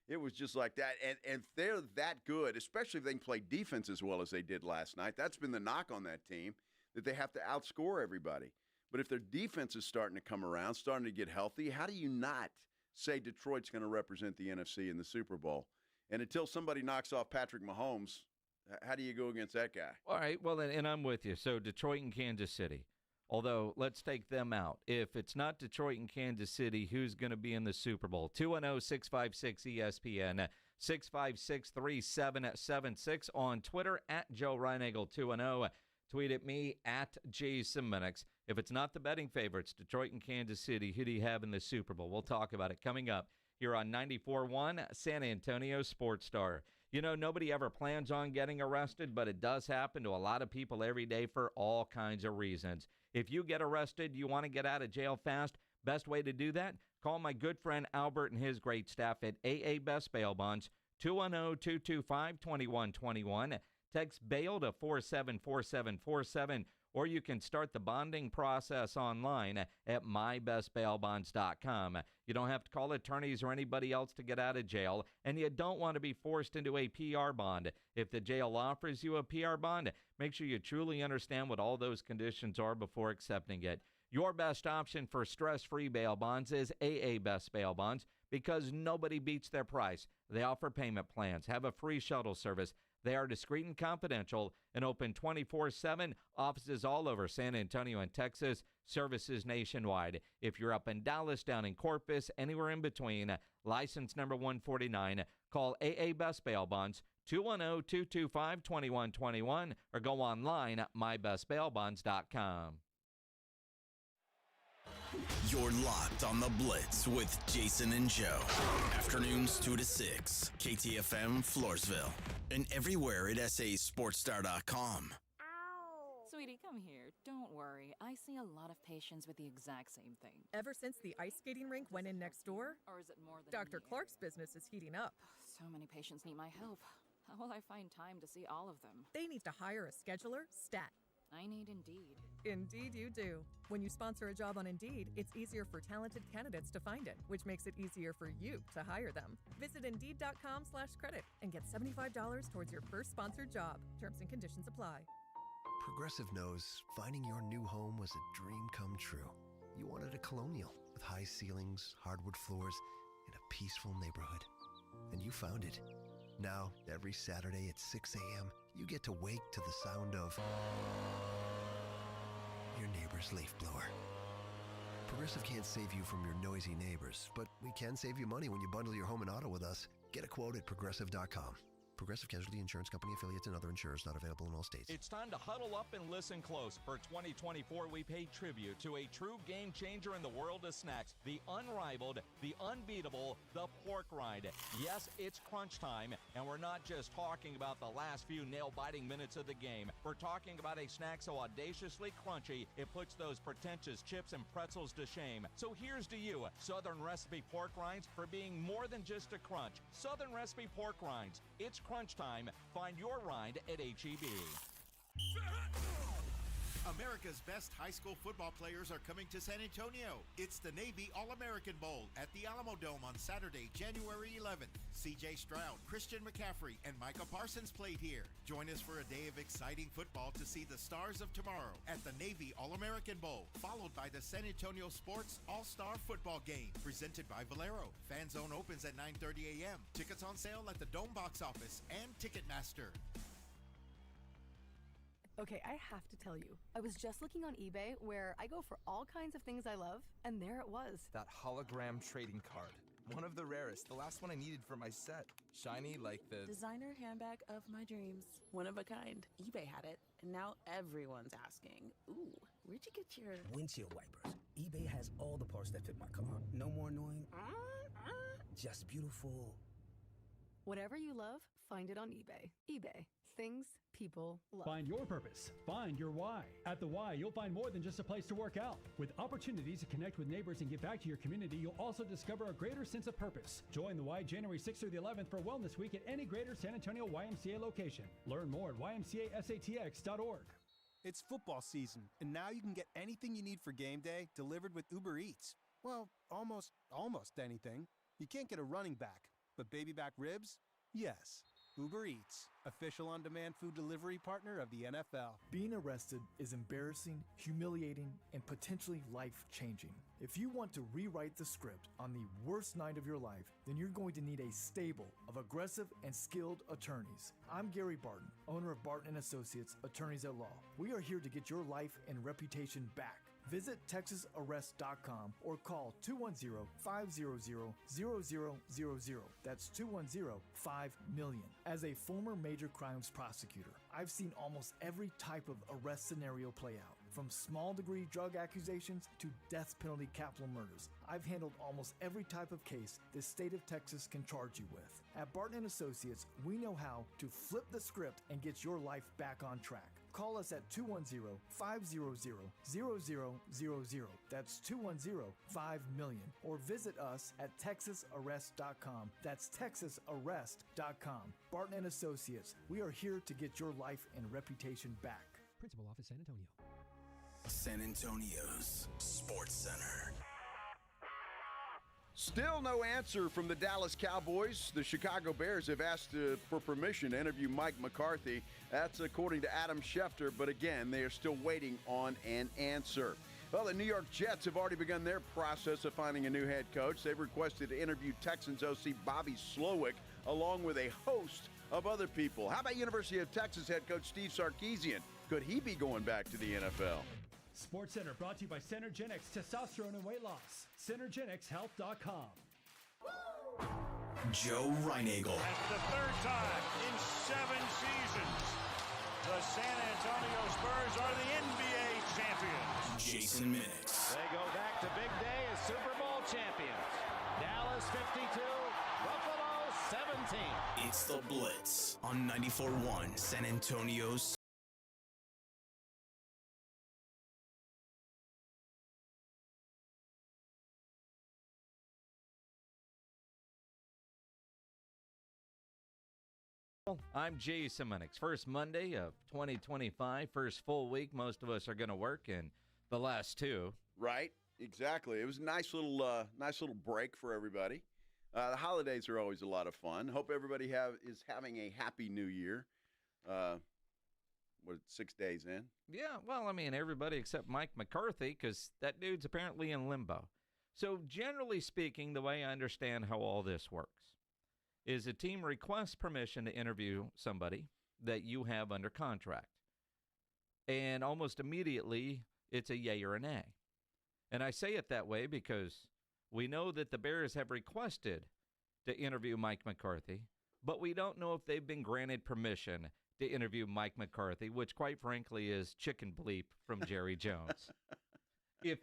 It was just like that. And if they're that good, especially if they can play defense as well as they did last night, that's been the knock on that team, that they have to outscore everybody. But if their defense is starting to come around, starting to get healthy, how do you not say Detroit's going to represent the NFC in the Super Bowl? And until somebody knocks off Patrick Mahomes, how do you go against that guy? All right, well, and I'm with you. So Detroit and Kansas City. Although, let's take them out. If it's not Detroit and Kansas City, who's going to be in the Super Bowl? 210-656-ESPN, 656-3776 on Twitter, at Joe Reinagle 210. Tweet at me, at Jason Minix. If it's not the betting favorites, Detroit and Kansas City, who do you have in the Super Bowl? We'll talk about it coming up here on 94.1 San Antonio Sports Star. You know, nobody ever plans on getting arrested, but it does happen to a lot of people every day for all kinds of reasons. If you get arrested, you want to get out of jail fast, best way to do that, call my good friend Albert and his great staff at AA Best Bail Bonds, 210-225-2121. Text bail to 474747, or you can start the bonding process online at mybestbailbonds.com. You don't have to call attorneys or anybody else to get out of jail, and you don't want to be forced into a PR bond. If the jail offers you a PR bond, make sure you truly understand what all those conditions are before accepting it. Your best option for stress-free bail bonds is AA Best Bail Bonds, because nobody beats their price. They offer payment plans, have a free shuttle service. They are discreet and confidential and open 24/7. Offices all over San Antonio and Texas. Services nationwide. If you're up in Dallas, down in Corpus, anywhere in between, license number 149, call AA Best Bail Bonds, 210-225-2121, or go online at mybestbailbonds.com. You're locked on the Blitz with Jason and Joe. Afternoons 2 to 6, KTFM Floresville, and everywhere at sasportstar.com. Sweetie, come here. Don't worry. I see a lot of patients with the exact same thing. Ever since the ice skating rink went in next door? Or is it more than Dr. Clark's business is heating up. So many patients need my help. How will I find time to see all of them? They need to hire a scheduler, stat. I need Indeed. Indeed you do. When you sponsor a job on Indeed, it's easier for talented candidates to find it, which makes it easier for you to hire them. Visit Indeed.com/credit and get $75 towards your first sponsored job. Terms and conditions apply. Progressive knows finding your new home was a dream come true. You wanted a colonial with high ceilings, hardwood floors, and a peaceful neighborhood. And you found it. Now, every Saturday at 6 a.m., you get to wake to the sound of your neighbor's leaf blower. Progressive can't save you from your noisy neighbors, but we can save you money when you bundle your home and auto with us. Get a quote at Progressive.com. Progressive Casualty Insurance Company affiliates and other insurers not available in all states. It's time to huddle up and listen close. For 2024, we pay tribute to a true game changer in the world of snacks. The unrivaled, the unbeatable, the pork rind. Yes, it's crunch time, and we're not just talking about the last few nail-biting minutes of the game. We're talking about a snack so audaciously crunchy, it puts those pretentious chips and pretzels to shame. So here's to you, Southern Recipe Pork Rinds, for being more than just a crunch. Southern Recipe Pork Rinds. It's crunch time. Find your rind at H-E-B. America's best high school football players are coming to San Antonio. It's the Navy All-American Bowl at the Alamo Dome on Saturday, January 11th. C.J. Stroud, Christian McCaffrey, and Micah Parsons played here. Join us for a day of exciting football to see the stars of tomorrow at the Navy All-American Bowl, followed by the San Antonio Sports All-Star Football Game, presented by Valero. Fan Zone opens at 9:30 a.m. Tickets on sale at the Dome box office and Ticketmaster. Okay, I have to tell you, I was just looking on eBay where I go for all kinds of things I love, and there it was. That hologram trading card. One of the rarest, the last one I needed for my set. Shiny like the designer handbag of my dreams. One of a kind. eBay had it, and now everyone's asking, ooh, where'd you get your windshield wipers? eBay has all the parts that fit my car. No more annoying, just beautiful. Whatever you love, find it on eBay. eBay. Things people love. Find your purpose. Find your why. At the Y, you'll find more than just a place to work out. With opportunities to connect with neighbors and give back to your community, you'll also discover a greater sense of purpose. Join the Y January 6th through the 11th for Wellness Week at any Greater San Antonio YMCA location. Learn more at ymcasatx.org. It's football season, and now you can get anything you need for game day delivered with Uber Eats. Well, almost anything. You can't get a running back, but baby back ribs? Yes. Uber Eats, official on-demand food delivery partner of the NFL. Being arrested is embarrassing, humiliating, and potentially life-changing. If you want to rewrite the script on the worst night of your life, then you're going to need a stable of aggressive and skilled attorneys. I'm Gary Barton, owner of Barton & Associates, Attorneys at Law. We are here to get your life and reputation back. Visit TexasArrest.com or call 210-500-0000. That's 210-5-million. As a former major crimes prosecutor, I've seen almost every type of arrest scenario play out. From small-degree drug accusations to death penalty capital murders, I've handled almost every type of case the state of Texas can charge you with. At Barton & Associates, we know how to flip the script and get your life back on track. Call us at 210-500-0000. That's 210-5-million. Or visit us at TexasArrest.com. That's TexasArrest.com. Barton & Associates, we are here to get your life and reputation back. Principal Office, San Antonio. San Antonio's Sports Center. Still no answer from the Dallas Cowboys. The Chicago Bears have asked for permission to interview Mike McCarthy. That's according to Adam Schefter, but again, they are still waiting on an answer. Well, the New York Jets have already begun their process of finding a new head coach. They've requested to interview Texans OC Bobby Slowick, along with a host of other people. How about University of Texas head coach Steve Sarkisian? Could he be going back to the NFL? Sports Center brought to you by Synergenics, testosterone and weight loss. Synergenicshealth.com. Joe Reinagel. For the third time in 7 seasons, the San Antonio Spurs are the NBA champions. Jason Minix. They go back to big day as Super Bowl champions. Dallas 52, Buffalo 17. It's the Blitz on 94.1 San Antonio's. I'm Jason Minix. First Monday of 2025, first full week. Most of us are going to work, and the last two. Right, exactly. It was a nice little break for everybody. The holidays are always a lot of fun. Hope everybody is having a happy new year. 6 days in? Yeah, well, I mean, everybody except Mike McCarthy, because that dude's apparently in limbo. So generally speaking, the way I understand how all this works is a team requests permission to interview somebody that you have under contract. And almost immediately, it's a yay or a nay. And I say it that way because we know that the Bears have requested to interview Mike McCarthy, but we don't know if they've been granted permission to interview Mike McCarthy, which quite frankly is chicken bleep from Jerry Jones. If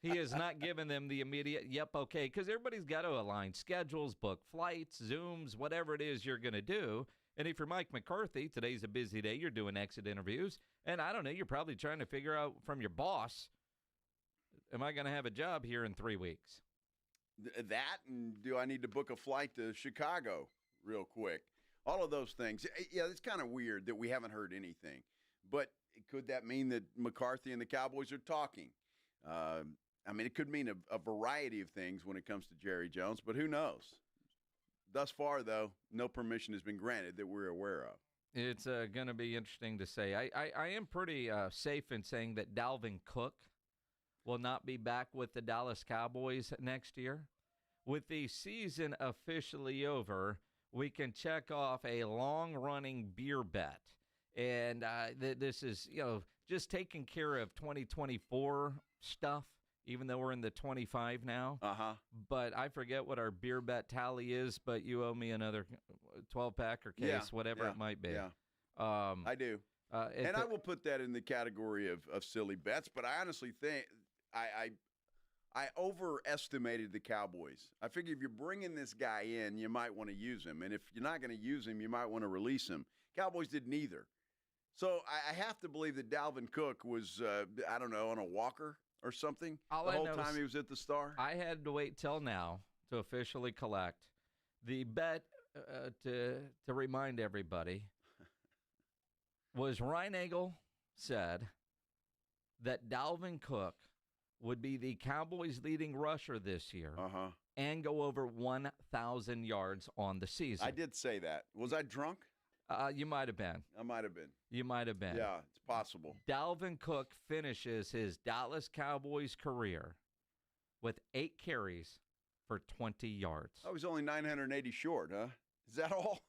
he has not given them the immediate, yep, okay, because everybody's got to align schedules, book flights, Zooms, whatever it is you're going to do. And if you're Mike McCarthy, today's a busy day, you're doing exit interviews, and I don't know, you're probably trying to figure out from your boss, am I going to have a job here in 3 weeks? That, and do I need to book a flight to Chicago real quick? All of those things. Yeah, it's kind of weird that we haven't heard anything. But could that mean that McCarthy and the Cowboys are talking? I mean, it could mean a variety of things when it comes to Jerry Jones, but who knows? Thus far, though, no permission has been granted that we're aware of. It's going to be interesting to say. I am pretty safe in saying that Dalvin Cook will not be back with the Dallas Cowboys next year. With the season officially over, we can check off a long-running beer bet. And this is, just taking care of 2024 stuff, even though we're in the 25 now. But I forget what our beer bet tally is, but you owe me another 12-pack or case, whatever it might be. Yeah, I do. And I will put that in the category of silly bets, but I honestly think I overestimated the Cowboys. I figure if you're bringing this guy in, you might want to use him. And if you're not going to use him, you might want to release him. Cowboys did neither. So I have to believe that Dalvin Cook was, I don't know, on a walker or something the whole time he was at the Star. I had to wait till now to officially collect. The bet, to remind everybody, was Reinagel said that Dalvin Cook would be the Cowboys' leading rusher this year and go over 1,000 yards on the season. I did say that. Was I drunk? You might have been. I might have been. You might have been. Yeah, it's possible. Dalvin Cook finishes his Dallas Cowboys career with 8 carries for 20 yards. I was only 980 short, huh? Is that all?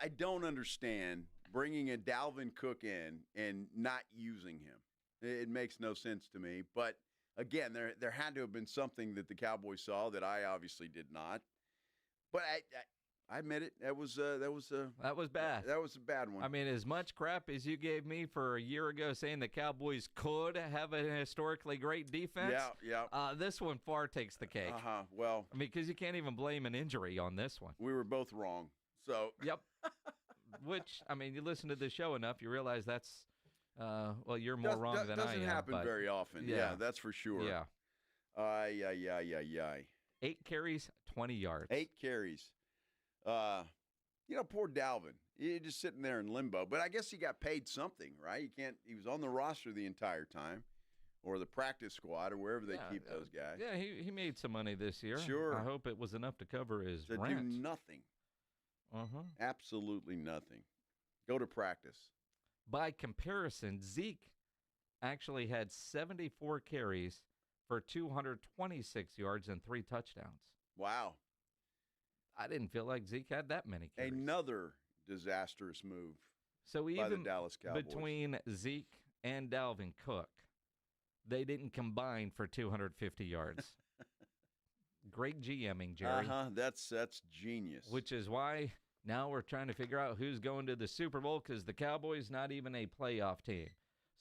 I don't understand bringing a Dalvin Cook in and not using him. It makes no sense to me. But, again, there had to have been something that the Cowboys saw that I obviously did not. But I admit it. That was bad. That was a bad one. I mean, as much crap as you gave me for a year ago saying the Cowboys could have a historically great defense. Yeah. This one far takes the cake. Well, I mean, because you can't even blame an injury on this one. We were both wrong. So. Yep. Which, I mean, you listen to this show enough, you realize that's, you're more wrong than I am. Doesn't happen very often. Yeah, that's for sure. Yeah. 8 carries, 20 yards. 8 carries. Poor Dalvin. He's just sitting there in limbo. But I guess he got paid something, right? He was on the roster the entire time, or the practice squad, or wherever they keep those guys. Yeah, he made some money this year. Sure. I hope it was enough to cover his rent. To do nothing. Absolutely nothing. Go to practice. By comparison, Zeke actually had 74 carries for 226 yards and 3 touchdowns. Wow. I didn't feel like Zeke had that many carries. Another disastrous move by the Dallas Cowboys. Between Zeke and Dalvin Cook, they didn't combine for 250 yards. Great GMing, Jerry. That's genius. Which is why now we're trying to figure out who's going to the Super Bowl, because the Cowboys not even a playoff team.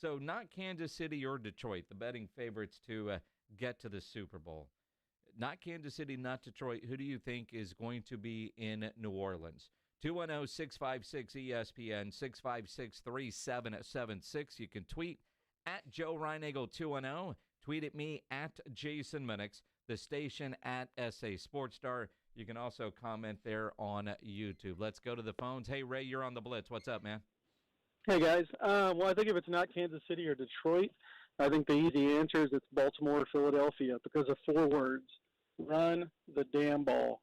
So not Kansas City or Detroit, the betting favorites to get to the Super Bowl. Not Kansas City, not Detroit. Who do you think is going to be in New Orleans? 210-656-ESPN, 656-3776. You can tweet at Joe Reinagel 210. Tweet at me at Jason Minix. The station at SA Sports Star. You can also comment there on YouTube. Let's go to the phones. Hey, Ray, you're on the Blitz. What's up, man? Hey, guys. Well, I think if it's not Kansas City or Detroit, I think the easy answer is it's Baltimore or Philadelphia because of 4 words. Run the damn ball.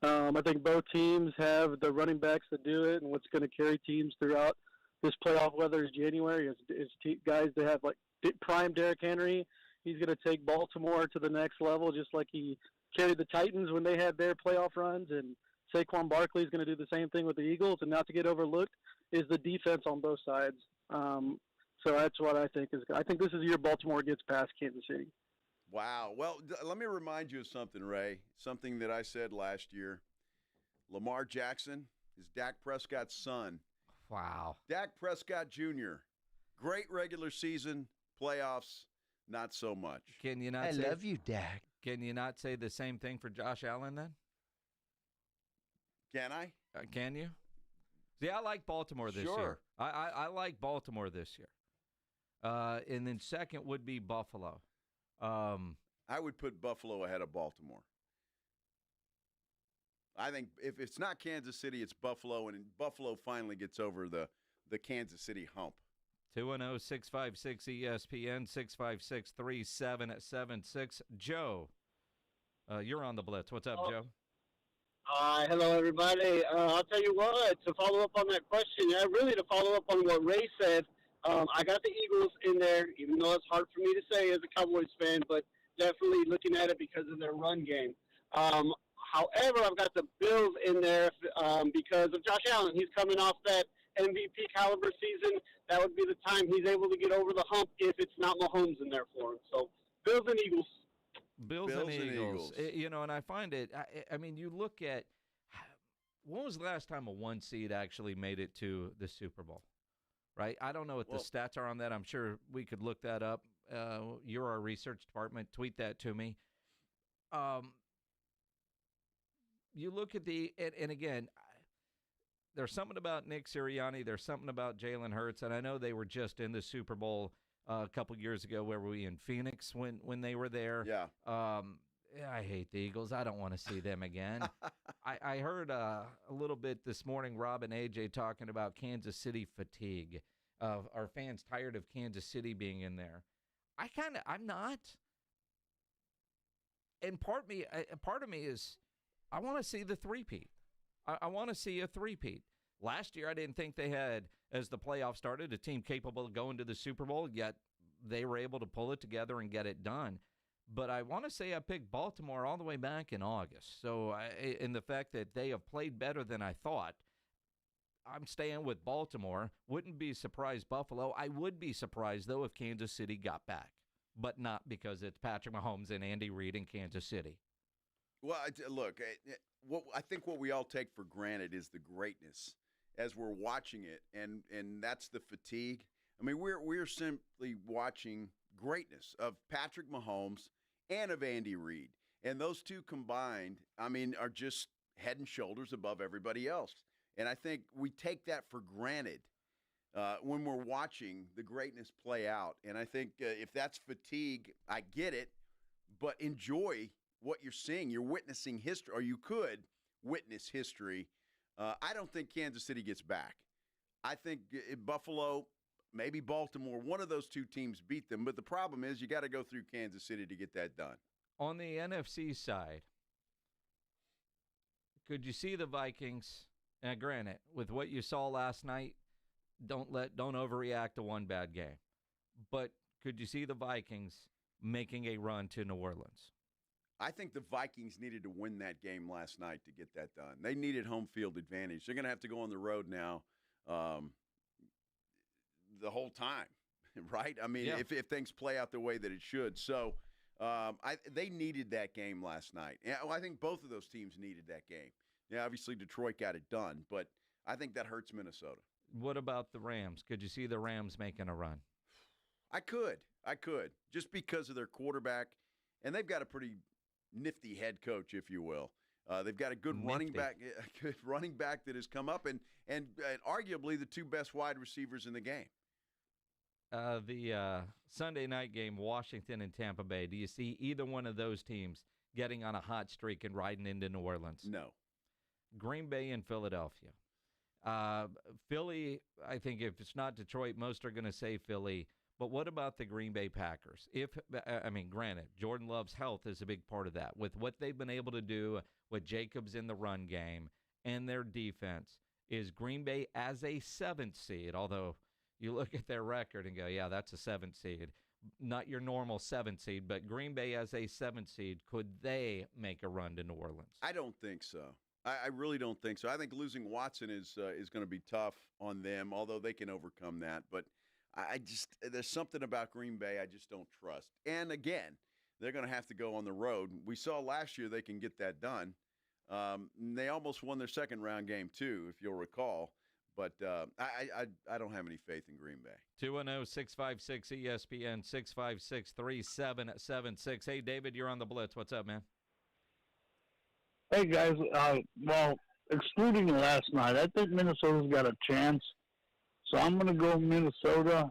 I think both teams have the running backs that do it, and what's going to carry teams throughout this playoff weather is January is guys that have, like, prime Derrick Henry. He's going to take Baltimore to the next level, just like he carried the Titans when they had their playoff runs. And Saquon Barkley is going to do the same thing with the Eagles. And not to get overlooked is the defense on both sides. So that's what I think is. I think this is the year Baltimore gets past Kansas City. Wow. Well, let me remind you of something, Ray, something that I said last year. Lamar Jackson is Dak Prescott's son. Wow. Dak Prescott Jr., great regular season, playoffs, not so much. Can you not I say, love you, Dak. Can you not say the same thing for Josh Allen then? Can I? Can you? See, I like Baltimore this year. I like Baltimore this year. And then second would be Buffalo. I would put Buffalo ahead of Baltimore. I think if it's not Kansas City, it's Buffalo, and Buffalo finally gets over the Kansas City hump. 210-656-ESPN, 656-3776. Joe, you're on the Blitz. What's up, Joe? Hi, hello, everybody. I'll tell you what, to follow up on that question, really to follow up on what Ray said, I got the Eagles in there, even though it's hard for me to say as a Cowboys fan, but definitely looking at it because of their run game. However, I've got the Bills in there because of Josh Allen. He's coming off that MVP caliber season. That would be the time he's able to get over the hump if it's not Mahomes in there for him. So, Bills and Eagles. Bills and Eagles. And I find it, I mean, you look at, when was the last time a one seed actually made it to the Super Bowl? Right? I don't know what the stats are on that. I'm sure we could look that up. You're our research department. Tweet that to me. You look at and again, there's something about Nick Sirianni. There's something about Jalen Hurts. And I know they were just in the Super Bowl a couple years ago. Where were we in Phoenix when they were there? Yeah. I hate the Eagles. I don't want to see them again. I heard a little bit this morning, Rob and AJ talking about Kansas City fatigue. Are fans tired of Kansas City being in there? I'm not. And part of me is, I want to see the three-peat. I want to see a three-peat. Last year, I didn't think they had, as the playoffs started, a team capable of going to the Super Bowl, yet they were able to pull it together and get it done. But I want to say I picked Baltimore all the way back in August. So in the fact that they have played better than I thought, I'm staying with Baltimore. Wouldn't be surprised Buffalo. I would be surprised, though, if Kansas City got back. But not because it's Patrick Mahomes and Andy Reid in Kansas City. Well, look, I think what we all take for granted is the greatness as we're watching it, and that's the fatigue. I mean, we're simply watching greatness of Patrick Mahomes and of Andy Reid, and those two combined, I mean, are just head and shoulders above everybody else. And I think we take that for granted when we're watching the greatness play out. And I think if that's fatigue, I get it, but enjoy what you're seeing. You're witnessing history, or you could witness history. I don't think Kansas City gets back. I think Buffalo, maybe Baltimore, one of those two teams beat them. But the problem is you got to go through Kansas City to get that done. On the NFC side, could you see the Vikings? Now, granted, with what you saw last night, don't overreact to one bad game. But could you see the Vikings making a run to New Orleans? I think the Vikings needed to win that game last night to get that done. They needed home field advantage. They're going to have to go on the road now the whole time, right? I mean, if things play out the way that it should. So they needed that game last night. Yeah, well, I think both of those teams needed that game. Yeah, obviously Detroit got it done, but I think that hurts Minnesota. What about the Rams? Could you see the Rams making a run? I could, just because of their quarterback, and they've got a pretty nifty head coach, if you will. They've got a good running back that has come up, and arguably the two best wide receivers in the game. The Sunday night game, Washington and Tampa Bay. Do you see either one of those teams getting on a hot streak and riding into New Orleans? No. Green Bay and Philadelphia. Philly, I think if it's not Detroit, most are going to say Philly. But what about the Green Bay Packers? Granted, Jordan Love's health is a big part of that. With what they've been able to do with Jacobs in the run game and their defense, is Green Bay as a 7th seed, although you look at their record and go, yeah, that's a 7th seed. Not your normal 7th seed, but Green Bay as a 7th seed, could they make a run to New Orleans? I don't think so. I really don't think so. I think losing Watson is going to be tough on them, although they can overcome that. But there's something about Green Bay I just don't trust. And again, they're going to have to go on the road. We saw last year they can get that done. They almost won their second-round game, too, if you'll recall. But I don't have any faith in Green Bay. 210-656-ESPN, 656-3776. Hey, David, you're on the Blitz. What's up, man? Hey, guys. Well, excluding last night, I think Minnesota's got a chance. So I'm going to go Minnesota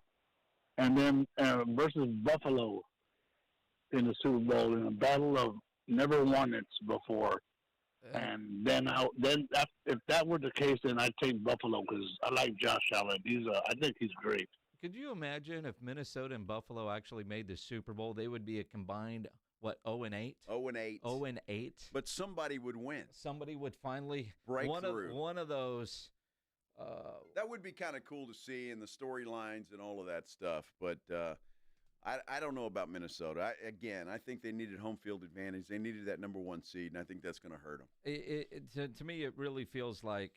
and then versus Buffalo in the Super Bowl in a battle of never won it before. And then if that were the case, then I'd take Buffalo because I like Josh Allen. I think he's great. Could you imagine if Minnesota and Buffalo actually made the Super Bowl? They would be a combined, 0-8? 0-8. 0-8. But somebody would win. Somebody would finally break through. One of those. That would be kind of cool to see in the storylines and all of that stuff. But I don't know about Minnesota. I think they needed home field advantage. They needed that number 1 seed, and I think that's going to hurt them. To me, it really feels like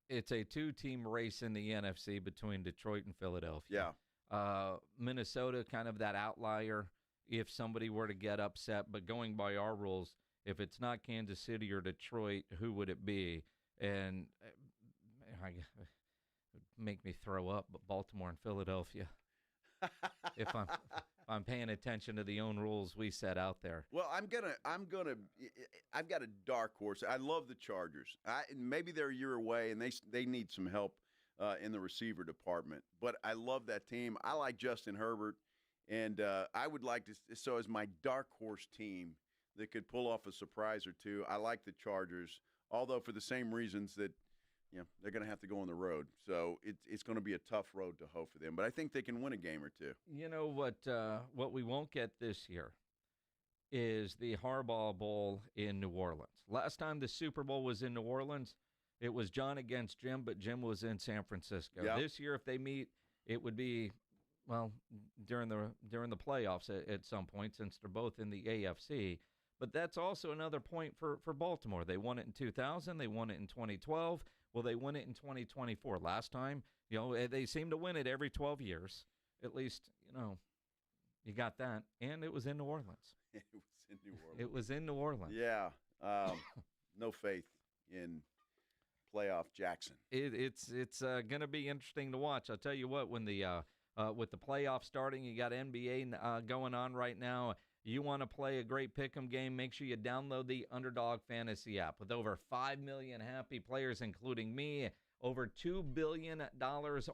it's a 2-team race in the NFC between Detroit and Philadelphia. Yeah. Minnesota, kind of that outlier if somebody were to get upset. But going by our rules, if it's not Kansas City or Detroit, who would it be? And make me throw up, but Baltimore and Philadelphia. if I'm paying attention to the own rules we set out there. Well, I've got a dark horse. I love the Chargers. Maybe they're a year away and they need some help in the receiver department. But I love that team. I like Justin Herbert, and I would like to. So as my dark horse team that could pull off a surprise or two, I like the Chargers. Although for the same reasons that. They're going to have to go on the road. So it's going to be a tough road to hoe for them. But I think they can win a game or two. You know what we won't get this year is the Harbaugh Bowl in New Orleans. Last time the Super Bowl was in New Orleans, it was John against Jim, but Jim was in San Francisco. Yep. This year, if they meet, it would be, during the playoffs at some point since they're both in the AFC. But that's also another point for Baltimore. They won it in 2000. They won it in 2012. Will they win it in 2024? Last time, they seem to win it every 12 years. At least, you got that. And it was in New Orleans. It was in New Orleans. Yeah. No faith in playoff Jackson. It's going to be interesting to watch. I'll tell you what, when with the playoffs starting, you got NBA going on right now. You want to play a great pick'em game, make sure you download the Underdog Fantasy app. With over 5 million happy players, including me, over $2 billion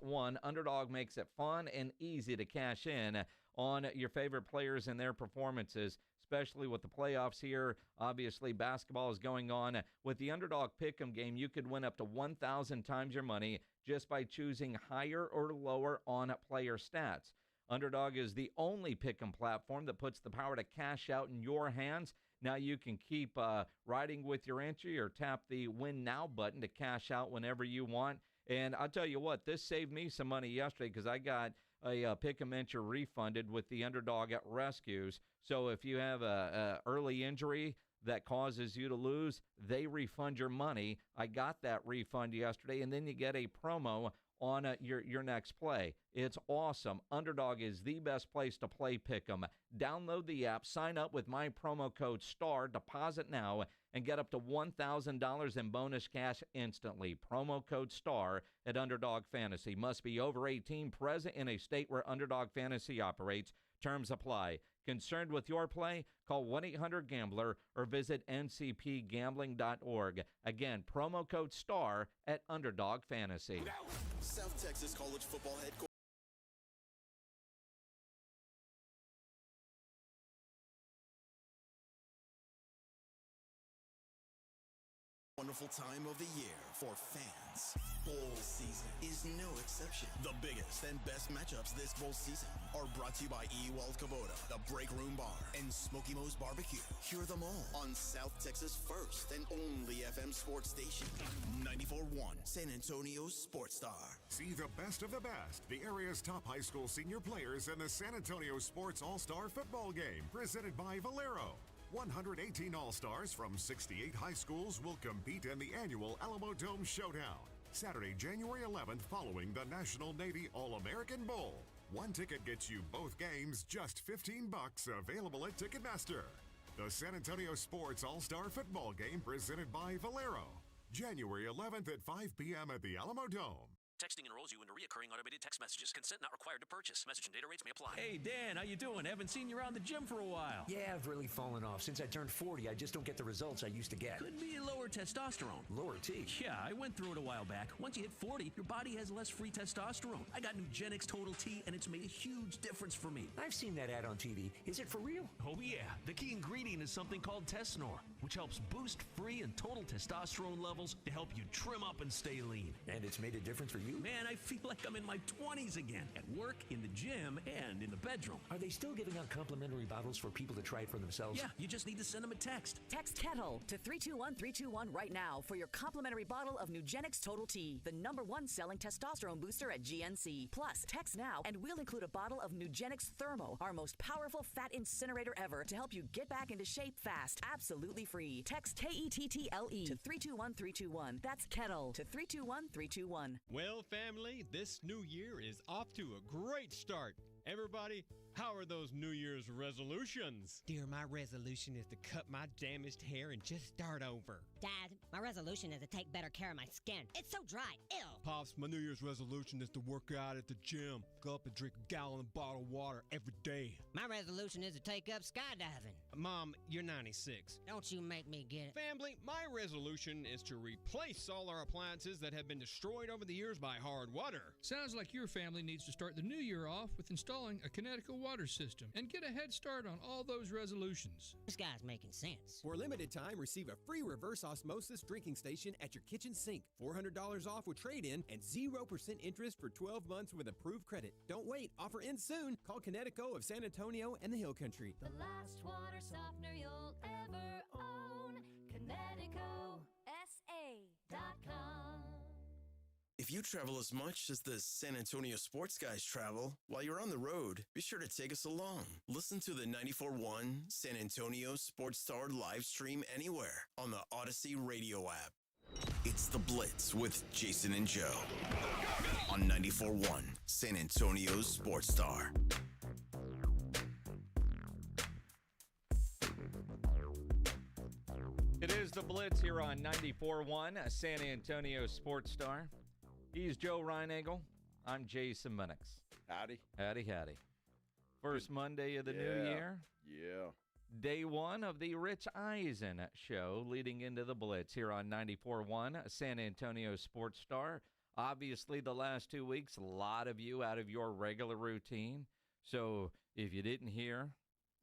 won, Underdog makes it fun and easy to cash in on your favorite players and their performances, especially with the playoffs here. Obviously, basketball is going on. With the Underdog Pick'em game, you could win up to 1,000 times your money just by choosing higher or lower on player stats. Underdog is the only pick'em platform that puts the power to cash out in your hands. Now you can keep riding with your entry or tap the Win Now button to cash out whenever you want. And I'll tell you what, this saved me some money yesterday because I got a pick'em entry refunded with the Underdog at Rescues. So if you have a early injury that causes you to lose, they refund your money. I got that refund yesterday, and then you get a promo on your next play. It's awesome. Underdog is the best place to play pick'em. Download the app, sign up with my promo code STAR, deposit now, and get up to $1,000 in bonus cash instantly. Promo code STAR at Underdog Fantasy. Must be over 18, present in a state where Underdog Fantasy operates. Terms apply. Concerned with your play? Call 1-800-GAMBLER or visit ncpgambling.org. Again, promo code STAR at Underdog Fantasy. South Texas College Football Headquarters. Wonderful time of the year for fans. Bowl season is no exception. The biggest and best matchups this bowl season are brought to you by Ewald Kubota, the Break Room Bar, and Smoky Mo's Barbecue. Hear them all on South Texas' first and only FM sports station, 94.1 San Antonio's Sports Star. See the best of the best, the area's top high school senior players in the San Antonio Sports All-Star Football Game, presented by Valero. 118 All-Stars from 68 high schools will compete in the annual Alamo Dome Showdown, Saturday, January 11th, following the National Navy All-American Bowl. One ticket gets you both games, just $15, available at Ticketmaster. The San Antonio Sports All-Star Football Game presented by Valero. January 11th at 5 p.m. at the Alamo Dome. Texting enrolls you into recurring automated text messages. Consent not required to purchase. Message and data rates may apply. Hey, Dan, how you doing? Haven't seen you around the gym for a while. Yeah, I've really fallen off. Since I turned 40, I just don't get the results I used to get. Could be lower testosterone. Lower T? Yeah, I went through it a while back. Once you hit 40, your body has less free testosterone. I got Nugenix Total T, and it's made a huge difference for me. I've seen that ad on TV. Is it for real? Oh, yeah. The key ingredient is something called Tesnor, which helps boost free and total testosterone levels to help you trim up and stay lean. And it's made a difference for you? Man, I feel like I'm in my 20s again, at work, in the gym, and in the bedroom. Are they still giving out complimentary bottles for people to try it for themselves? Yeah, you just need to send them a text. Text Kettle to 321-321 right now for your complimentary bottle of Nugenix Total T, the #1 selling testosterone booster at GNC. Plus, text now and we'll include a bottle of Nugenix Thermo, our most powerful fat incinerator ever, to help you get back into shape fast, absolutely free. Text KETTLE to 321-321. That's Kettle to 321-321. Well, family, this new year is off to a great start. Everybody, how are those New Year's resolutions? Dear, my resolution is to cut my damaged hair and just start over. Dad, my resolution is to take better care of my skin. It's so dry. Ew. Pops, my New Year's resolution is to work out at the gym. Go up and drink a gallon of bottled water every day. My resolution is to take up skydiving. Mom, you're 96. Don't you make me get it. Family, my resolution is to replace all our appliances that have been destroyed over the years by hard water. Sounds like your family needs to start the new year off with installing a Kinetico water system and get a head start on all those resolutions. This guy's making sense. For a limited time, receive a free reverse osmosis drinking station at your kitchen sink. $400 off with trade-in and 0% interest for 12 months with approved credit. Don't wait. Offer ends soon. Call Kinetico of San Antonio and the Hill Country. The last water softener you'll ever own. KineticoSA.com. If you travel as much as the San Antonio sports guys travel, while you're on the road, be sure to take us along. Listen to the 94.1 San Antonio Sports Star live stream anywhere on the Odyssey radio app. It's The Blitz with Jason and Joe on 94.1 San Antonio's Sports Star. It is The Blitz here on 94.1 San Antonio Sports Star. He's Joe Reinagel. I'm Jason Minix. Howdy. Howdy, howdy. First Monday of the new year. Yeah. Day one of the Rich Eisen show leading into the Blitz here on 94.1 San Antonio Sports Star. Obviously, the last 2 weeks, a lot of you out of your regular routine. So if you didn't hear,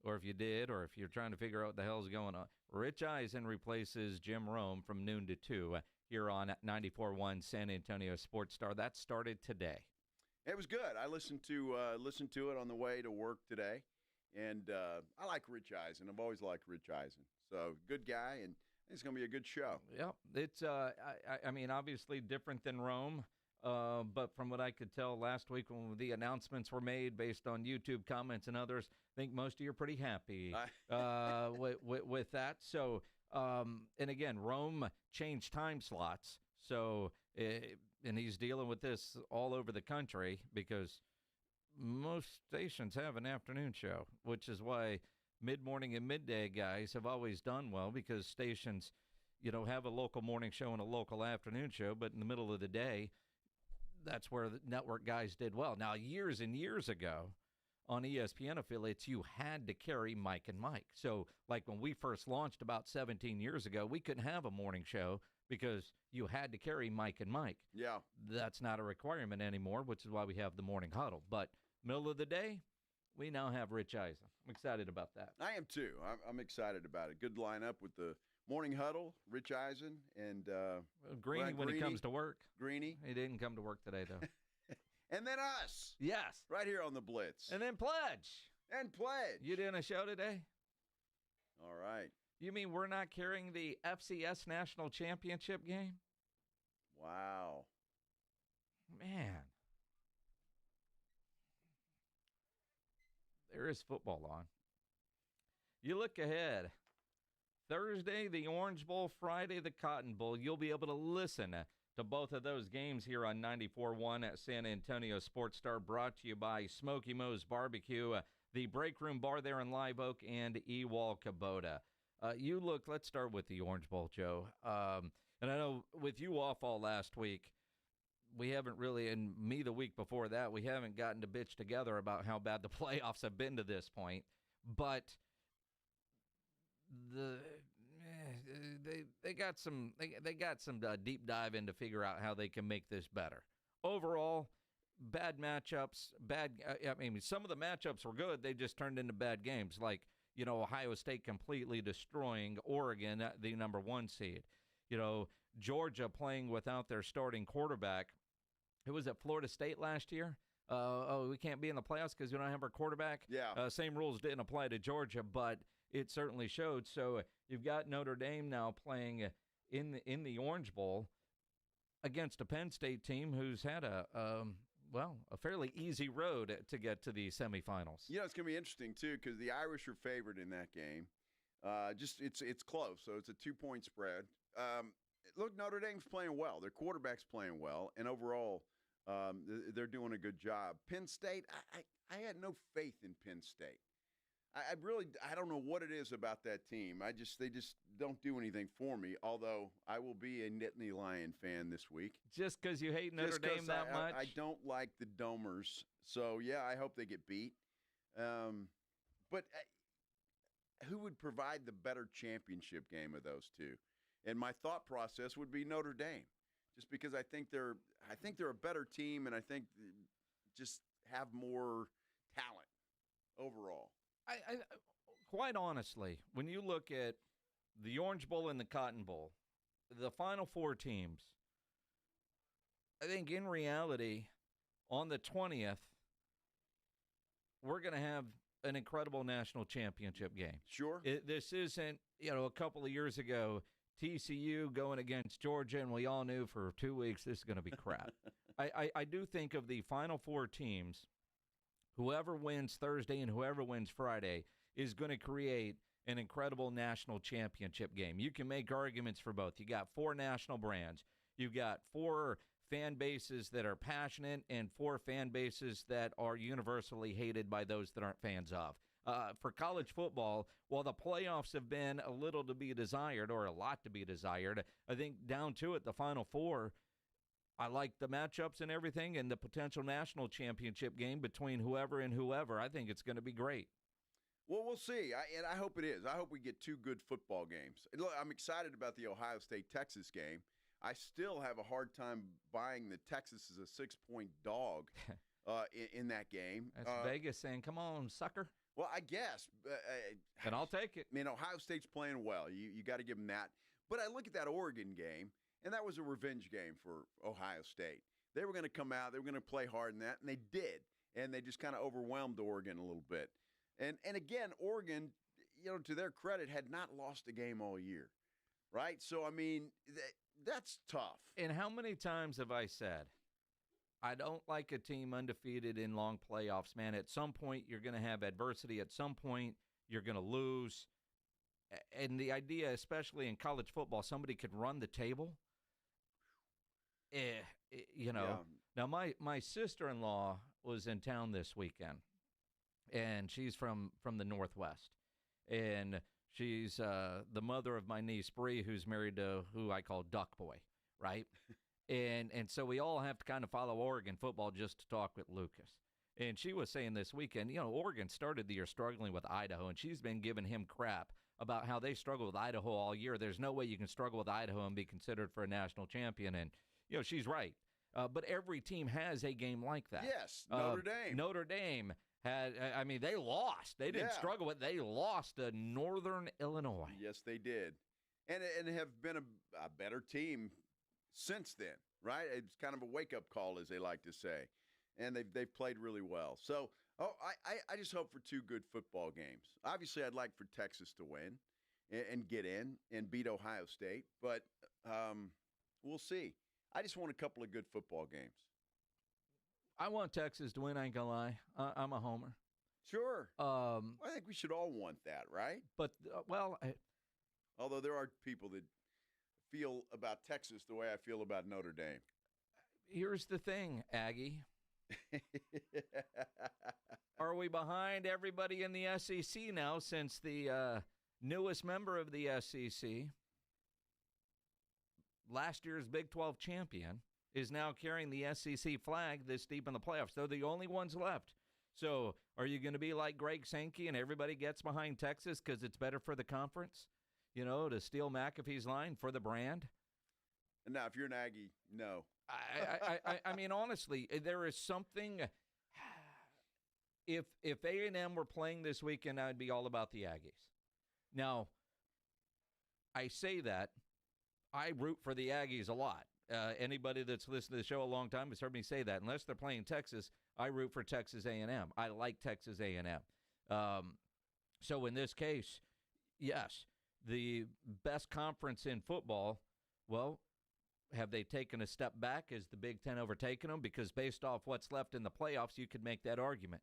or if you did, or if you're trying to figure out what the hell's going on, Rich Eisen replaces Jim Rome from noon to 2 here on 94.1 San Antonio Sports Star. That started today. It was good. I listened to it on the way to work today, and I like Rich Eisen. I've always liked Rich Eisen. So good guy, and it's going to be a good show. Yep. It's I mean, obviously different than Rome, but from what I could tell last week when the announcements were made based on YouTube comments and others, I think most of you are pretty happy with that. So. And again, Rome changed time slots, so and he's dealing with this all over the country because most stations have an afternoon show, which is why mid-morning and midday guys have always done well because stations, have a local morning show and a local afternoon show, but in the middle of the day, that's where the network guys did well. Now, years and years ago, on ESPN affiliates, you had to carry Mike and Mike. So, like when we first launched about 17 years ago, we couldn't have a morning show because you had to carry Mike and Mike. Yeah. That's not a requirement anymore, which is why we have the morning huddle. But middle of the day, we now have Rich Eisen. I'm excited about that. I am too. I'm excited about it. Good lineup with the morning huddle, Rich Eisen, and Greeny when he comes to work. Greeny. He didn't come to work today, though. And then us. Yes. Right here on the Blitz. And then Pledge. And Pledge. You doing a show today? All right. You mean we're not carrying the FCS National Championship game? Wow. Man. There is football on. You look ahead. Thursday, the Orange Bowl. Friday, the Cotton Bowl. You'll be able to listen to both of those games here on 94.1 at San Antonio Sports Star, brought to you by Smoky Moe's Barbecue, the Break Room Bar there in Live Oak, and Ewald Kubota. Let's start with the Orange Bowl, Joe. And I know with you off all last week, we haven't really, and me the week before that, we haven't gotten to bitch together about how bad the playoffs have been to this point. But they got some deep dive in to figure out how they can make this better. Overall, bad matchups. Some of the matchups were good. They just turned into bad games, like Ohio State completely destroying Oregon, the number 1 seed. Georgia playing without their starting quarterback. Who was at Florida State last year? We can't be in the playoffs because we don't have our quarterback. Yeah. Same rules didn't apply to Georgia, but it certainly showed. So you've got Notre Dame now playing in the Orange Bowl against a Penn State team who's had a fairly easy road to get to the semifinals. It's going to be interesting, too, because the Irish are favored in that game. It's close, so it's a 2-point spread. Look, Notre Dame's playing well. Their quarterback's playing well, and overall, they're doing a good job. Penn State, I had no faith in Penn State. I don't know what it is about that team. They just don't do anything for me, although I will be a Nittany Lion fan this week. Just because you hate Notre Dame that much? I don't like the Domers. So, yeah, I hope they get beat. But who would provide the better championship game of those two? And my thought process would be Notre Dame, just because I think they're a better team, and I think just have more talent overall. I quite honestly, when you look at the Orange Bowl and the Cotton Bowl, the Final Four teams, I think in reality, on the 20th, we're going to have an incredible national championship game. Sure. This isn't, a couple of years ago, TCU going against Georgia, and we all knew for 2 weeks this is going to be crap. I do think of the Final Four teams, whoever wins Thursday and whoever wins Friday is going to create an incredible national championship game. You can make arguments for both. You got 4 national brands. You've got 4 fan bases that are passionate and 4 fan bases that are universally hated by those that aren't fans of. For college football, while the playoffs have been a little to be desired or a lot to be desired, I think down to it, the Final Four, I like the matchups and everything, and the potential national championship game between whoever and whoever. I think it's going to be great. Well, we'll see, and I hope it is. I hope we get 2 good football games. And look, I'm excited about the Ohio State-Texas game. I still have a hard time buying that Texas is a 6-point dog in that game. That's Vegas saying, come on, sucker. Well, I guess. And I'll take it. Ohio State's playing well. You got to give them that. But I look at that Oregon game, and that was a revenge game for Ohio State. They were going to come out. They were going to play hard in that, and they did. And they just kind of overwhelmed Oregon a little bit. And again, Oregon, to their credit, had not lost a game all year, right? So, that's tough. And how many times have I said, I don't like a team undefeated in long playoffs, man. At some point, you're going to have adversity. At some point, you're going to lose. And the idea, especially in college football, somebody could run the table. Now, my sister-in-law was in town this weekend, and she's from the Northwest. And she's the mother of my niece, Bree, who's married to who I call Duck Boy, right? And so we all have to kind of follow Oregon football just to talk with Lucas. And she was saying this weekend, Oregon started the year struggling with Idaho, and she's been giving him crap about how they struggle with Idaho all year. There's no way you can struggle with Idaho and be considered for a national champion. And, she's right. But every team has a game like that. Yes, Notre Dame. Notre Dame had, they lost. They didn't struggle with it. They lost to Northern Illinois. Yes, they did. And have been a better team since then, right? It's kind of a wake-up call, as they like to say. And they've played really well. So, I just hope for 2 good football games. Obviously, I'd like for Texas to win and get in and beat Ohio State. But we'll see. I just want a couple of good football games. I want Texas to win, I ain't gonna lie. I'm a homer. Sure. I think we should all want that, right? But, although there are people that feel about Texas the way I feel about Notre Dame. Here's the thing, Aggie. Are we behind everybody in the SEC now since the newest member of the SEC, last year's Big 12 champion, is now carrying the SEC flag this deep in the playoffs? They're the only ones left. So are you going to be like Greg Sankey and everybody gets behind Texas because it's better for the conference, to steal McAfee's line for the brand? Now, if you're an Aggie, no. I mean, honestly, there is something. If A&M were playing this weekend, I'd be all about the Aggies. Now, I say that. I root for the Aggies a lot. Anybody that's listened to the show a long time has heard me say that. Unless they're playing Texas, I root for Texas A&M. I like Texas A&M. So in this case, yes, the best conference in football, well, have they taken a step back? Has the Big Ten overtaken them? Because based off what's left in the playoffs, you could make that argument.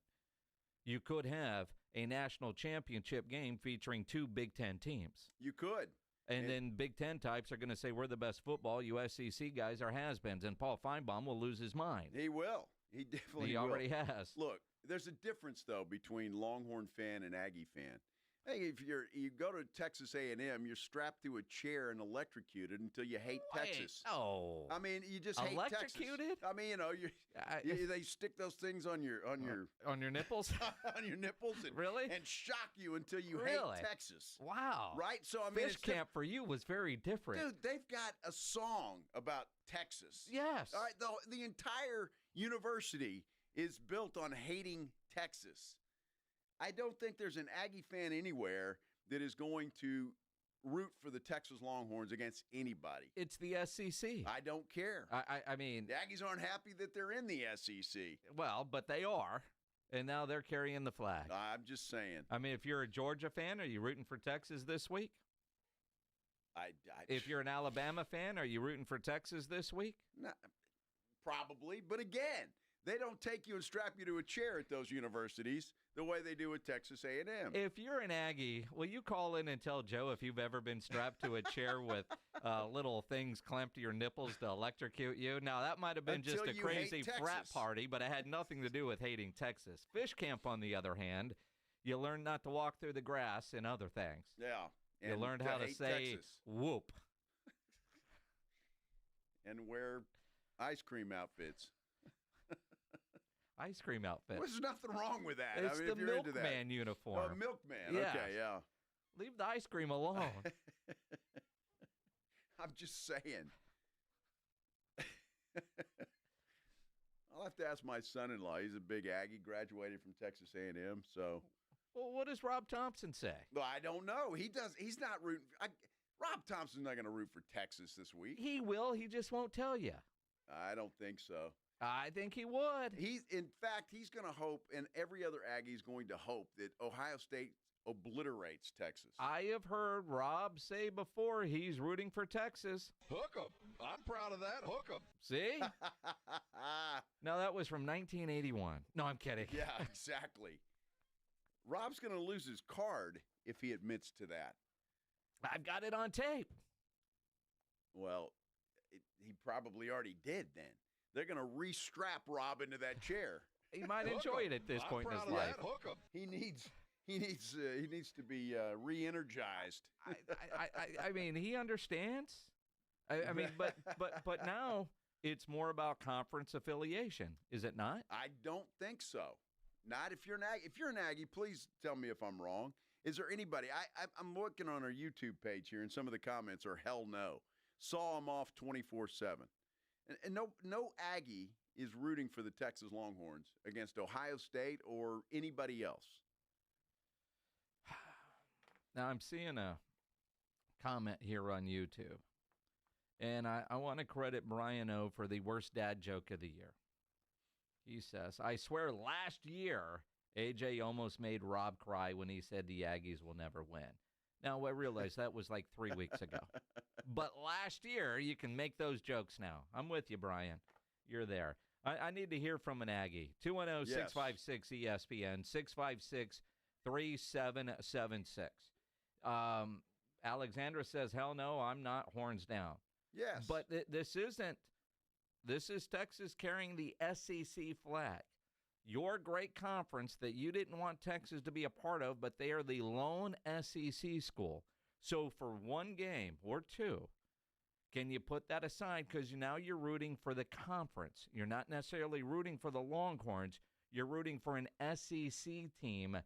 You could have a national championship game featuring two Big Ten teams. You could. And then Big Ten types are going to say, we're the best football. You SEC guys are has-beens. And Paul Feinbaum will lose his mind. He will. He definitely will. He already has. Look, there's a difference, though, between Longhorn fan and Aggie fan. Hey, if you go to Texas A&M, you're strapped to a chair and electrocuted until you hate Texas. Oh, I mean, you just hate Texas. Electrocuted? I mean, they stick those things on your nipples, on your nipples, and really, and shock you until you hate Texas. Wow, right? So I mean, Fish Camp for you was very different, dude. They've got a song about Texas. Yes. All right. The entire university is built on hating Texas. I don't think there's an Aggie fan anywhere that is going to root for the Texas Longhorns against anybody. It's the SEC. I don't care. I mean, the Aggies aren't happy that they're in the SEC. Well, but they are, and now they're carrying the flag. I'm just saying. I mean, if you're a Georgia fan, are you rooting for Texas this week? If you're an Alabama fan, are you rooting for Texas this week? No, probably, but again, they don't take you and strap you to a chair at those universities the way they do at Texas A&M. If you're an Aggie, will you call in and tell Joe if you've ever been strapped to a chair with little things clamped to your nipples to electrocute you? Now, that might have been just a crazy frat party, but it had nothing to do with hating Texas. Fish Camp, on the other hand, you learn not to walk through the grass and other things. Yeah. You learned how to say Texas. Whoop. And wear ice cream outfits. Ice cream outfit. Well, there's nothing wrong with that. It's the milkman uniform. Oh, milkman. Yes. Okay, yeah. Leave the ice cream alone. I'm just saying. I'll have to ask my son-in-law. He's a big Aggie, graduated from Texas A&M, so. Well, what does Rob Thompson say? Well, I don't know. He's not rooting. Rob Thompson's not going to root for Texas this week. He will. He just won't tell you. I don't think so. I think he would. In fact, he's going to hope, and every other Aggie is going to hope, that Ohio State obliterates Texas. I have heard Rob say before he's rooting for Texas. Hook 'em. I'm proud of that. Hook 'em. See? No, that was from 1981. No, I'm kidding. Yeah, exactly. Rob's going to lose his card if he admits to that. I've got it on tape. Well, he probably already did then. They're going to restrap Rob into that chair. He might enjoy it at this point in his life. He needs to be re-energized. I mean, he understands. I mean, but now it's more about conference affiliation, is it not? I don't think so. Not if you're an Aggie. If you're an Aggie, please tell me if I'm wrong. Is there anybody? I'm looking on our YouTube page here, and some of the comments are hell no. Saw him off 24/7. And no Aggie is rooting for the Texas Longhorns against Ohio State or anybody else. Now, I'm seeing a comment here on YouTube, and I want to credit Brian O. for the worst dad joke of the year. He says, I swear last year, AJ almost made Rob cry when he said the Aggies will never win. Now, I realize that was like 3 weeks ago. But last year, you can make those jokes now. I'm with you, Brian. You're there. I need to hear from an Aggie. 210-656-ESPN, 656-3776. Alexandra says, hell no, I'm not, horns down. Yes. But this isn't. This is Texas carrying the SEC flag. Your great conference that you didn't want Texas to be a part of, but they are the lone SEC school. So for one game or two, can you put that aside? Because now you're rooting for the conference. You're not necessarily rooting for the Longhorns. You're rooting for an SEC team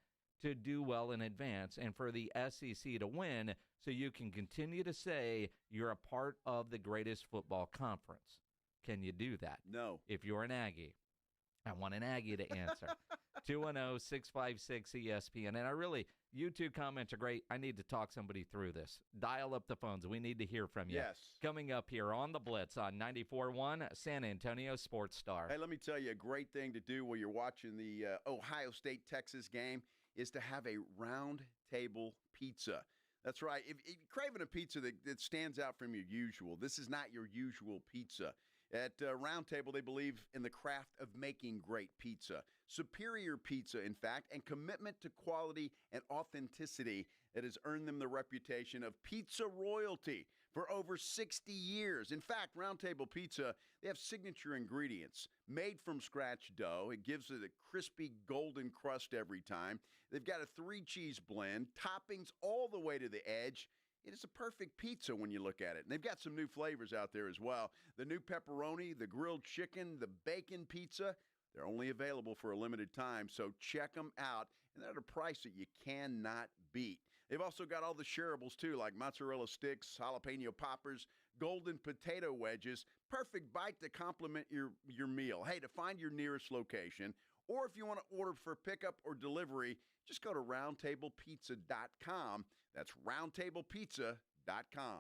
to do well in advance and for the SEC to win so you can continue to say you're a part of the greatest football conference. Can you do that? No. If you're an Aggie. I want an Aggie to answer. 210-656-ESPN. And I really, you two comments are great. I need to talk somebody through this. Dial up the phones. We need to hear from you. Yes. Coming up here on the Blitz on 94.1 San Antonio Sports Star. Hey, let me tell you, a great thing to do while you're watching the Ohio State-Texas game is to have a round table pizza. That's right. If you're craving a pizza that stands out from your usual, this is not your usual pizza. At Round Table, they believe in the craft of making great pizza. Superior pizza, in fact, and commitment to quality and authenticity that has earned them the reputation of pizza royalty for over 60 years. In fact, Round Table Pizza, they have signature ingredients made from scratch dough. It gives it a crispy golden crust every time. They've got a 3-cheese blend, toppings all the way to the edge. It is a perfect pizza when you look at it. And they've got some new flavors out there as well. The new pepperoni, the grilled chicken, the bacon pizza. They're only available for a limited time, so check them out. And they're at a price that you cannot beat. They've also got all the shareables, too, like mozzarella sticks, jalapeno poppers, golden potato wedges. Perfect bite to complement your meal. Hey, to find your nearest location, or if you want to order for pickup or delivery, just go to roundtablepizza.com. That's roundtablepizza.com.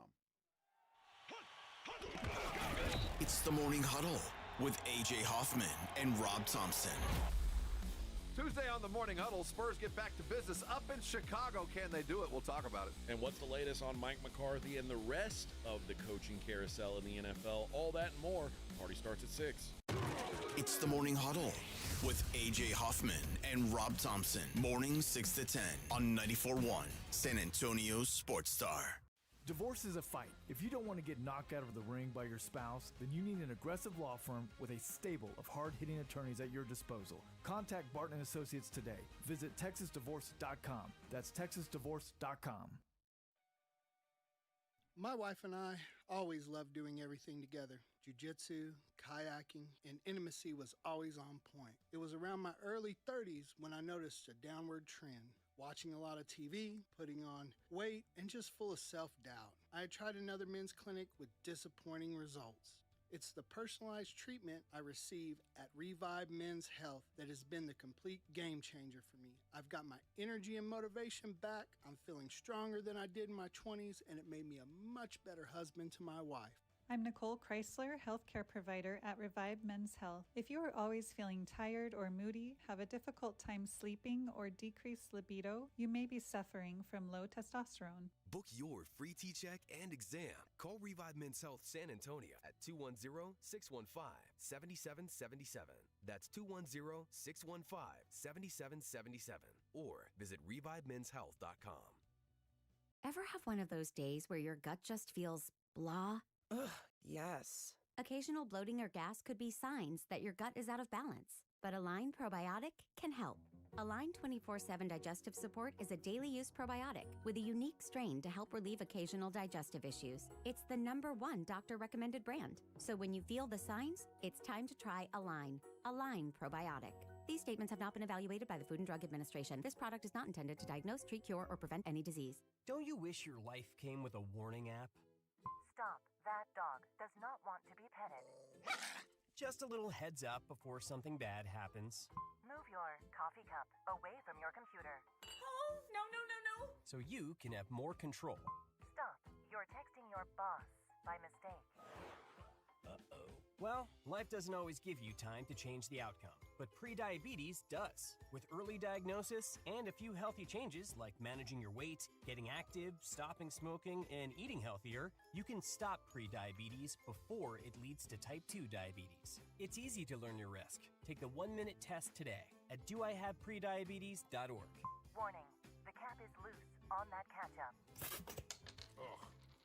It's the Morning Huddle with A.J. Hoffman and Rob Thompson. Tuesday on the Morning Huddle, Spurs get back to business up in Chicago. Can they do it? We'll talk about it. And what's the latest on Mike McCarthy and the rest of the coaching carousel in the NFL? All that and more. Party starts at 6. It's the Morning Huddle with A.J. Hoffman and Rob Thompson. Mornings 6 to 10 on 94.1 San Antonio Sports Star. Divorce is a fight. If you don't want to get knocked out of the ring by your spouse, then you need an aggressive law firm with a stable of hard-hitting attorneys at your disposal. Contact Barton & Associates today. Visit TexasDivorce.com. That's TexasDivorce.com. My wife and I always loved doing everything together. Jiu-jitsu, kayaking, and intimacy was always on point. It was around my early 30s when I noticed a downward trend. Watching a lot of TV, putting on weight, and just full of self-doubt. I had tried another men's clinic with disappointing results. It's the personalized treatment I receive at Revive Men's Health that has been the complete game changer for me. I've got my energy and motivation back, I'm feeling stronger than I did in my 20s, and it made me a much better husband to my wife. I'm Nicole Chrysler, healthcare provider at Revive Men's Health. If you are always feeling tired or moody, have a difficult time sleeping, or decreased libido, you may be suffering from low testosterone. Book your free T-check and exam. Call Revive Men's Health San Antonio at 210-615-7777. That's 210-615-7777. Or visit ReviveMen'sHealth.com. Ever have one of those days where your gut just feels blah? Ugh, yes. Occasional bloating or gas could be signs that your gut is out of balance, but Align Probiotic can help. Align 24/7 Digestive Support is a daily use probiotic with a unique strain to help relieve occasional digestive issues. It's the #1 doctor-recommended brand. So when you feel the signs, it's time to try Align. Align Probiotic. These statements have not been evaluated by the Food and Drug Administration. This product is not intended to diagnose, treat, cure, or prevent any disease. Don't you wish your life came with a warning app? Stop. That dog does not want to be petted. Just a little heads up before something bad happens. Move your coffee cup away from your computer. Oh, no. So you can have more control. Stop. You're texting your boss by mistake. Uh-oh. Well, life doesn't always give you time to change the outcome, but prediabetes does. With early diagnosis and a few healthy changes like managing your weight, getting active, stopping smoking, and eating healthier, you can stop prediabetes before it leads to type 2 diabetes. It's easy to learn your risk. Take the 1-minute test today at doihaveprediabetes.org. Warning. The cap is loose on that catch-up.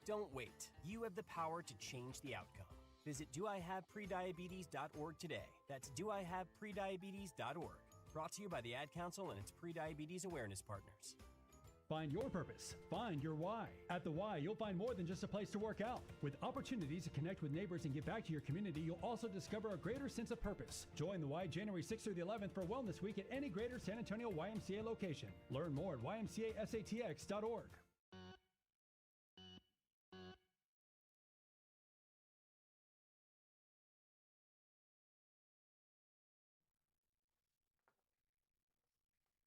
Don't wait. You have the power to change the outcome. Visit doihaveprediabetes.org today. That's doihaveprediabetes.org. Brought to you by the Ad Council and its pre-diabetes awareness partners. Find your purpose. Find your why. At the Y, you'll find more than just a place to work out. With opportunities to connect with neighbors and give back to your community, you'll also discover a greater sense of purpose. Join the Y January 6th through the 11th for Wellness Week at any Greater San Antonio YMCA location. Learn more at ymcasatx.org.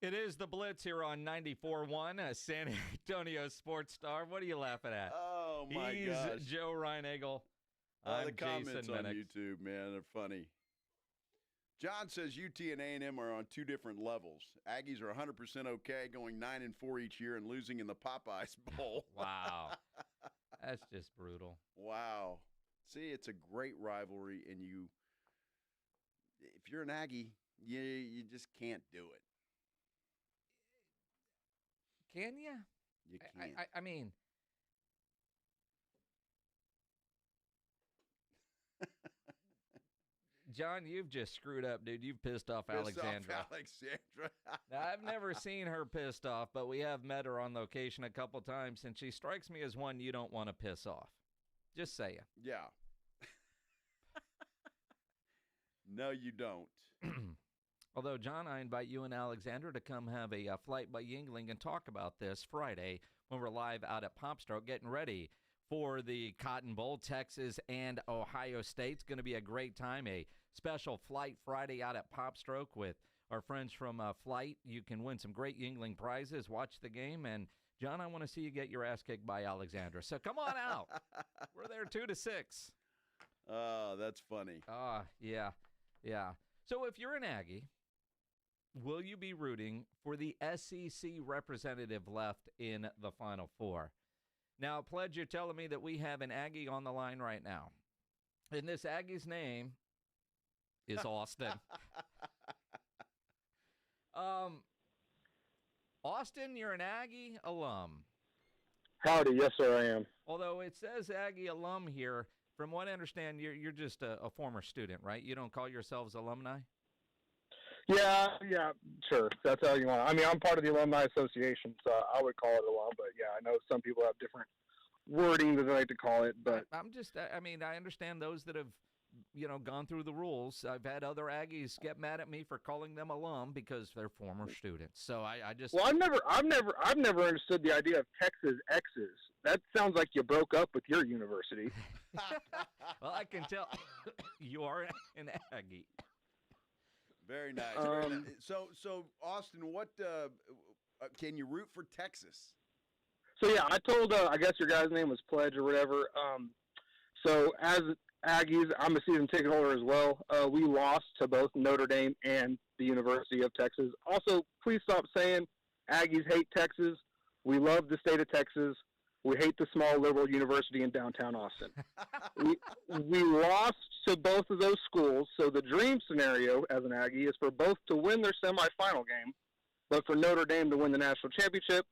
It is the Blitz here on 94.1, San Antonio Sports Star. What are you laughing at? Oh, my gosh. He's Joe Reinagel. I'm I'm the comments Jason on Minnick. YouTube, man, they're funny. John says UT and A&M are on two different levels. Aggies are 100% okay, going 9-4 each year and losing in the Popeyes Bowl. Wow. That's just brutal. Wow. See, it's a great rivalry, and if you're an Aggie, you just can't do it. Can you? You can't. I mean, John, you've just screwed up, dude. You've pissed off Alexandra. Now, I've never seen her pissed off, but we have met her on location a couple times, and she strikes me as one you don't want to piss off. Just saying. Yeah. No, you don't. Although, John, I invite you and Alexandra to come have a flight by Yingling and talk about this Friday when we're live out at Popstroke, getting ready for the Cotton Bowl. Texas and Ohio State's going to be a great time. A special flight Friday out at Popstroke with our friends from Flight. You can win some great Yingling prizes. Watch the game. And, John, I want to see you get your ass kicked by Alexandra. So come on out. We're there 2 to 6. Oh, that's funny. Yeah. So if you're an Aggie, will you be rooting for the SEC representative left in the Final Four? Now, Pledge, you're telling me that we have an Aggie on the line right now. And this Aggie's name is Austin. Austin, you're an Aggie alum. Howdy, yes, sir, I am. Although it says Aggie alum here, from what I understand, you're just a former student, right? You don't call yourselves alumni? Yeah, sure. That's how you want. I mean, I'm part of the Alumni Association, so I would call it alum. But yeah, I know some people have different wording that they like to call it. But I understand those that have, gone through the rules. I've had other Aggies get mad at me for calling them alum because they're former students. So I just. Well, I've never understood the idea of Texas X's. That sounds like you broke up with your university. Well, I can tell you are an Aggie. Very nice. Very nice. So Austin, what can you root for Texas? So yeah, I told I guess your guy's name was Pledge or whatever. So as Aggies, I'm a season ticket holder as well. We lost to both Notre Dame and the University of Texas. Also, please stop saying Aggies hate Texas. We love the state of Texas. We hate the small liberal university in downtown Austin. we lost to both of those schools, so the dream scenario as an Aggie is for both to win their semifinal game, but for Notre Dame to win the national championship,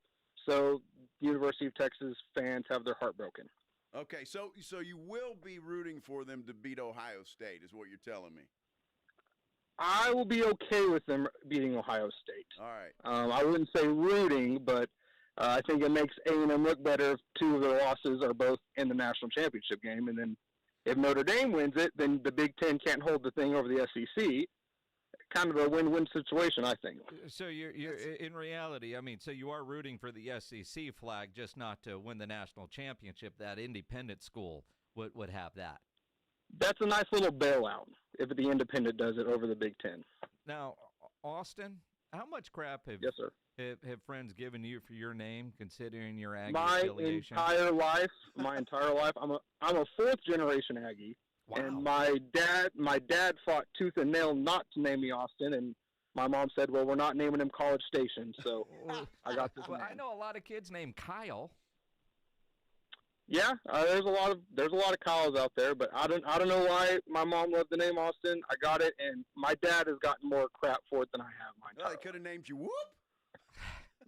so University of Texas fans have their heart broken. Okay, so you will be rooting for them to beat Ohio State, is what you're telling me. I will be okay with them beating Ohio State. All right. I wouldn't say rooting, but I think it makes A&M look better if two of their losses are both in the national championship game. And then if Notre Dame wins it, then the Big Ten can't hold the thing over the SEC. Kind of a win-win situation, I think. So you're in reality, so you are rooting for the SEC flag, just not to win the national championship. That independent school would have that. That's a nice little bailout if the independent does it over the Big Ten. Now, Austin, how much crap have friends given you for your name, considering your Aggie affiliation? My entire life, I'm a fourth generation Aggie, wow. And my dad fought tooth and nail not to name me Austin, and my mom said, "Well, we're not naming him College Station," so I got this. Well, I know a lot of kids named Kyle. Yeah, there's a lot of Kyles out there, but I don't know why my mom loved the name Austin. I got it, and my dad has gotten more crap for it than I have. Well, they could have named you Whoop.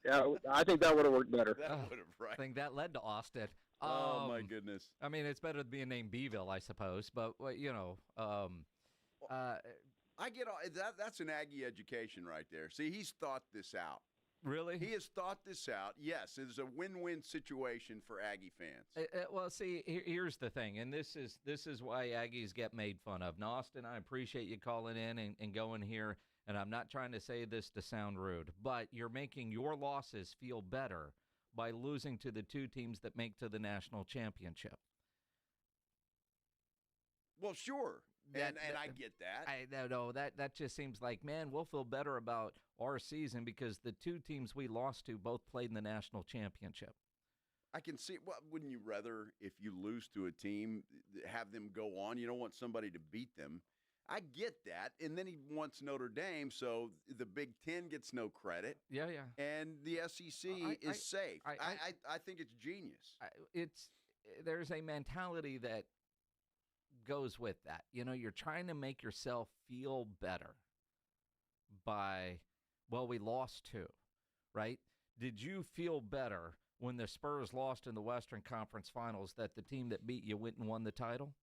Yeah, I think that would have worked better. That would have, right. I think that led to Austin. Oh, my goodness. I mean, it's better than being named Beeville, I suppose. But, I get all that's an Aggie education right there. See, he's thought this out. Really? He has thought this out. Yes, it's a win-win situation for Aggie fans. Well, see, here's the thing, and this is why Aggies get made fun of. Now, Austin, I appreciate you calling in and going here, and I'm not trying to say this to sound rude, but you're making your losses feel better by losing to the two teams that make to the national championship. Well, sure. And I get that. That just seems like, man, we'll feel better about our season because the two teams we lost to both played in the national championship. I can see. Well, wouldn't you rather, if you lose to a team, have them go on? You don't want somebody to beat them. I get that. And then he wants Notre Dame, so the Big Ten gets no credit. Yeah. And the SEC is safe. I think it's genius. There's a mentality that goes with that. You're trying to make yourself feel better by, well, we lost two, right? Did you feel better when the Spurs lost in the Western Conference Finals that the team that beat you went and won the title?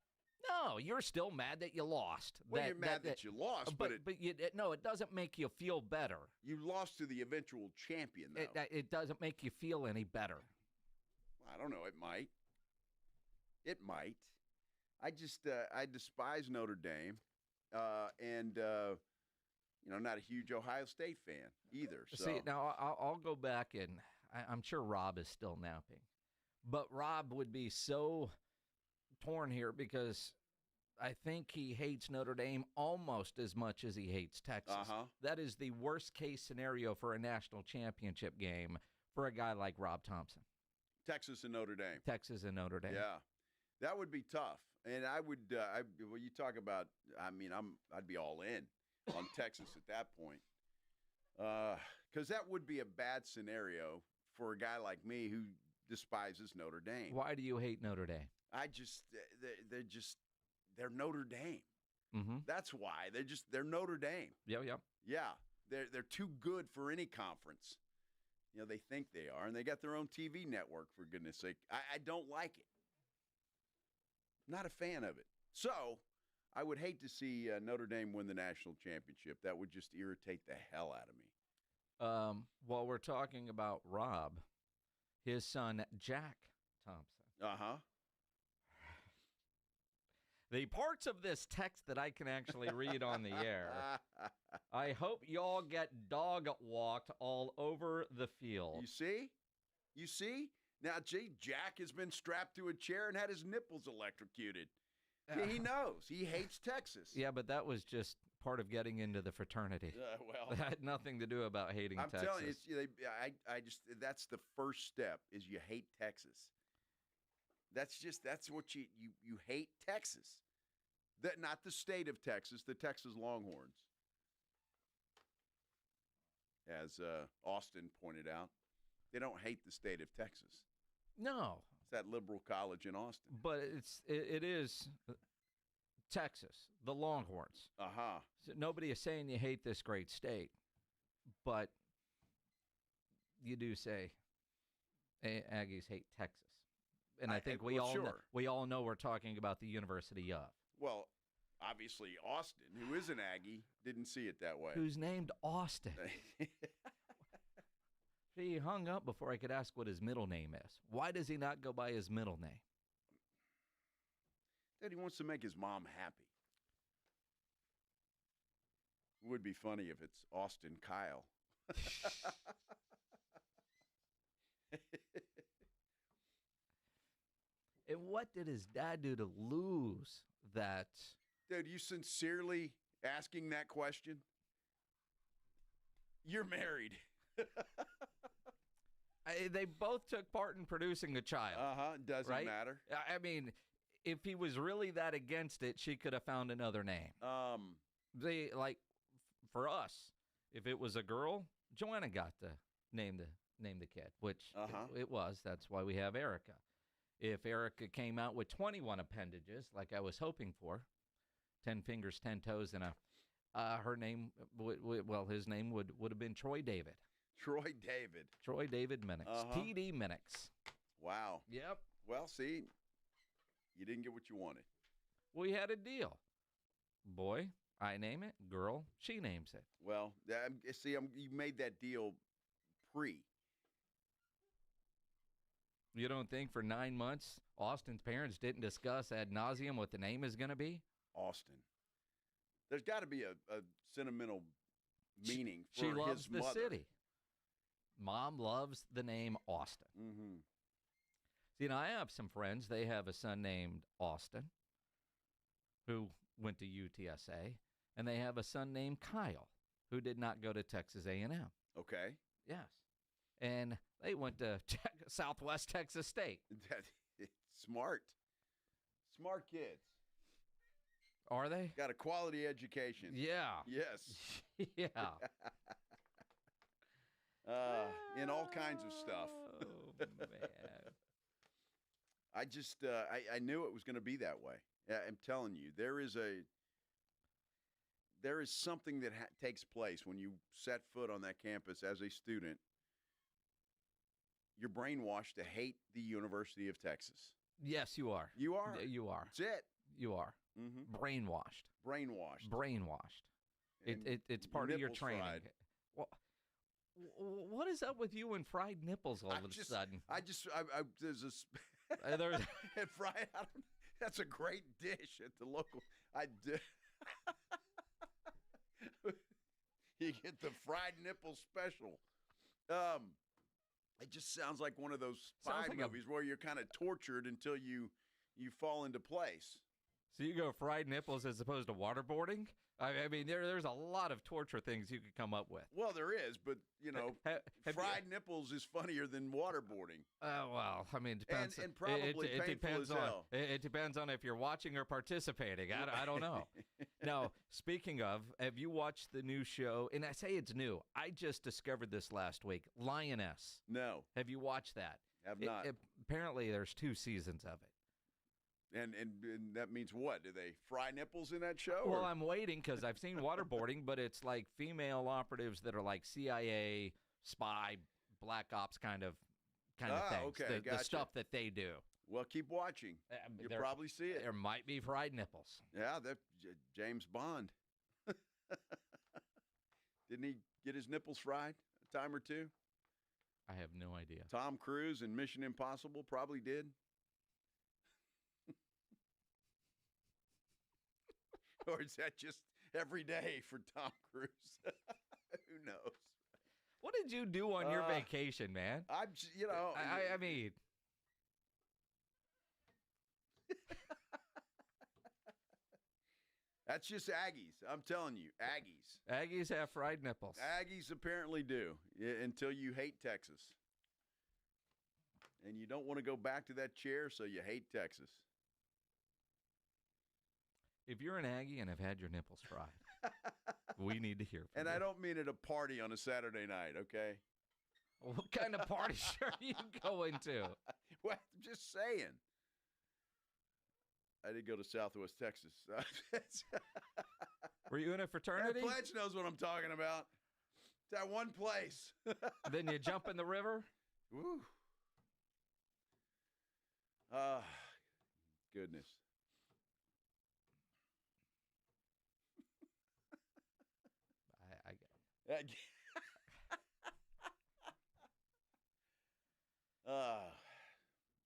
No, you're still mad that you lost. Well, you're mad that you lost, but it doesn't make you feel better. You lost to the eventual champion, though. It doesn't make you feel any better. I don't know. It might. It might. I despise Notre Dame, and not a huge Ohio State fan either. So. See, now I'll go back, and I'm sure Rob is still napping, but Rob would be so torn here because I think he hates Notre Dame almost as much as he hates Texas. That is the worst case scenario for a national championship game for a guy like Rob Thompson. Texas and Notre Dame. Yeah, that would be tough. And I would, when you talk about, I'd be all in on Texas at that point, because that would be a bad scenario for a guy like me who despises Notre Dame. Why do you hate Notre Dame? They're Notre Dame. Mm-hmm. That's why they're Notre Dame. Yeah. They're too good for any conference. They think they are, and they got their own TV network, for goodness sake. I don't like it. Not a fan of it. So I would hate to see Notre Dame win the national championship. That would just irritate the hell out of me. While we're talking about Rob, his son, Jack Thompson. The parts of this text that I can actually read on the air, I hope y'all get dog walked all over the field. You see? Now, Jack has been strapped to a chair and had his nipples electrocuted. Yeah, he knows. He hates Texas. Yeah, but that was just part of getting into the fraternity. That had nothing to do about hating Texas. I'm telling you, that's the first step is you hate Texas. That's what you hate Texas. Not the state of Texas, the Texas Longhorns. As Austin pointed out, they don't hate the state of Texas. No. It's that liberal college in Austin. But it is Texas, the Longhorns. So nobody is saying you hate this great state, but you do say Aggies hate Texas. And I think we all know we're talking about the University of. Well, obviously Austin, who is an Aggie, didn't see it that way. Who's named Austin. He hung up before I could ask what his middle name is. Why does he not go by his middle name? That he wants to make his mom happy. It would be funny if it's Austin Kyle. And what did his dad do to lose that? Dude, you sincerely asking that question? You're married. They both took part in producing a child. Doesn't right? matter. I mean, if he was really that against it, she could have found another name. For us, if it was a girl, Joanna got to name the kid, which it was. That's why we have Erica. If Erica came out with 21 appendages, like I was hoping for, 10 fingers, 10 toes, and her name, his name would have been Troy David. Troy David Minix. TD Minix. Wow. Yep. Well, see, you didn't get what you wanted. We had a deal. Boy, I name it. Girl, she names it. Well, see, you made that deal pre. You don't think for 9 months Austin's parents didn't discuss ad nauseum what the name is going to be? Austin. There's got to be a sentimental meaning for she loves his the mother. city. Mom loves the name Austin. Mm-hmm. See, now I have some friends. They have a son named Austin who went to UTSA, and they have a son named Kyle who did not go to Texas A&M. Okay. Yes. And they went to Southwest Texas State. Smart. Smart kids. Are they? Got a quality education. Yeah. Yes. Yeah. In all kinds of stuff. Oh, man. I just, I knew it was going to be that way. I'm telling you, there is something that takes place when you set foot on that campus as a student. You're brainwashed to hate the University of Texas. Yes, you are. You are. You are. That's it. You are. Mm-hmm. Brainwashed. It's part of your training. Fried. Well, what is up with you and fried nipples all of a sudden? There's and fried. That's a great dish at the local. You get the fried nipple special. It just sounds like one of those spy movies where you're kind of tortured until you fall into place. So you go fried nipples as opposed to waterboarding? I mean, there's a lot of torture things you could come up with. Well, there is, but, fried nipples is funnier than waterboarding. Well, I mean, it depends. And probably it painful depends as hell. It depends on if you're watching or participating. I don't know. Now, speaking of, have you watched the new show? And I say it's new. I just discovered this last week. Lioness. No. Have you watched that? Have not. Apparently, there's 2 seasons of it. And that means what? Do they fry nipples in that show? Well, I'm waiting because I've seen waterboarding, but it's like female operatives that are like CIA, spy, black ops kind of things. Okay, the stuff that they do. Well, keep watching. You'll probably see it. There might be fried nipples. Yeah, that James Bond. Didn't he get his nipples fried a time or two? I have no idea. Tom Cruise in Mission Impossible probably did. Or is that just every day for Tom Cruise? Who knows? What did you do on your vacation, man? I mean. That's just Aggies. I'm telling you, Aggies. Aggies have fried nipples. Aggies apparently do, until you hate Texas. And you don't want to go back to that chair, so you hate Texas. If you're an Aggie and have had your nipples fried, we need to hear from you. And I don't mean at a party on a Saturday night, okay? What kind of party are you going to? Well, I'm just saying. I did go to Southwest Texas. Were you in a fraternity? That Pledge knows what I'm talking about. It's that one place. Then you jump in the river? Woo. Goodness.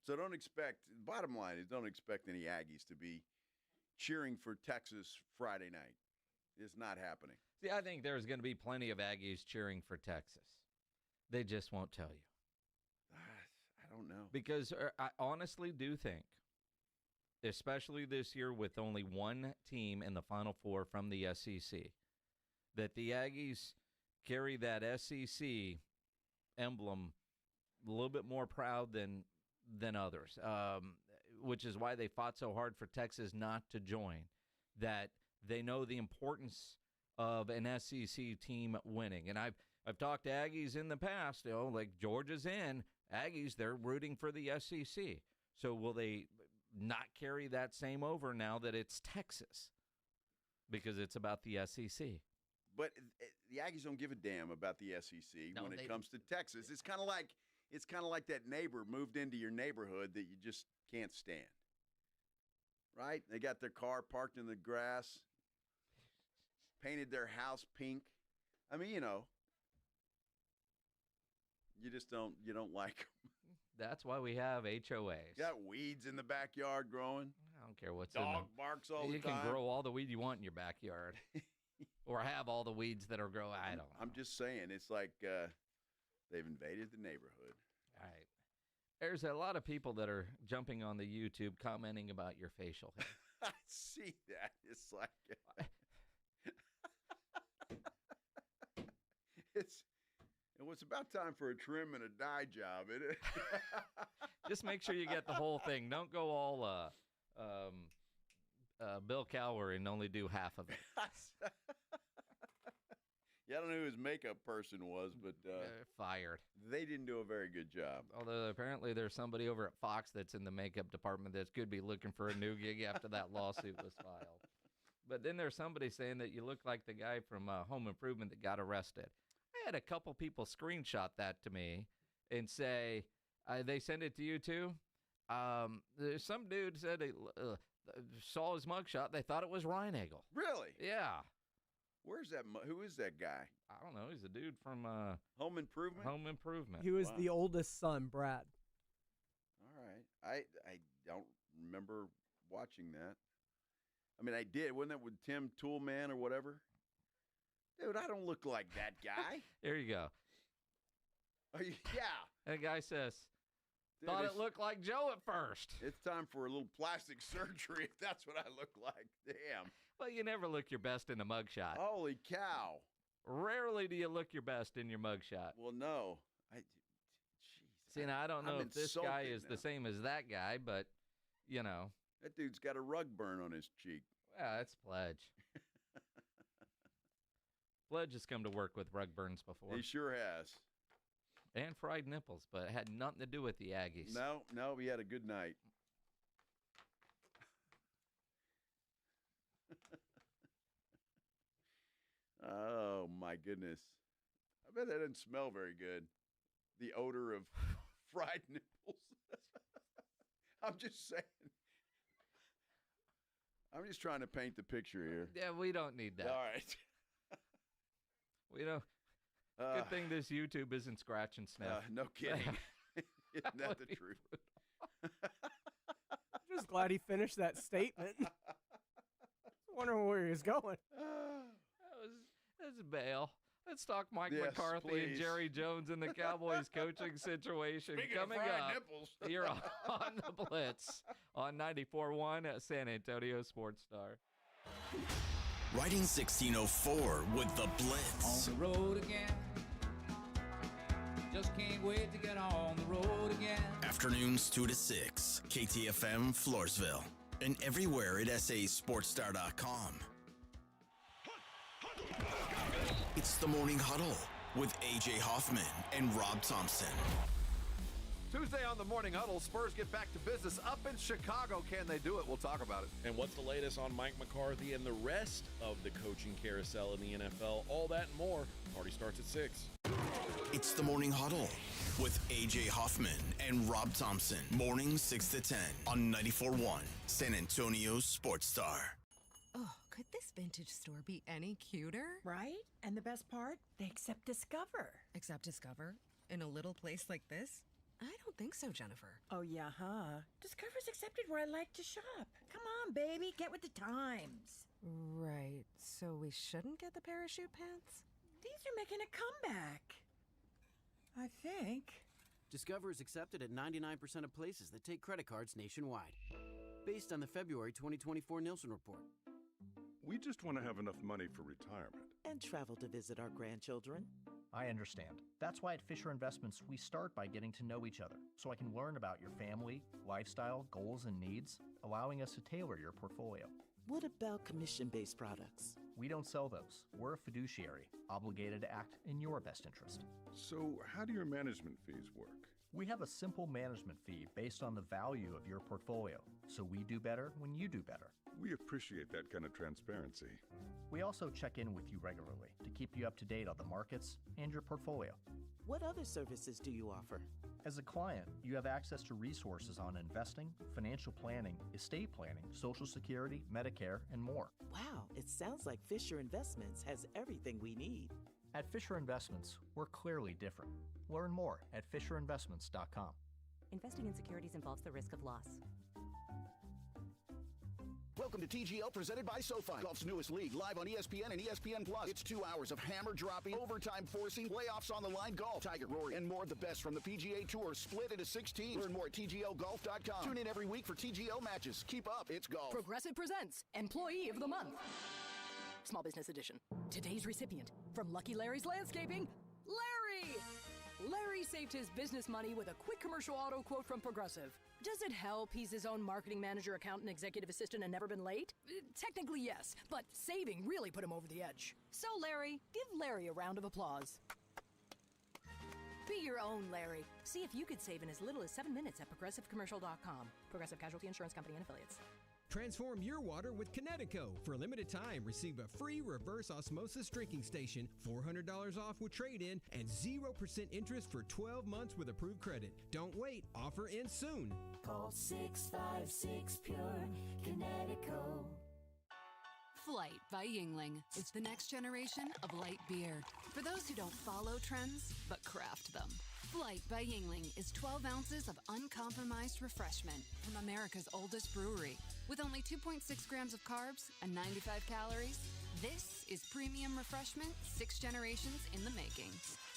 So don't expect, bottom line is don't expect any Aggies to be cheering for Texas Friday night. It's not happening. See, I think there's going to be plenty of Aggies cheering for Texas. They just won't tell you. I don't know. Because I honestly do think, especially this year with only one team in the Final Four from the SEC, that the Aggies carry that SEC emblem a little bit more proud than others, which is why they fought so hard for Texas not to join, that they know the importance of an SEC team winning. And I've talked to Aggies in the past, like Georgia's in, Aggies, they're rooting for the SEC. So will they not carry that same over now that it's Texas? Because it's about the SEC. But the Aggies don't give a damn about the SEC when it comes to Texas. It's kind of like it's kind of like that neighbor moved into your neighborhood that you just can't stand. Right? They got their car parked in the grass, painted their house pink. I mean, you don't like them. That's why we have HOAs. You got weeds in the backyard growing. I don't care what's in them. Dog barks all the time. You can grow all the weed you want in your backyard. Or have all the weeds that are growing. I don't know. I'm just saying, it's like they've invaded the neighborhood. All right. There's a lot of people that are jumping on the YouTube commenting about your facial hair. I see that. It's like it was about time for a trim and a dye job, isn't it? Just make sure you get the whole thing. Don't go all Bill Cowher and only do half of it. Yeah, I don't know who his makeup person was, but fired. They didn't do a very good job. Although apparently there's somebody over at Fox that's in the makeup department that could be looking for a new gig after that lawsuit was filed. But then there's somebody saying that you look like the guy from Home Improvement that got arrested. I had a couple people screenshot that to me and say, they send it to you too? Some dude said they saw his mugshot. They thought it was Reineagle. Really? Yeah. Where's that? Who is that guy? I don't know. He's a dude from Home Improvement. Home Improvement. He was the oldest son, Brad. All right. I don't remember watching that. I mean, I did. Wasn't that with Tim Toolman or whatever? Dude, I don't look like that guy. There you go. Yeah. And the guy says, thought it looked like Joe at first. It's time for a little plastic surgery if that's what I look like. Damn. Well, you never look your best in a mugshot. Holy cow. Rarely do you look your best in your mugshot. Well, no. See, now I don't know if this guy is the same as that guy, but, That dude's got a rug burn on his cheek. Yeah, that's Pledge. Pledge has come to work with rug burns before. He sure has. And fried nipples, but it had nothing to do with the Aggies. No, he had a good night. Oh, my goodness. I bet that didn't smell very good. The odor of fried nipples. I'm just saying. I'm just trying to paint the picture here. Yeah, we don't need that. All right. We don't. Good thing this YouTube isn't scratch and sniff. No kidding. Isn't that the truth? Just glad he finished that statement. Wondering where he was going. That's bail. Let's talk Mike McCarthy please. and Jerry Jones in the Cowboys coaching situation. Speaking coming of fried up. nipples. You're on the Blitz on 94.1 at San Antonio Sports Star. Riding 1604 with the Blitz. On the road again. Just can't wait to get on the road again. Afternoons 2 to 6. KTFM Floresville. And everywhere at sasportstar.com. It's the Morning Huddle with A.J. Hoffman and Rob Thompson. Tuesday on the Morning Huddle, Spurs get back to business up in Chicago. Can they do it? We'll talk about it. And what's the latest on Mike McCarthy and the rest of the coaching carousel in the NFL? All that and more. Party starts at 6. It's the Morning Huddle with A.J. Hoffman and Rob Thompson. Morning 6 to 10 on 94.1 San Antonio Sports Star. Oh, could this vintage store be any cuter? Right? And the best part? They accept Discover. Accept Discover? In a little place like this? I don't think so, Jennifer. Oh, yeah, huh? Discover's accepted where I like to shop. Come on, baby, get with the times. Right, so we shouldn't get the parachute pants? These are making a comeback. I think. Discover is accepted at 99% of places that take credit cards nationwide. Based on the February 2024 Nielsen report. We just want to have enough money for retirement. And travel to visit our grandchildren. I understand. That's why at Fisher Investments, we start by getting to know each other, so I can learn about your family, lifestyle, goals, and needs, allowing us to tailor your portfolio. What about commission-based products? We don't sell those. We're a fiduciary, obligated to act in your best interest. So how do your management fees work? We have a simple management fee based on the value of your portfolio, so we do better when you do better. We appreciate that kind of transparency. We also check in with you regularly to keep you up to date on the markets and your portfolio. What other services do you offer? As a client, you have access to resources on investing, financial planning, estate planning, Social Security, Medicare, and more. Wow, it sounds like Fisher Investments has everything we need. At Fisher Investments, we're clearly different. Learn more at FisherInvestments.com. Investing in securities involves the risk of loss. Welcome to TGL, presented by SoFi. Golf's newest league, live on ESPN and ESPN Plus. It's 2 hours of hammer-dropping, overtime forcing, playoffs on the line golf, Tiger, Rory, and more of the best from the PGA Tour, split into 6 teams. Learn more at TGLGolf.com. Tune in every week for TGL matches. Keep up, it's golf. Progressive presents Employee of the Month. Small Business Edition. Today's recipient, from Lucky Larry's Landscaping, Larry! Larry saved his business money with a quick commercial auto quote from Progressive. Does it help he's his own marketing manager, accountant, executive assistant, and never been late? Technically, yes, but saving really put him over the edge. So, Larry, give Larry a round of applause. Be your own Larry. See if you could save in as little as 7 minutes at ProgressiveCommercial.com. Progressive Casualty Insurance Company and Affiliates. Transform your water with Kinetico. For a limited time, receive a free reverse osmosis drinking station, $400 off with trade-in, and 0% interest for 12 months with approved credit. Don't wait. Offer ends soon. Call 656-PURE Kinetico. Flight by Yingling. It's the next generation of light beer. For those who don't follow trends, but craft them. Flight by Yingling is 12 ounces of uncompromised refreshment from America's oldest brewery. With only 2.6 grams of carbs and 95 calories, this is premium refreshment 6 generations in the making.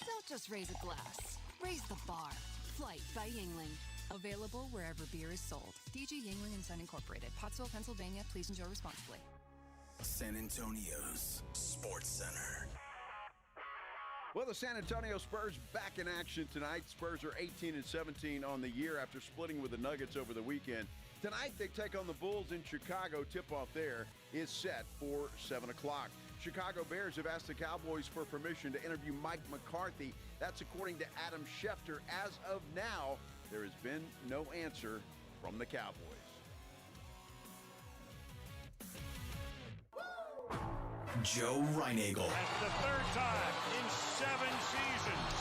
Don't just raise a glass, raise the bar. Flight by Yingling. Available wherever beer is sold. DG Yingling & Son Incorporated, Pottsville, Pennsylvania. Please enjoy responsibly. San Antonio's Sports Center. Well, the San Antonio Spurs back in action tonight. Spurs are 18-17 on the year after splitting with the Nuggets over the weekend. Tonight, they take on the Bulls in Chicago. Tip-off there is set for 7 o'clock. Chicago Bears have asked the Cowboys for permission to interview Mike McCarthy. That's according to Adam Schefter. As of now, there has been no answer from the Cowboys. Joe Reinagel. That's the third time in 7 seasons,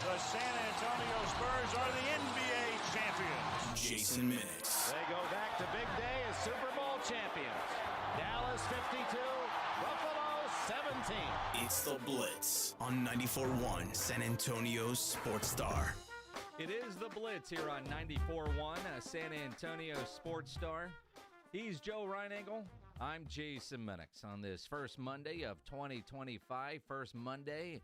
the San Antonio Spurs are the NBA champions. Jason Minix. They go back to big day as Super Bowl champions. Dallas 52, Buffalo 17. It's the Blitz on 94.1 San Antonio's Sports Star. It is the Blitz here on 94.1 San Antonio Sports Star. He's Joe Reinagel. I'm Jason Minix on this first Monday of 2025, first Monday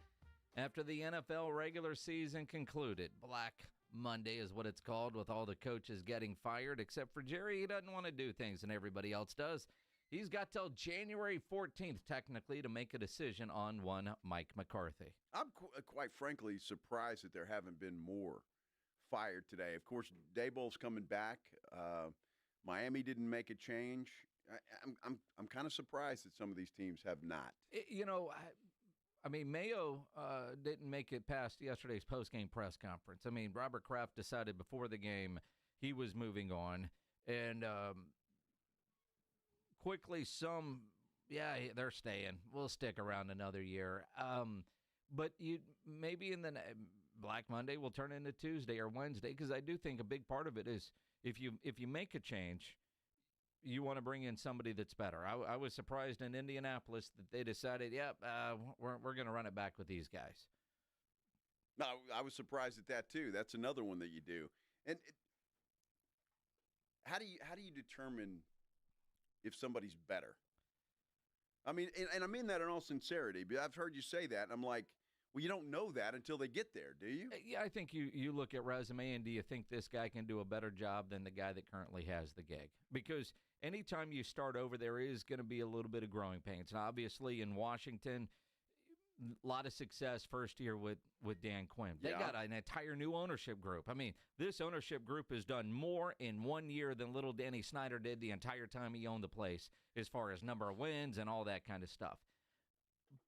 after the NFL regular season concluded. Black Monday is what it's called, with all the coaches getting fired, except for Jerry. He doesn't want to do things, and everybody else does. He's got till January 14th, technically, to make a decision on one Mike McCarthy. I'm quite frankly surprised that there haven't been more fired today. Of course, Daboll's coming back. Miami didn't make a change. I'm kind of surprised that some of these teams have not. I mean, Mayo didn't make it past yesterday's post-game press conference. I mean, Robert Kraft decided before the game he was moving on, and quickly they're staying. We'll stick around another year. But maybe in the Black Monday will turn into Tuesday or Wednesday, because I do think a big part of it is if you make a change, you want to bring in somebody that's better. I was surprised in Indianapolis that they decided, we're going to run it back with these guys. No, I was surprised at that too. That's another one that you do. And how do you determine if somebody's better? I mean, and I mean that in all sincerity. But I've heard you say that, and I'm like, well, you don't know that until they get there, do you? Yeah, I think you look at resume, and do you think this guy can do a better job than the guy that currently has the gig? Because anytime you start over, there is going to be a little bit of growing pains. And obviously in Washington, a lot of success first year with Dan Quinn. They got an entire new ownership group. I mean, this ownership group has done more in 1 year than little Danny Snyder did the entire time he owned the place, as far as number of wins and all that kind of stuff.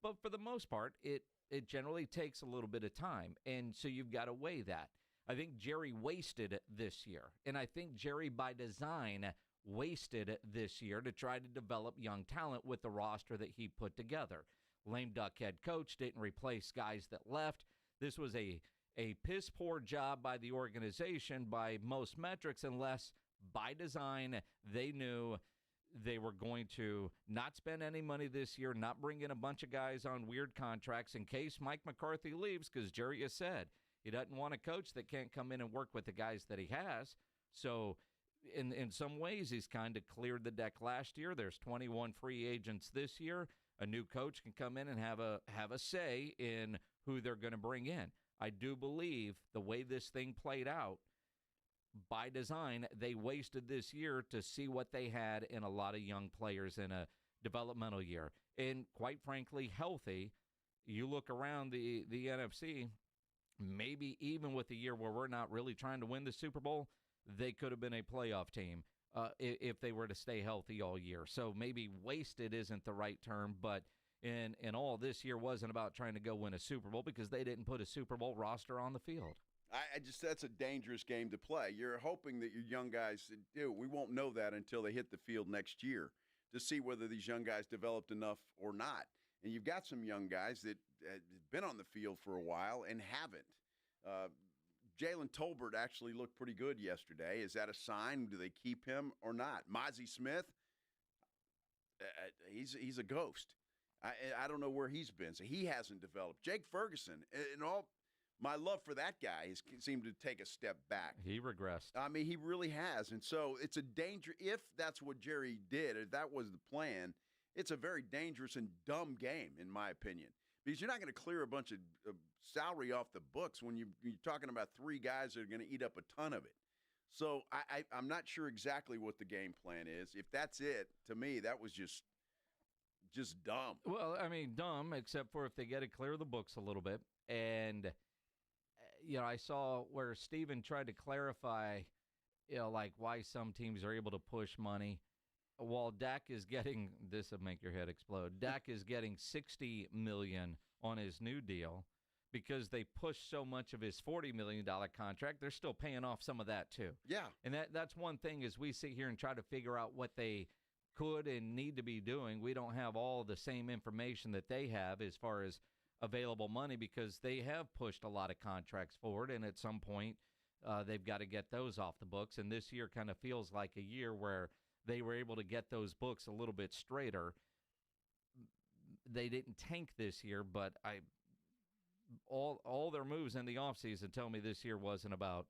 But for the most part, it generally takes a little bit of time, and so you've got to weigh that. I think Jerry wasted this year, and I think Jerry, by design, wasted this year to try to develop young talent with the roster that he put together. Lame duck head coach, didn't replace guys that left. This was a piss-poor job by the organization by most metrics, unless by design they knew they were going to not spend any money this year, not bring in a bunch of guys on weird contracts in case Mike McCarthy leaves, because Jerry has said he doesn't want a coach that can't come in and work with the guys that he has. So in some ways, he's kind of cleared the deck last year. There's 21 free agents this year. A new coach can come in and have a say in who they're going to bring in. I do believe the way this thing played out, by design, they wasted this year to see what they had in a lot of young players in a developmental year. And quite frankly, healthy. You look around the NFC, maybe even with a year where we're not really trying to win the Super Bowl, they could have been a playoff team if they were to stay healthy all year. So maybe wasted isn't the right term, but in all, this year wasn't about trying to go win a Super Bowl because they didn't put a Super Bowl roster on the field. That's a dangerous game to play. You're hoping that your young guys do. We won't know that until they hit the field next year to see whether these young guys developed enough or not. And you've got some young guys that have been on the field for a while and haven't. Jalen Tolbert actually looked pretty good yesterday. Is that a sign? Do they keep him or not? Mozzie Smith, he's a ghost. I don't know where he's been, so he hasn't developed. Jake Ferguson, and all my love for that guy has seemed to take a step back. He regressed. I mean, he really has. And so it's a danger. If that's what Jerry did, if that was the plan, it's a very dangerous and dumb game, in my opinion, because you're not going to clear a bunch of salary off the books when you're talking about three guys that are going to eat up a ton of it. So I'm not sure exactly what the game plan is. If that's it, to me, that was just dumb. Well, I mean, dumb, except for if they get to clear the books a little bit. And I saw where Steven tried to clarify, like why some teams are able to push money. While Dak is getting, this will make your head explode, Dak is getting $60 million on his new deal because they pushed so much of his $40 million contract. They're still paying off some of that too. Yeah. And that's one thing as we sit here and try to figure out what they could and need to be doing. We don't have all the same information that they have as far as available money because they have pushed a lot of contracts forward, and at some point they've got to get those off the books. And this year kind of feels like a year where they were able to get those books a little bit straighter. They didn't tank this year, but all their moves in the offseason tell me this year wasn't about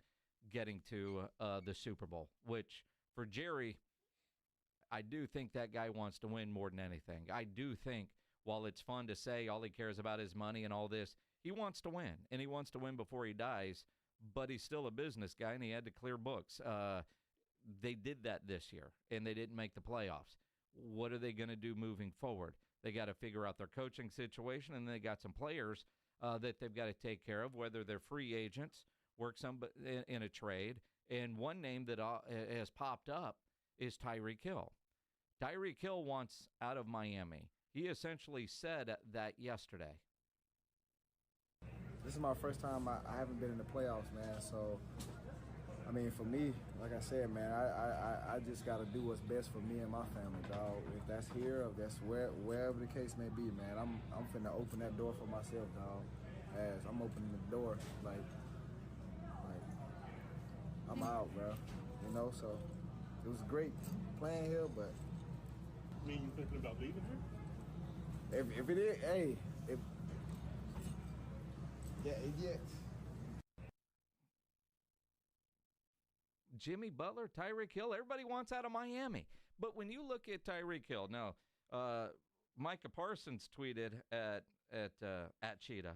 getting to the Super Bowl, which for Jerry, I do think that guy wants to win more than anything. I do think while it's fun to say all he cares about is money and all this, he wants to win, and he wants to win before he dies, but he's still a business guy, and he had to clear books. They did that this year, and they didn't make the playoffs. What are they going to do moving forward? They got to figure out their coaching situation, and they got some players that they've got to take care of, whether they're free agents, work some in a trade. And one name that has popped up is Tyreek Hill. Tyreek Hill wants out of Miami. He essentially said that yesterday. This is my first time I haven't been in the playoffs, man. So, I mean, for me, like I said, man, I just got to do what's best for me and my family, dog. If that's here, if that's wherever the case may be, man, I'm finna open that door for myself, dog. As I'm opening the door, like I'm out, bro. So it was great playing here, but. I mean, you thinking about leaving here? If it is, hey, it gets. Jimmy Butler, Tyreek Hill, everybody wants out of Miami. But when you look at Tyreek Hill, now, Micah Parsons tweeted at Cheetah,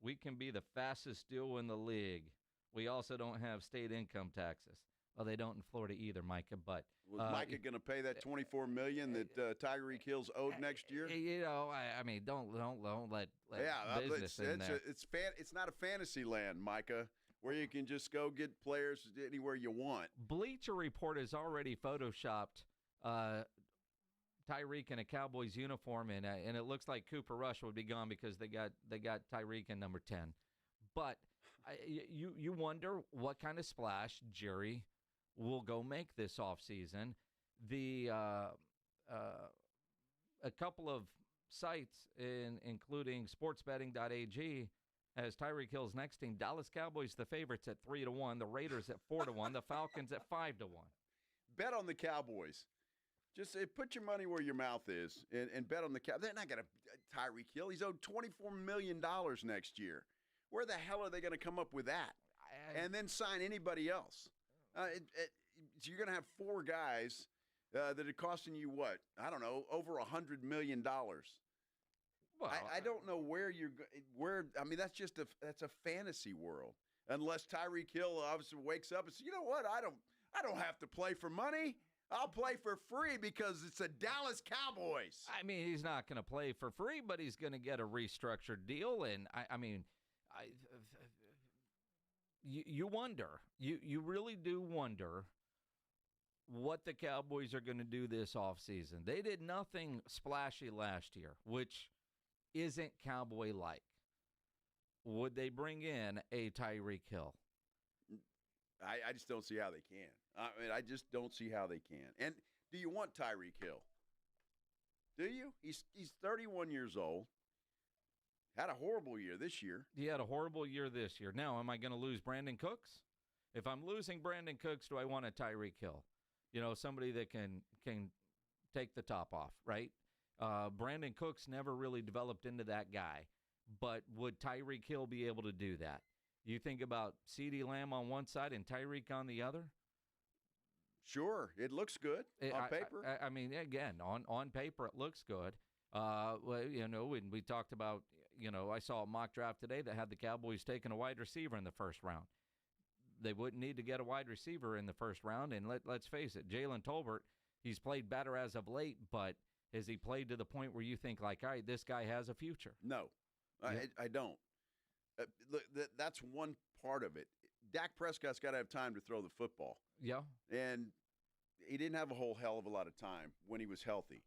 "We can be the fastest deal in the league. We also don't have state income taxes." Well, they don't in Florida either, Micah. But was Micah going to pay that $24 million that Tyreek Hill's owed next year? I mean, don't let business in there. It's not a fantasy land, Micah, where you can just go get players anywhere you want. Bleacher Report has already photoshopped Tyreek in a Cowboys uniform, and it looks like Cooper Rush would be gone because they got Tyreek in number 10. But you wonder what kind of splash Jerry will go make this offseason. a couple of sites, including sportsbetting.ag, has Tyreek Hill's next team. Dallas Cowboys, the favorites at 3-1. The Raiders at 4-1. The Falcons at 5-1. Bet on the Cowboys. Just put your money where your mouth is and bet on the Cowboys. They're not going to Tyreek Hill. He's owed $24 million next year. Where the hell are they going to come up with that? And then sign anybody else? So you're going to have 4 guys that are costing you what? I don't know, over $100 million. Well, I don't know where I mean, that's a fantasy world. Unless Tyreek Hill obviously wakes up and says, you know what, I don't have to play for money. I'll play for free because it's the Dallas Cowboys. I mean, he's not going to play for free, but he's going to get a restructured deal. And you wonder, you really do wonder what the Cowboys are going to do this offseason. They did nothing splashy last year, which isn't Cowboy-like. Would they bring in a Tyreek Hill? I just don't see how they can. I mean, I just don't see how they can. And do you want Tyreek Hill? Do you? He's 31 years old. Had a horrible year this year. He had a horrible year this year. Now, am I going to lose Brandon Cooks? If I'm losing Brandon Cooks, do I want a Tyreek Hill? You know, somebody that can take the top off, right? Brandon Cooks never really developed into that guy. But would Tyreek Hill be able to do that? You think about CeeDee Lamb on one side and Tyreek on the other? Sure. It looks good on paper. I mean, again, on paper, it looks good. Well, you know, when we talked about, you know, I saw a mock draft today that had the Cowboys taking a wide receiver in the first round. They wouldn't need to get a wide receiver in the first round. And let's face it, Jalen Tolbert, he's played better as of late, but has he played to the point where you think, like, all right, this guy has a future? No, I don't. Look, that's one part of it. Dak Prescott's got to have time to throw the football. Yeah. And he didn't have a whole hell of a lot of time when he was healthy.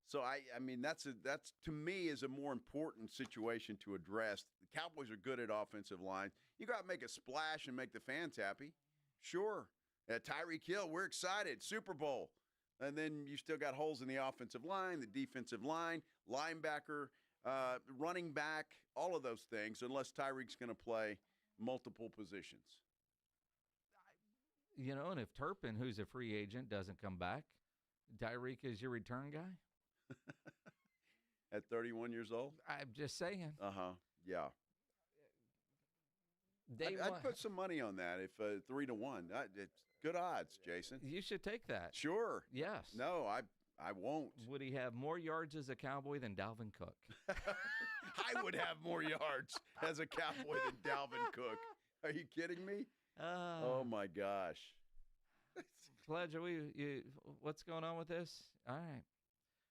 So, I mean, that's to me is a more important situation to address. The Cowboys are good at offensive line. You got to make a splash and make the fans happy. Sure. Tyreek Hill, we're excited. Super Bowl. And then you still got holes in the offensive line, the defensive line, linebacker, running back, all of those things, unless Tyreek's going to play multiple positions. You know, and if Turpin, who's a free agent, doesn't come back, Tyreek is your return guy? At 31 years old? I'm just saying. Uh-huh. Yeah. I'd put some money on that if 3-1. It's good odds, Jason. You should take that. Sure. Yes. No, I won't. Would he have more yards as a Cowboy than Dalvin Cook? I would have more yards as a Cowboy than Dalvin Cook. Are you kidding me? Oh, my gosh. Pledge, what's going on with this? All right.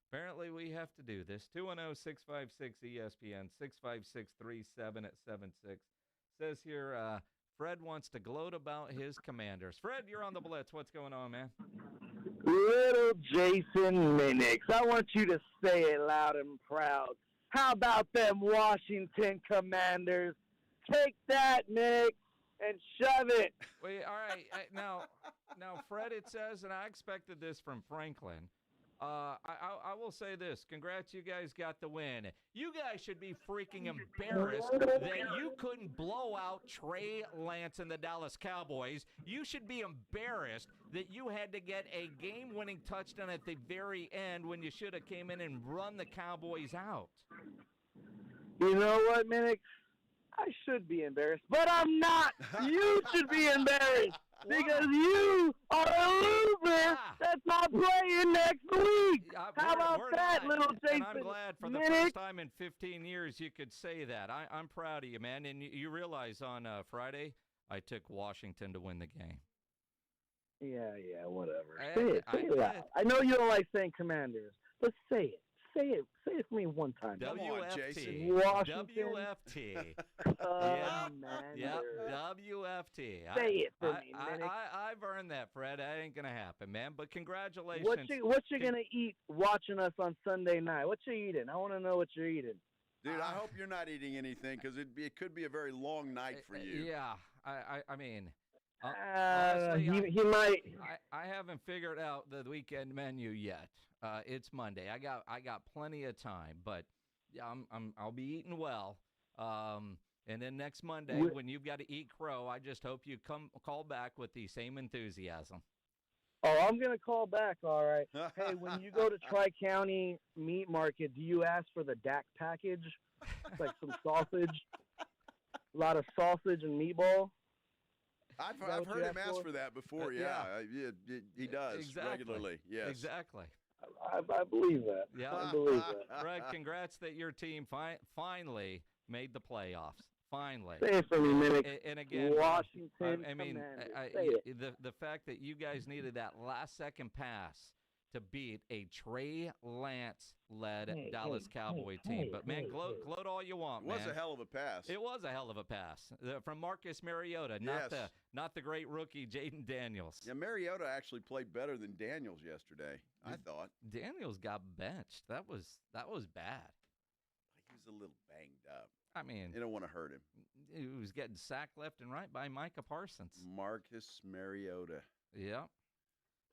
Apparently, we have to do this. 210-656-ESPN, 656-37 at 76. Says here, Fred wants to gloat about his Commanders. Fred, you're on the Blitz. What's going on, man? Little Jason Minix, I want you to say it loud and proud. How about them Washington Commanders? Take that, Minix, and shove it. Wait, all right. Now, Fred, it says, and I expected this from Franklin. I will say this. Congrats, you guys got the win. You guys should be freaking embarrassed that you couldn't blow out Trey Lance and the Dallas Cowboys. You should be embarrassed that you had to get a game-winning touchdown at the very end when you should have came in and run the Cowboys out. You know what, Minix? I should be embarrassed, but I'm not. You should be embarrassed because you are a loser that's not playing next week. How about that, little Jason? And I'm glad for the first time in 15 years you could say that. I'm proud of you, man. And you realize on Friday I took Washington to win the game. Yeah, whatever. Say it loud. I know you don't like saying Commanders, but say it. Say it for me one time. WFT. Washington. WFT. Yep, WFT. Say it for me, Minix. I've earned that, Fred. That ain't going to happen, man. But congratulations. What you going to eat watching us on Sunday night? What you eating? I want to know what you're eating. Dude, I hope you're not eating anything because it could be a very long night for you. Yeah. I mean, Honestly, he might. I haven't figured out the weekend menu yet. It's Monday. I got plenty of time, but yeah, I'll be eating well. And then next Monday, when you've got to eat crow, I just hope you call back with the same enthusiasm. Oh, I'm going to call back, all right. Hey, when you go to Tri-County Meat Market, do you ask for the DAC package? Like some sausage? A lot of sausage and meatball? I've heard him ask for that before, yeah. He does regularly, yes. Exactly. I believe that. Yeah. I believe that. Brett, congrats that your team finally made the playoffs. Finally. Say it for me, Minnick. And again, Washington, I mean, the fact that you guys needed that last-second pass to beat a Trey Lance-led Dallas Cowboy team. But, man, gloat all you want, man. It was a hell of a pass. It was a hell of a pass from Marcus Mariota, not the great rookie Jaden Daniels. Yeah, Mariota actually played better than Daniels yesterday, I thought. Daniels got benched. That was bad. He was a little banged up. I mean, you don't want to hurt him. He was getting sacked left and right by Micah Parsons. Marcus Mariota. Yeah.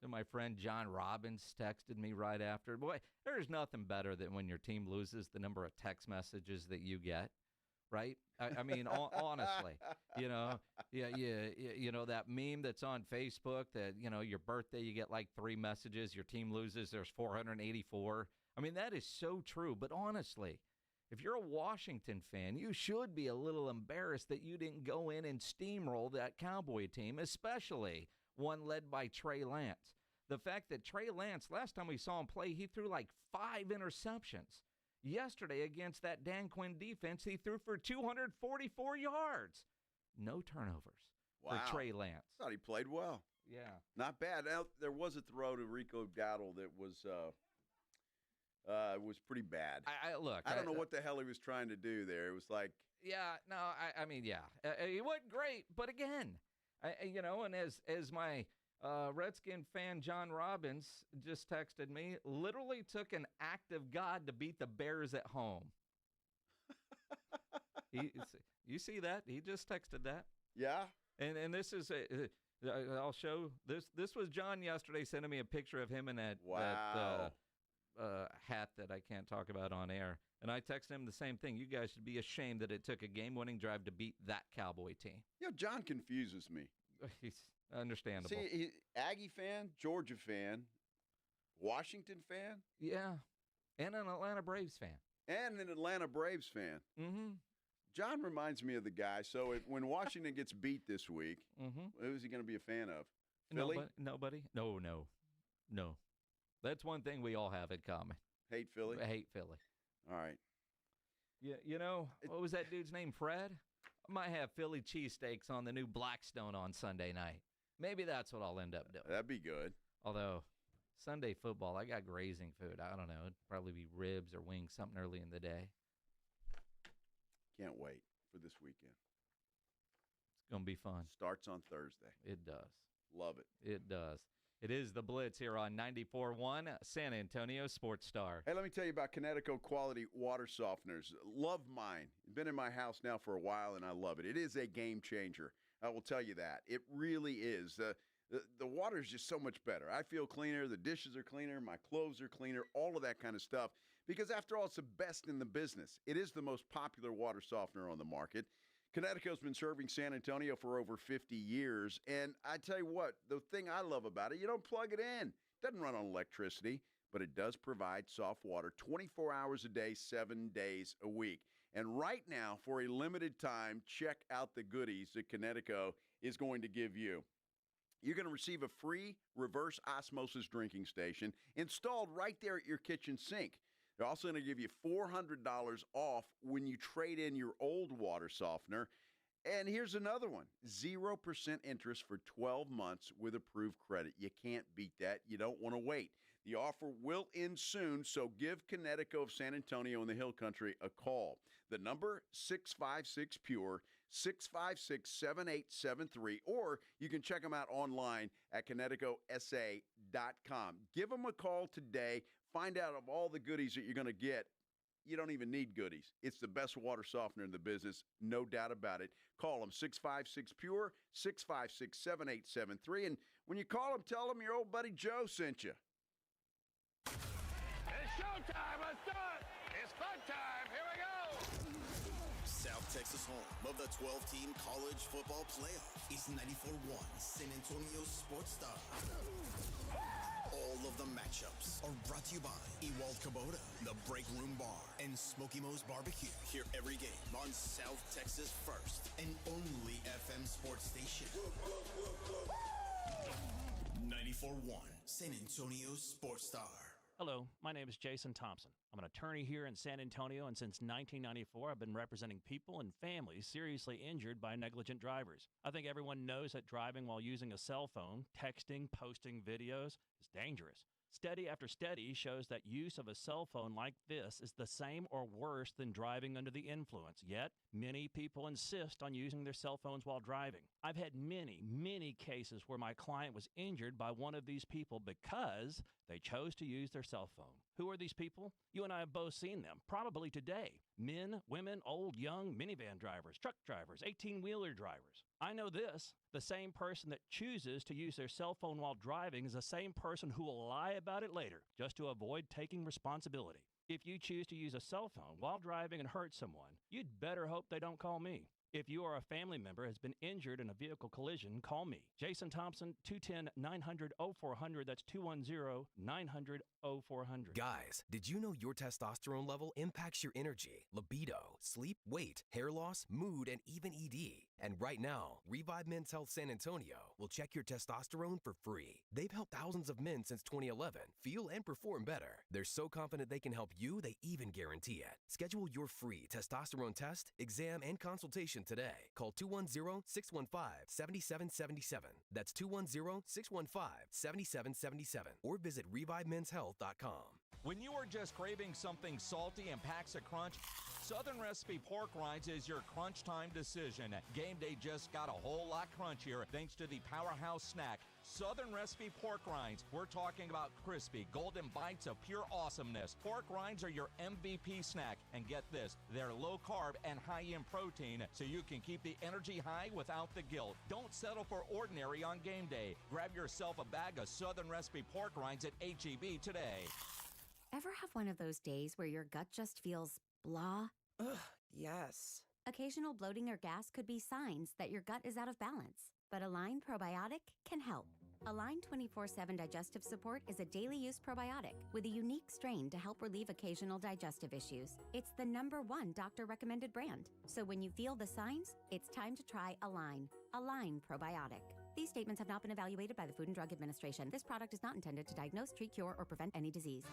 And my friend John Robbins texted me right after. Boy, there's nothing better than when your team loses, the number of text messages that you get, right? I mean, honestly, you know, that meme that's on Facebook that, you know, your birthday, you get like 3 messages, your team loses, there's 484. I mean, that is so true. But honestly, if you're a Washington fan, you should be a little embarrassed that you didn't go in and steamroll that Cowboy team, especially one led by Trey Lance. The fact that Trey Lance, last time we saw him play, he threw like 5 interceptions. Yesterday against that Dan Quinn defense, he threw for 244 yards. No turnovers for Trey Lance. I thought he played well. Yeah. Not bad. Now, there was a throw to Rico Dowdle that was pretty bad. I don't know what the hell he was trying to do there. It was like. Yeah, no, I mean, yeah. He wasn't great, but again, you know, and as my Redskin fan John Robbins just texted me, literally took an act of God to beat the Bears at home. You see that? He just texted that. Yeah. And this is I'll show this. This was John yesterday sending me a picture of him in that hat that I can't talk about on air. And I texted him the same thing. You guys should be ashamed that it took a game-winning drive to beat that Cowboy team. You know, John confuses me. He's understandable. See, Aggie fan, Georgia fan, Washington fan. Yeah. And an Atlanta Braves fan. And an Atlanta Braves fan. Mm-hmm. John reminds me of the guy. So when Washington gets beat this week, who's he going to be a fan of? Philly? Nobody? No. That's one thing we all have in common. Hate Philly? I hate Philly. All right. Yeah, you know, what was that dude's name, Fred? I might have Philly cheesesteaks on the new Blackstone on Sunday night. Maybe that's what I'll end up doing. That'd be good. Although, Sunday football, I got grazing food. I don't know. It'd probably be ribs or wings, something early in the day. Can't wait for this weekend. It's going to be fun. Starts on Thursday. It does. Love it. It does. It is the Blitz here on 94.1 San Antonio Sports Star. Hey, let me tell you about Kinetico quality water softeners. Love mine. Been in my house now for a while, and I love it. It is a game changer. I will tell you that. It really is. The water is just so much better. I feel cleaner. The dishes are cleaner. My clothes are cleaner. All of that kind of stuff. Because after all, it's the best in the business. It is the most popular water softener on the market. Kinetico's been serving San Antonio for over 50 years. And I tell you what, the thing I love about it, you don't plug it in. It doesn't run on electricity, but it does provide soft water 24 hours a day, 7 days a week. And right now, for a limited time, check out the goodies that Kinetico is going to give you. You're going to receive a free reverse osmosis drinking station installed right there at your kitchen sink. They're also going to give you $400 off when you trade in your old water softener. And here's another one, 0% interest for 12 months with approved credit. You can't beat that. You don't want to wait. The offer will end soon, so give Kinetico of San Antonio in the Hill Country a call. The number, 656-PURE, 656-7873, or you can check them out online at KineticoSA.com. Give them a call today. Find out of all the goodies that you're going to get you don't even need goodies. It's the best water softener in the business, no doubt about it. Call them 656-PURE, 656-7873. And when you call them, tell them your old buddy Joe sent you. It's showtime. Let's do it. It's fun time. Here we go. South Texas home of the 12-team college football playoff is 94.1 San Antonio Sports Star. All of the matchups are brought to you by Ewald Kubota, the Break Room Bar, and Smoky Mo's Barbecue. Hear every game on South Texas' first and only FM sports station. 94.1 San Antonio Sports Star. Hello, my name is Jason Thompson. I'm an attorney here in San Antonio, and since 1994, I've been representing people and families seriously injured by negligent drivers. I think everyone knows that driving while using a cell phone, texting, posting videos is dangerous. Study after study shows that use of a cell phone like this is the same or worse than driving under the influence. Yet, many people insist on using their cell phones while driving. I've had many cases where my client was injured by one of these people because they chose to use their cell phone. Who are these people? You and I have both seen them, probably today. Men, women, old, young, minivan drivers, truck drivers, 18-wheeler drivers. I know this. The same person that chooses to use their cell phone while driving is the same person who will lie about it later just to avoid taking responsibility. If you choose to use a cell phone while driving and hurt someone, you'd better hope they don't call me. If you or a family member has been injured in a vehicle collision, call me. Jason Thompson, 210-900-0400. That's 210-900-0400. Guys, did you know your testosterone level impacts your energy, libido, sleep, weight, hair loss, mood, and even ED? And right now, Revive Men's Health San Antonio will check your testosterone for free. They've helped thousands of men since 2011 feel and perform better. They're so confident they can help you, they even guarantee it. Schedule your free testosterone test, exam, and consultation today. Call 210-615-7777. That's 210-615-7777. Or visit ReviveMen'sHealth.com. When you are just craving something salty and packs a crunch, Southern Recipe Pork Rinds is your crunch time decision. Game day just got a whole lot crunchier thanks to the powerhouse snack, Southern Recipe Pork Rinds. We're talking about crispy, golden bites of pure awesomeness. Pork rinds are your MVP snack. And get this, they're low carb and high in protein, so you can keep the energy high without the guilt. Don't settle for ordinary on game day. Grab yourself a bag of Southern Recipe Pork Rinds at H-E-B today. Ever have one of those days where your gut just feels blah? Ugh, yes. Occasional bloating or gas could be signs that your gut is out of balance, but Align Probiotic can help. Align 24/7 Digestive Support is a daily use probiotic with a unique strain to help relieve occasional digestive issues. It's the #1 doctor-recommended brand. So when you feel the signs, it's time to try Align. Align Probiotic. These statements have not been evaluated by the Food and Drug Administration. This product is not intended to diagnose, treat, cure, or prevent any disease.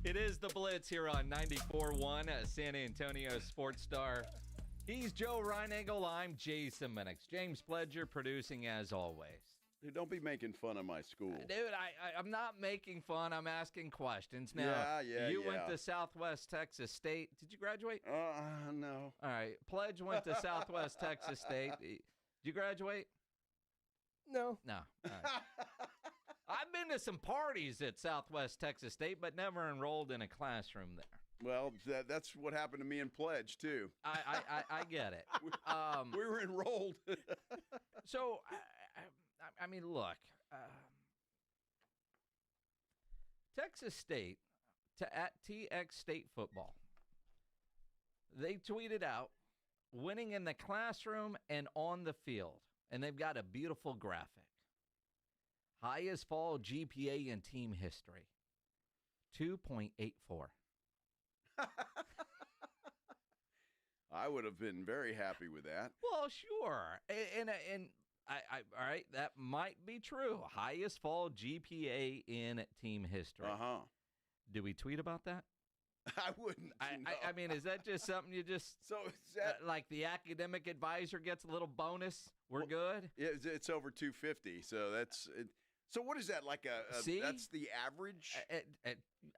It is the Blitz here on 94.1 San Antonio Sports Star. He's Joe Reinagel. I'm Jason Minix. James Pledger producing as always. Dude, don't be making fun of my school. Dude, I'm not making fun. I'm asking questions. Now, you went to Southwest Texas State. Did you graduate? No. All right. Pledge went to Southwest Texas State. Did you graduate? No. No. All right. I've been to some parties at Southwest Texas State, but never enrolled in a classroom there. Well, that's what happened to me in Pledge, too. I get it. We were enrolled. So, I mean, look. Texas State, at TX State football, they tweeted out, winning in the classroom and on the field. And they've got a beautiful graphic. Highest fall GPA in team history, 2.84. I would have been very happy with that. Well, sure. And all right, that might be true. Highest fall GPA in team history. Uh-huh. Do we tweet about that? I wouldn't. I mean, is that just something you just like the academic advisor gets a little bonus? We're good. Yeah, it's over 250, so that's. So what is that, like a C? That's the average?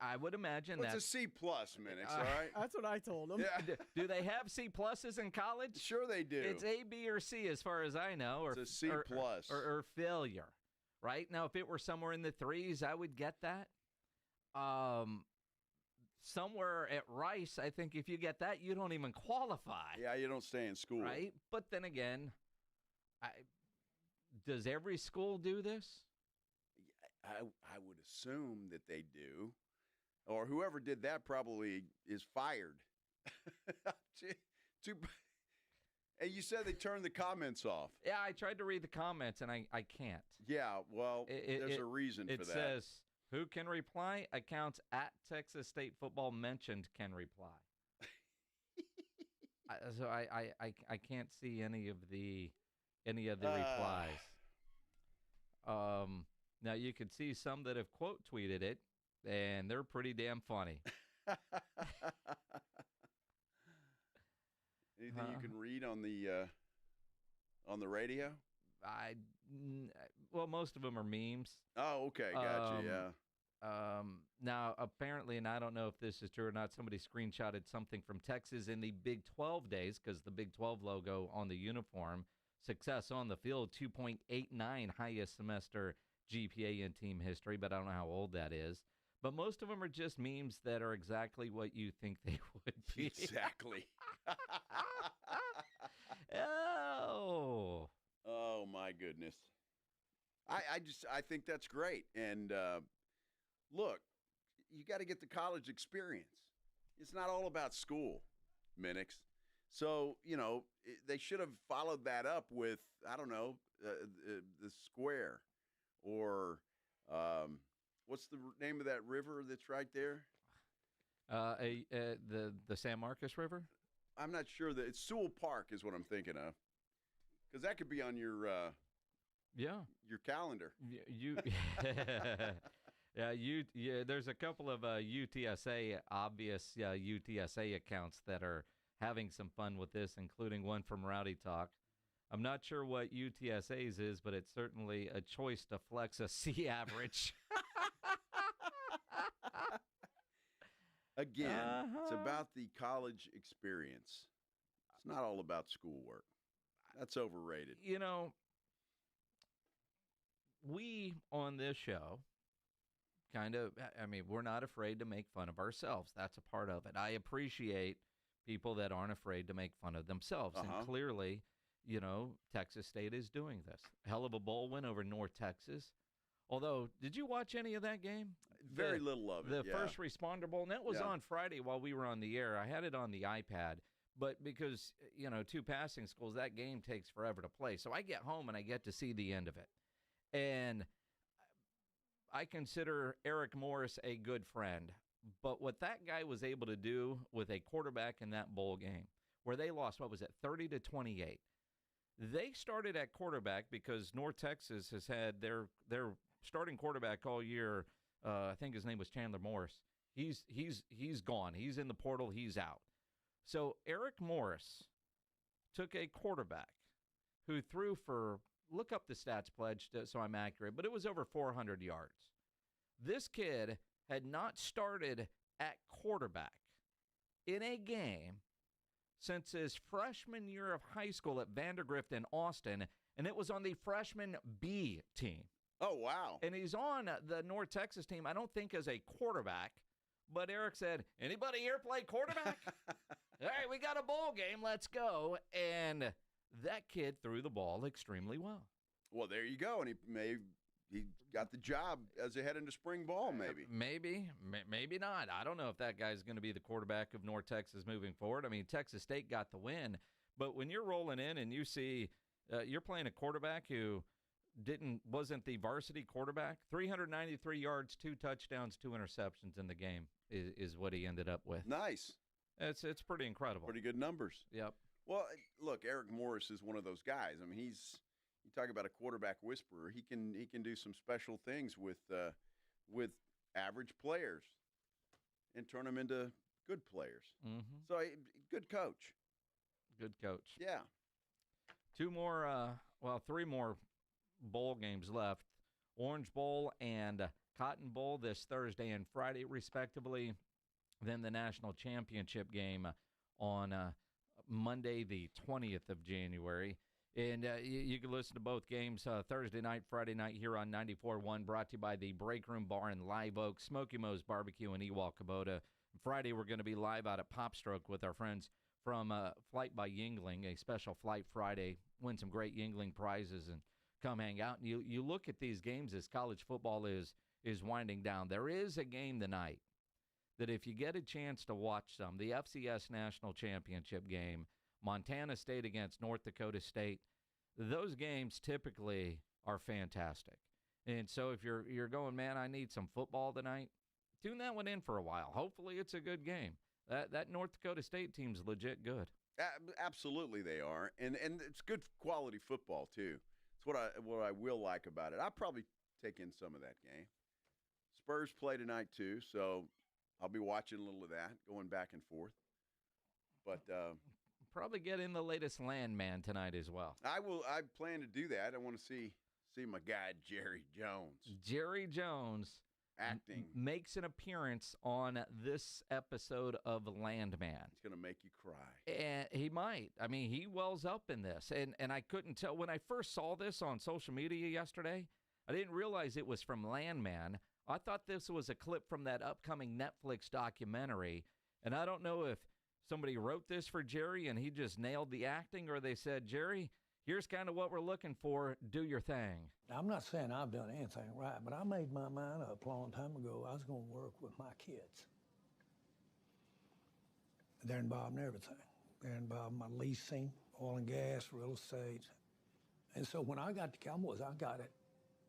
I would imagine What's that's a C plus, Minix, all right? That's what I told him. Yeah. Do they have C pluses in college? Sure they do. It's A, B, or C as far as I know. Or, it's a C plus. Or failure, right? Now, if it were somewhere in the threes, I would get that. Somewhere at Rice, I think if you get that, you don't even qualify. Yeah, you don't stay in school. Right? But then again, does every school do this? I would assume that they do. Or whoever did that probably is fired. And you said they turned the comments off. Yeah, I tried to read the comments, and I can't. Yeah, well, there's a reason for that. It says, who can reply? Accounts at Texas State Football mentioned can reply. So I can't see any of the replies. Now, you can see some that have quote tweeted it, and they're pretty damn funny. Anything you can read on the radio? Well, most of them are memes. Oh, okay, gotcha. Yeah. Now, apparently, and I don't know if this is true or not, somebody screenshotted something from Texas in the Big 12 days because the Big 12 logo on the uniform. Success on the field, 2.89, highest semester GPA in team history, but I don't know how old that is. But most of them are just memes that are exactly what you think they would be. Exactly. Oh, my goodness. I think that's great. And look, you got to get the college experience. It's not all about school, Minix. So, they should have followed that up with, I don't know, the Square or what's the name of that river that's right there? The San Marcos River? I'm not sure. It's Sewell Park is what I'm thinking of. Because that could be on your your calendar. There's a couple of UTSA, obvious UTSA accounts that are having some fun with this, including one from Rowdy Talk. I'm not sure what UTSA's is, but it's certainly a choice to flex a C average. Again, it's about the college experience. It's not all about schoolwork. That's overrated. We on this show we're not afraid to make fun of ourselves. That's a part of it. I appreciate people that aren't afraid to make fun of themselves. And clearly, Texas State is doing this. Hell of a bowl win over North Texas. Although, did you watch any of that game? Very little of it, The First Responder Bowl, and that was on Friday while we were on the air. I had it on the iPad, but because, two passing schools, that game takes forever to play. So I get home and I get to see the end of it. And I consider Eric Morris a good friend. But what that guy was able to do with a quarterback in that bowl game, where they lost, 30-28. They started at quarterback because North Texas has had their starting quarterback all year. I think his name was Chandler Morris. He's gone. He's in the portal. He's out. So Eric Morris took a quarterback who threw for, look up the stats pledge so I'm accurate, but it was over 400 yards. This kid had not started at quarterback in a game since his freshman year of high school at Vandergrift in Austin, and it was on the freshman B team. Oh, wow. And he's on the North Texas team, I don't think as a quarterback, but Eric said, anybody here play quarterback? All right, we got a bowl game. Let's go. And that kid threw the ball extremely well. Well, there you go. And he got the job as they head into spring ball, maybe. Maybe not. I don't know if that guy's going to be the quarterback of North Texas moving forward. I mean, Texas State got the win. But when you're rolling in and you see you're playing a quarterback who wasn't the varsity quarterback, 393 yards, 2 touchdowns, 2 interceptions in the game is what he ended up with. Nice. It's pretty incredible. Pretty good numbers. Yep. Well, look, Eric Morris is one of those guys. I mean, you talk about a quarterback whisperer. He can do some special things with average players and turn them into good players. Mm-hmm. So, good coach. Good coach. Yeah. 3 more bowl games left. Orange Bowl and Cotton Bowl this Thursday and Friday, respectively. Then the national championship game on Monday, the 20th of January. And you can listen to both games Thursday night, Friday night here on 94.1, brought to you by the Break Room Bar in Live Oak, Smoky Mo's Barbecue in Ewald, Kubota. Friday, we're going to be live out at Popstroke with our friends from Flight by Yingling, a special Flight Friday. Win some great Yingling prizes and come hang out. And you look at these games as college football is winding down. There is a game tonight that if you get a chance to watch some, the FCS National Championship game, Montana State against North Dakota State, those games typically are fantastic. And so if you're going, man, I need some football tonight, tune that one in for a while. Hopefully it's a good game. That North Dakota State team's legit good. Absolutely they are. And it's good quality football, too. It's what I will like about it. I'll probably take in some of that game. Spurs play tonight, too, so I'll be watching a little of that, going back and forth. But probably get in the latest Landman tonight as well. I plan to do that. I want to see my guy Jerry Jones. Jerry Jones acting makes an appearance on this episode of Landman. It's going to make you cry. And he might. I mean, he wells up in this. And I couldn't tell. When I first saw this on social media yesterday, I didn't realize it was from Landman. I thought this was a clip from that upcoming Netflix documentary. And I don't know if somebody wrote this for Jerry and he just nailed the acting, or they said, Jerry, here's kind of what we're looking for. Do your thing. Now, I'm not saying I've done anything right, but I made my mind up a long time ago. I was going to work with my kids. They're involved in everything. They're involved in my leasing, oil and gas, real estate. And so when I got to Cowboys, I got it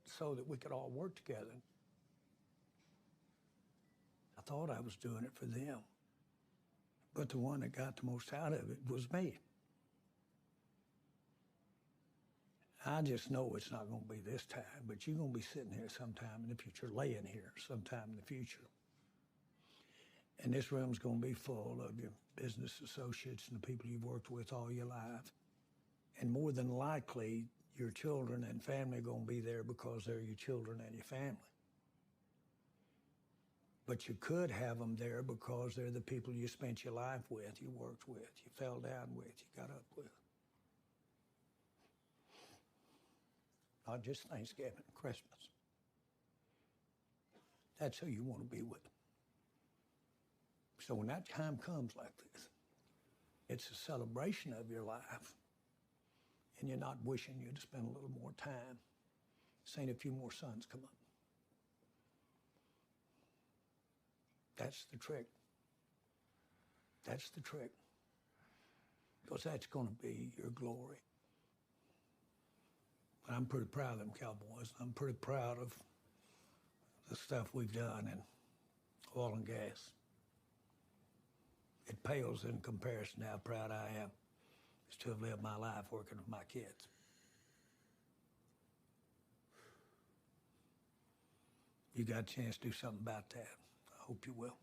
so that we could all work together. I thought I was doing it for them. But the one that got the most out of it was me. I just know it's not going to be this time, but you're going to be sitting here sometime in the future, laying here sometime in the future. And this room's going to be full of your business associates and the people you've worked with all your life. And more than likely, your children and family are going to be there because they're your children and your family. But you could have them there because they're the people you spent your life with, you worked with, you fell down with, you got up with. Not just Thanksgiving, Christmas. That's who you want to be with. So when that time comes like this, it's a celebration of your life, and you're not wishing you'd spend a little more time, seeing a few more sons come up. That's the trick. That's the trick. Because that's going to be your glory. But I'm pretty proud of them Cowboys. I'm pretty proud of the stuff we've done in oil and gas. It pales in comparison to how proud I am to have lived my life working with my kids. You got a chance to do something about that. I hope you will.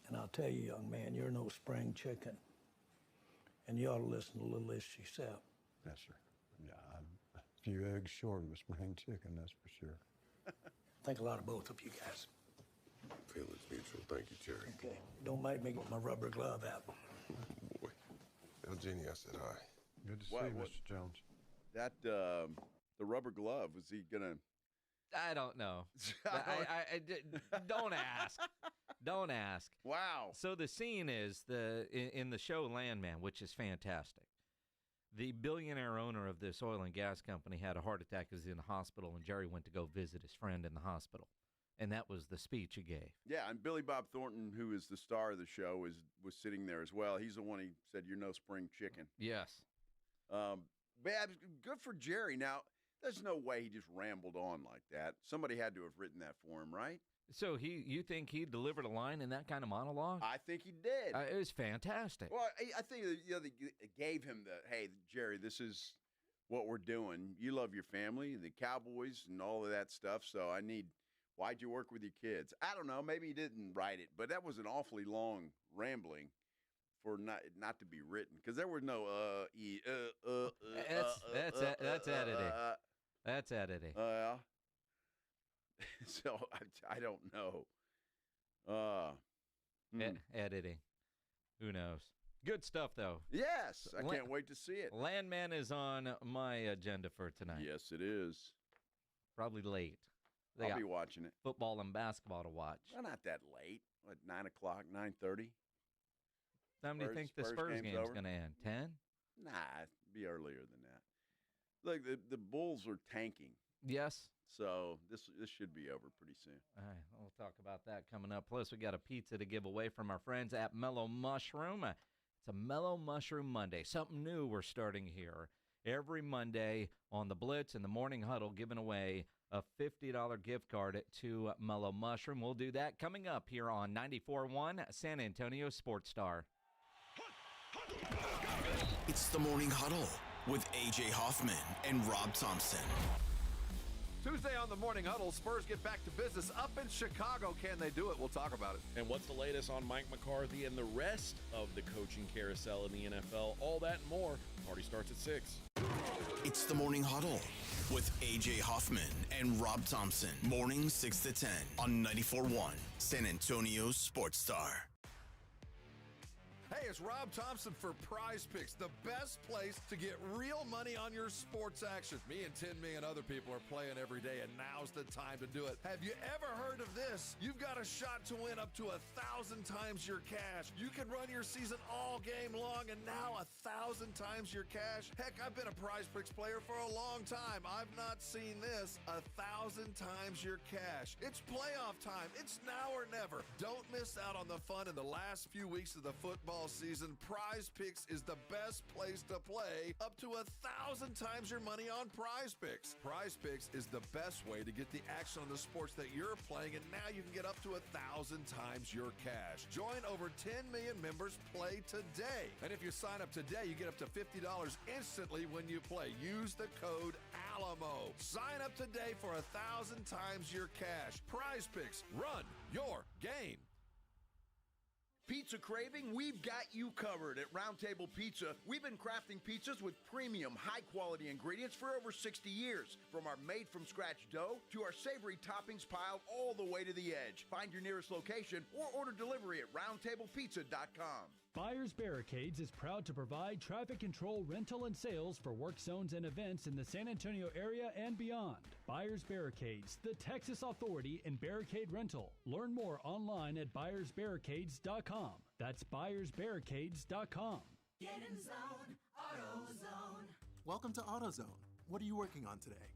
And I'll tell you, young man, you're no spring chicken. And you ought to listen to a little list yourself. Yes, sir. Yeah, I'm a few eggs short of a spring chicken, that's for sure. Think a lot of both of you guys. Feelings mutual. Thank you, Jerry. Okay. Don't make me get my rubber glove out. Boy. Tell Jeannie I said hi. Good to see you, Mr. Jones. That, the rubber glove, was he going to... I don't know. Don't ask. Don't ask. Wow. So the scene is in the show Landman, which is fantastic. The billionaire owner of this oil and gas company had a heart attack, is in the hospital, and Jerry went to go visit his friend in the hospital. And that was the speech he gave. Yeah, and Billy Bob Thornton, who is the star of the show, was sitting there as well. He's the one he said, "You're no spring chicken." Yes. But good for Jerry. Now, there's no way he just rambled on like that. Somebody had to have written that for him, right? So you think he delivered a line in that kind of monologue? I think he did. It was fantastic. Well, I think they gave him hey, Jerry, this is what we're doing. You love your family, the Cowboys, and all of that stuff. So why'd you work with your kids? I don't know. Maybe he didn't write it, but that was an awfully long rambling for not to be written, because there was no That's editing. That's editing. So I don't know. Editing. Who knows? Good stuff, though. Yes, I can't wait to see it. Landman is on my agenda for tonight. Yes, it is. Probably late. I'll be watching it. Football and basketball to watch. Well, not that late. What, 9 o'clock, 9:30? Time do you think the Spurs game's going to end? 10? Nah, it'll be earlier than that. Look, the Bulls are tanking. Yes. So this should be over pretty soon. All right, we'll talk about that coming up. Plus, we got a pizza to give away from our friends at Mellow Mushroom. It's a Mellow Mushroom Monday, something new we're starting here. Every Monday on the Blitz and the Morning Huddle, giving away a $50 gift card to Mellow Mushroom. We'll do that coming up here on 94.1 San Antonio Sports Star. It's the Morning Huddle with A.J. Hoffman and Rob Thompson. Tuesday on the Morning Huddle, Spurs get back to business up in Chicago. Can they do it? We'll talk about it. And what's the latest on Mike McCarthy and the rest of the coaching carousel in the NFL? All that and more. Party starts at 6. It's the Morning Huddle with A.J. Hoffman and Rob Thompson. Morning 6 to 10 on 94.1 San Antonio Sports Star. Hey, it's Rob Thompson for Prize Picks, the best place to get real money on your sports action. Me and 10 million other people are playing every day, and now's the time to do it. Have you ever heard of this? You've got a shot to win up to 1,000 times your cash. You can run your season all game long, and now 1,000 times your cash. Heck, I've been a Prize Picks player for a long time. I've not seen this. 1,000 times your cash. It's playoff time. It's now or never. Don't miss out on the fun in the last few weeks of the football season. Prize Picks is the best place to play. Up to 1,000 times your money on Prize Picks. Prize Picks is the best way to get the action on the sports that you're playing, and now you can get up to 1,000 times your cash. Join over 10 million members. Play today. And if you sign up today, you get up to $50 instantly when you play. Use the code ALAMO. Sign up today for 1,000 times your cash. Prize Picks. Run your game. Pizza craving? We've got you covered at Round Table Pizza. We've been crafting pizzas with premium, high-quality ingredients for over 60 years. From our made-from-scratch dough to our savory toppings piled all the way to the edge. Find your nearest location or order delivery at roundtablepizza.com. Buyers Barricades is proud to provide traffic control, rental, and sales for work zones and events in the San Antonio area and beyond. Buyers Barricades, the Texas authority in barricade rental. Learn more online at buyersbarricades.com. That's buyersbarricades.com. Get in zone, AutoZone. Welcome to AutoZone. What are you working on today?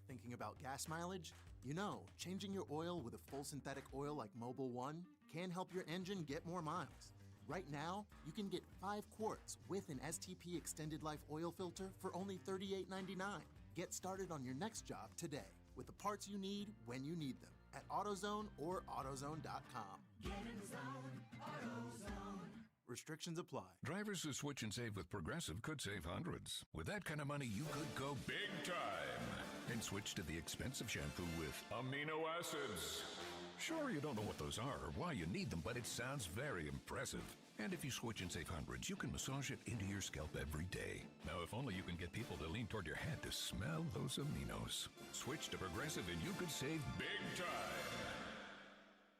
Thinking about gas mileage? You know, changing your oil with a full synthetic oil like Mobil 1 can help your engine get more miles. Right now, you can get 5 quarts with an STP Extended Life oil filter for only $38.99. Get started on your next job today with the parts you need when you need them at AutoZone or AutoZone.com. Get in zone, AutoZone. Restrictions apply. Drivers who switch and save with Progressive could save hundreds. With that kind of money, you could go big time and switch to the expensive shampoo with amino acids. Sure, you don't know what those are or why you need them, but it sounds very impressive. And if you switch and save hundreds, you can massage it into your scalp every day. Now, if only you can get people to lean toward your head to smell those aminos. Switch to Progressive and you could save big time.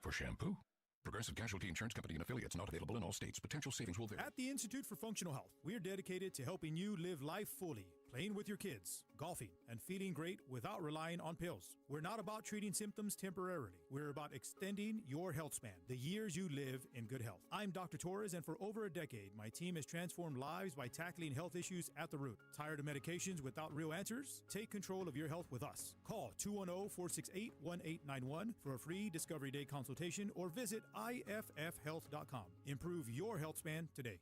For shampoo, Progressive Casualty Insurance Company and affiliates, not available in all states. Potential savings will vary. At the Institute for Functional Health, we are dedicated to helping you live life fully, playing with your kids, golfing, and feeling great without relying on pills. We're not about treating symptoms temporarily. We're about extending your health span, the years you live in good health. I'm Dr. Torres, and for over a decade, my team has transformed lives by tackling health issues at the root. Tired of medications without real answers? Take control of your health with us. Call 210-468-1891 for a free Discovery Day consultation or visit IFFhealth.com. Improve your health span today.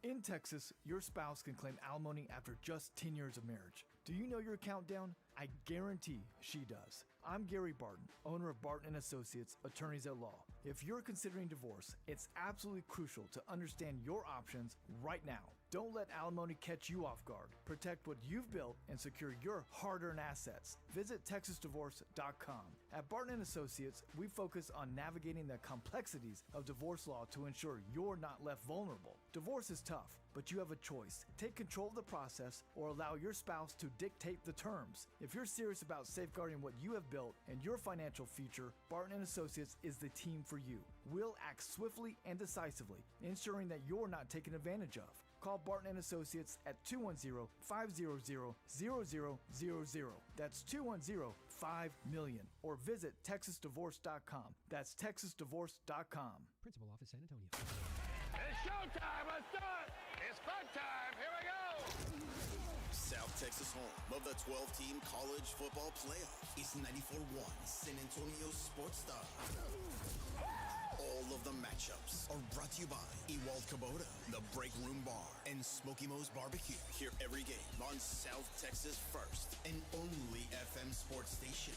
In Texas, your spouse can claim alimony after just 10 years of marriage. Do you know your countdown? I guarantee she does. I'm Gary Barton, owner of Barton & Associates, attorneys at law. If you're considering divorce, it's absolutely crucial to understand your options right now. Don't let alimony catch you off guard. Protect what you've built and secure your hard-earned assets. Visit TexasDivorce.com. At Barton & Associates, we focus on navigating the complexities of divorce law to ensure you're not left vulnerable. Divorce is tough, but you have a choice. Take control of the process or allow your spouse to dictate the terms. If you're serious about safeguarding what you have built and your financial future, Barton & Associates is the team for you. We'll act swiftly and decisively, ensuring that you're not taken advantage of. Call Barton & Associates at 210-500-0000. That's 210-5-MILLION. Or visit TexasDivorce.com. That's TexasDivorce.com. Principal Office, San Antonio. It's showtime. Let's do it. It's fun time. Here we go. South Texas home of the 12-team college football playoff is 94.1 San Antonio Sports Star. All of the matchups are brought to you by Ewald Kubota, the Break Room Bar, and Smoky Mo's Barbecue. Hear every game on South Texas' first and only FM sports station.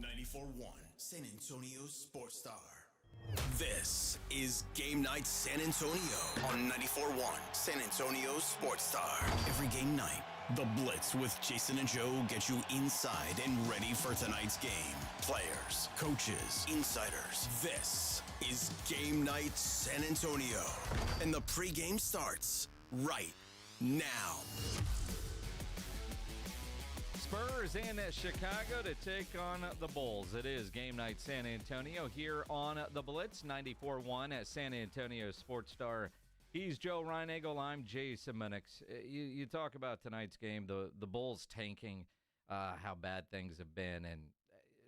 94.1 San Antonio Sports Star. This is Game Night San Antonio on 94.1 San Antonio Sports Star. Every game night, the Blitz with Jason and Joe get you inside and ready for tonight's game. Players, coaches, insiders. This is Game Night San Antonio. And the pregame starts right now. Spurs in Chicago to take on the Bulls. It is Game Night San Antonio here on the Blitz, 94.1 at San Antonio Sports Star. He's Joe Reinagel. I'm Jason Minix. You talk about tonight's game, the Bulls tanking, how bad things have been, and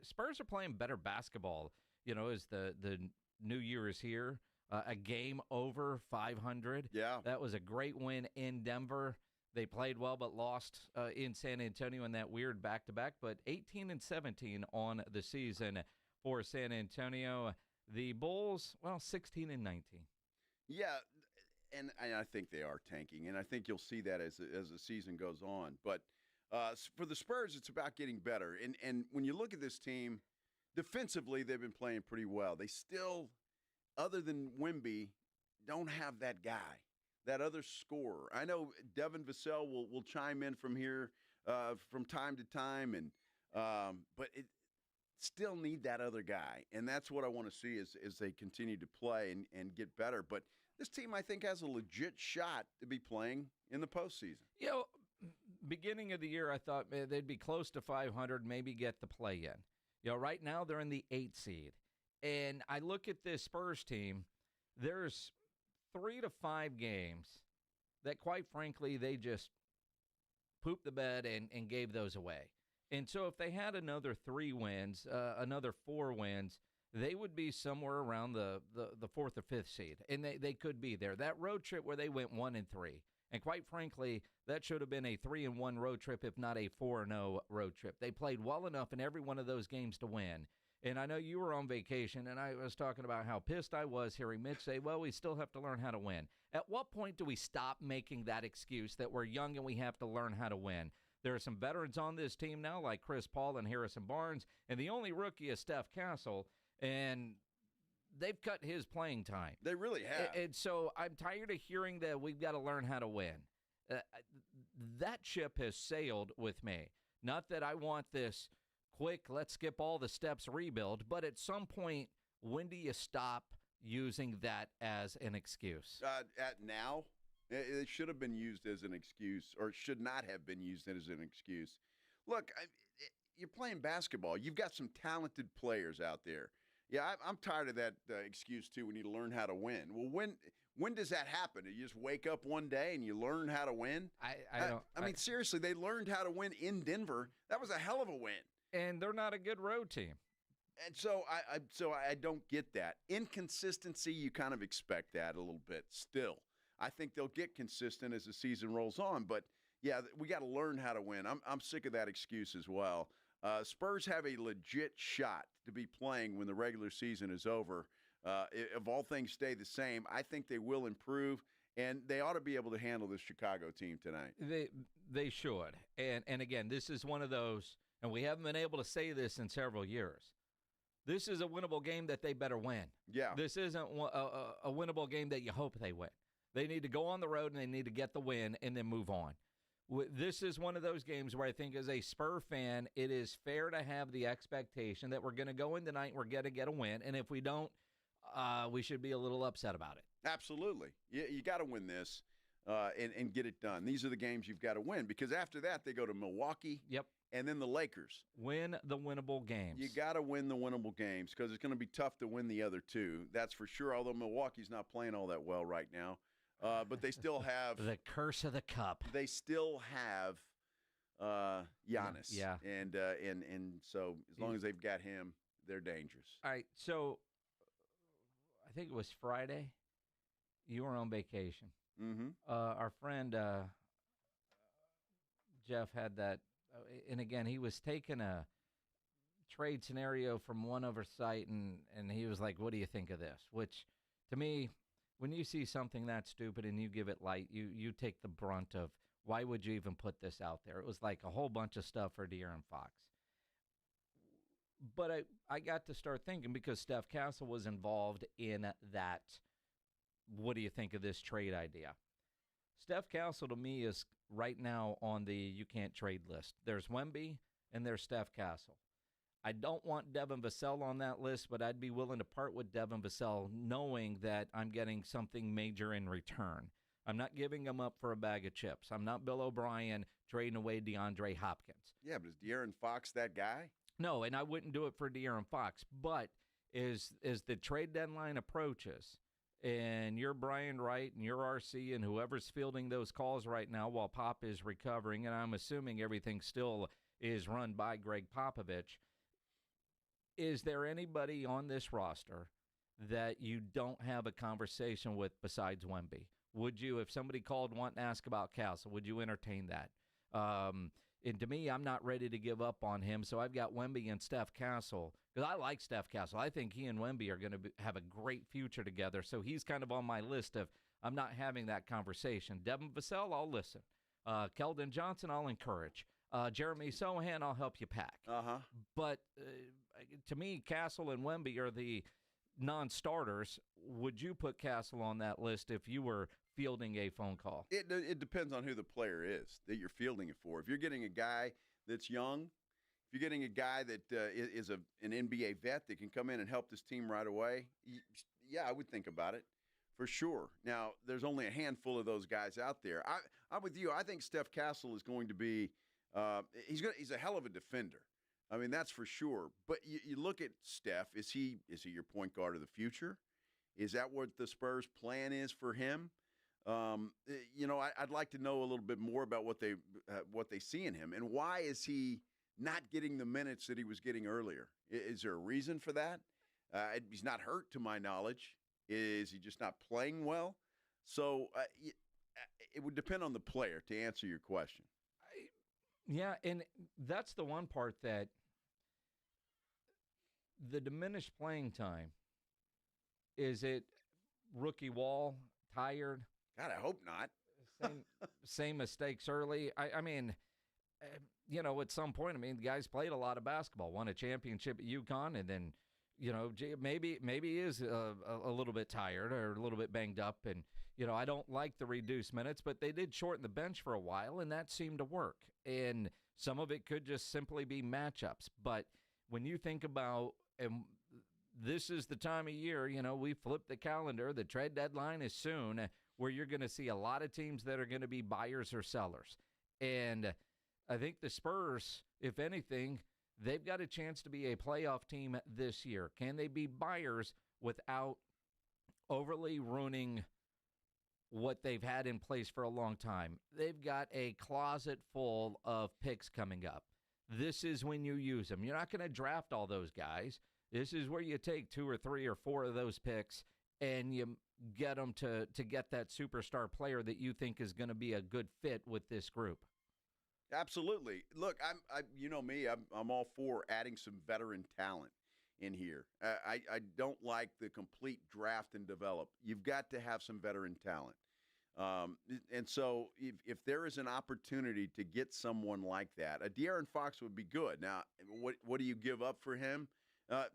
Spurs are playing better basketball. You know, as the new year is here, a game over 500. Yeah, that was a great win in Denver. They played well but lost in San Antonio in that weird back-to-back. But 18-17 on the season for San Antonio. The Bulls, well, 16-19. Yeah. And I think they are tanking, and I think you'll see that as the season goes on. But for the Spurs, it's about getting better. And when you look at this team, defensively, they've been playing pretty well. They still, other than Wemby, don't have that guy, that other scorer. I know Devin Vassell will chime in from here from time to time, and but it still need that other guy. And that's what I want to see as they continue to play and get better. But this team, I think, has a legit shot to be playing in the postseason. You know, beginning of the year, I thought they'd be close to 500, maybe get the play-in. You know, right now they're in the 8th seed. And I look at this Spurs team, there's 3 to 5 games that, quite frankly, they just pooped the bed and gave those away. And so if they had another 3 wins, another 4 wins, they would be somewhere around the 4th or 5th seed, and they could be there. That road trip where they went 1-3, and quite frankly, that should have been a 3-1 road trip, if not a 4-0 road trip. They played well enough in every one of those games to win. And I know you were on vacation, and I was talking about how pissed I was hearing Mitch say, well, we still have to learn how to win. At what point do we stop making that excuse that we're young and we have to learn how to win? There are some veterans on this team now, like Chris Paul and Harrison Barnes, and the only rookie is Steph Castle. And they've cut his playing time. They really have. And so I'm tired of hearing that we've got to learn how to win. That ship has sailed with me. Not that I want this quick, let's skip all the steps rebuild, but at some point, when do you stop using that as an excuse? At now, it should have been used as an excuse, or it should not have been used as an excuse. Look, you're playing basketball. You've got some talented players out there. Yeah, I'm tired of that excuse, too. We need to learn how to win. Well, when does that happen? You just wake up one day and you learn how to win? I mean, seriously, they learned how to win in Denver. That was a hell of a win. And they're not a good road team. And so I don't get that. Inconsistency, you kind of expect that a little bit still. I think they'll get consistent as the season rolls on. But, yeah, we got to learn how to win. I'm sick of that excuse as well. Spurs have a legit shot to be playing when the regular season is over. If all things stay the same, I think they will improve, and they ought to be able to handle this Chicago team tonight. They should. And again, this is one of those, and we haven't been able to say this in several years. This is a winnable game that they better win. Yeah. This isn't a winnable game that you hope they win. They need to go on the road and they need to get the win and then move on. This is one of those games where I think as a Spur fan, it is fair to have the expectation that we're going to go in tonight and we're going to get a win. And if we don't, we should be a little upset about it. Absolutely. You got to win this and get it done. These are the games you've got to win because after that they go to Milwaukee. Yep. And then the Lakers. Win the winnable games. You got to win the winnable games because it's going to be tough to win the other two. That's for sure, although Milwaukee's not playing all that well right now. But they still have the curse of the cup. They still have Giannis. Yeah. And so as long as they've got him, they're dangerous. All right. So I think it was Friday. You were on vacation. Mm-hmm. Our friend Jeff had that. And again, he was taking a trade scenario from one oversight, and he was like, what do you think of this? Which, to me, when you see something that stupid and you give it light, you take the brunt of why would you even put this out there? It was like a whole bunch of stuff for De'Aaron Fox. But I got to start thinking because Steph Castle was involved in that, what do you think of this trade idea? Steph Castle, to me, is right now on the you can't trade list. There's Wemby and there's Steph Castle. I don't want Devin Vassell on that list, but I'd be willing to part with Devin Vassell knowing that I'm getting something major in return. I'm not giving him up for a bag of chips. I'm not Bill O'Brien trading away DeAndre Hopkins. Yeah, but is De'Aaron Fox that guy? No, and I wouldn't do it for De'Aaron Fox. But as the trade deadline approaches, and you're Brian Wright and you're RC and whoever's fielding those calls right now while Pop is recovering, and I'm assuming everything still is run by Greg Popovich, is there anybody on this roster that you don't have a conversation with besides Wemby? Would you, if somebody called wanting to ask about Castle, would you entertain that? And to me, I'm not ready to give up on him, so I've got Wemby and Steph Castle. Because I like Steph Castle. I think he and Wemby are going to have a great future together. So he's kind of on my list of I'm not having that conversation. Devin Vassell, I'll listen. Keldon Johnson, I'll encourage. Jeremy Sohan, I'll help you pack. Uh-huh. But to me, Castle and Wemby are the non-starters. Would you put Castle on that list if you were fielding a phone call? It depends on who the player is that you're fielding it for. If you're getting a guy that's young, if you're getting a guy that is an NBA vet that can come in and help this team right away, yeah, I would think about it for sure. Now, there's only a handful of those guys out there. I'm with you. I think Steph Castle is going to be he's a hell of a defender. I mean, that's for sure. But you look at Steph. Is he your point guard of the future? Is that what the Spurs' plan is for him? I'd like to know a little bit more about what they see in him, and why is he not getting the minutes that he was getting earlier? Is there a reason for that? He's not hurt, to my knowledge. Is he just not playing well? So it would depend on the player to answer your question. Yeah, and that's the one part that the diminished playing time, is it rookie wall, tired? God, I hope not. Same mistakes early. I mean, at some point, the guy's played a lot of basketball, won a championship at UConn, and then, maybe he is a little bit tired or a little bit banged up. And, I don't like the reduced minutes, but they did shorten the bench for a while, and that seemed to work. And some of it could just simply be matchups. But when you think about, and this is the time of year, we flip the calendar, the trade deadline is soon, where you're going to see a lot of teams that are going to be buyers or sellers. And I think the Spurs, if anything, they've got a chance to be a playoff team this year. Can they be buyers without overly ruining what they've had in place for a long time? They've got a closet full of picks coming up. This is when you use them. You're not going to draft all those guys. This is where you take 2 or 3 or 4 of those picks and you get them to get that superstar player that you think is going to be a good fit with this group. Absolutely. Look, I'm all for adding some veteran talent in here. I don't like the complete draft and develop. You've got to have some veteran talent. And so if there is an opportunity to get someone like that, a De'Aaron Fox would be good. Now, what do you give up for him?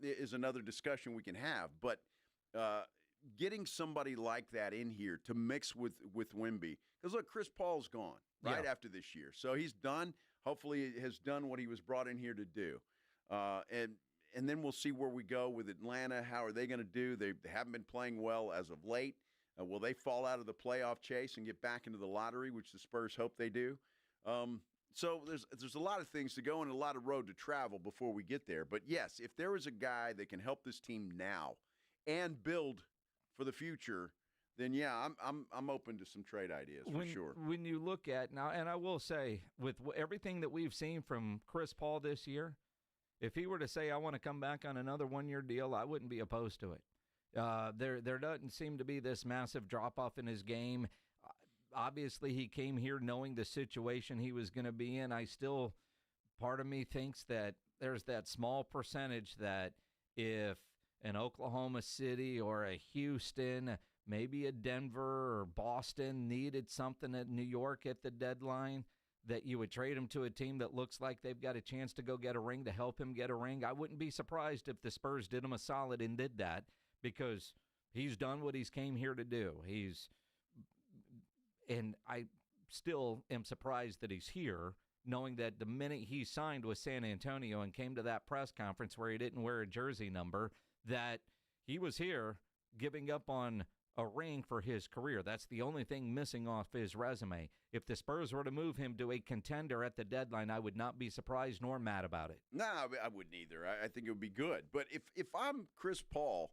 is another discussion we can have. But getting somebody like that in here to mix with Wemby, because look, Chris Paul's gone right after this year, so he's done. Hopefully, he has done what he was brought in here to do, and then we'll see where we go with Atlanta. How are they going to do? They haven't been playing well as of late. Will they fall out of the playoff chase and get back into the lottery, which the Spurs hope they do? So there's a lot of things to go and a lot of road to travel before we get there. But yes, if there is a guy that can help this team now and build for the future, then yeah, I'm open to some trade ideas for sure. When you look at now, and I will say, with everything that we've seen from Chris Paul this year, if he were to say, I want to come back on another one-year deal, I wouldn't be opposed to it. There doesn't seem to be this massive drop-off in his game. Obviously, he came here knowing the situation he was going to be in. Part of me thinks that there's that small percentage that if an Oklahoma City or a Houston, maybe a Denver or Boston needed something at New York at the deadline, that you would trade him to a team that looks like they've got a chance to go get a ring to help him get a ring. I wouldn't be surprised if the Spurs did him a solid and did that, because he's done what he's came here to do. And I still am surprised that he's here, knowing that the minute he signed with San Antonio and came to that press conference where he didn't wear a jersey number, that he was here giving up on a ring for his career. That's the only thing missing off his resume. If the Spurs were to move him to a contender at the deadline, I would not be surprised nor mad about it. No, I wouldn't either. I think it would be good. But if I'm Chris Paul,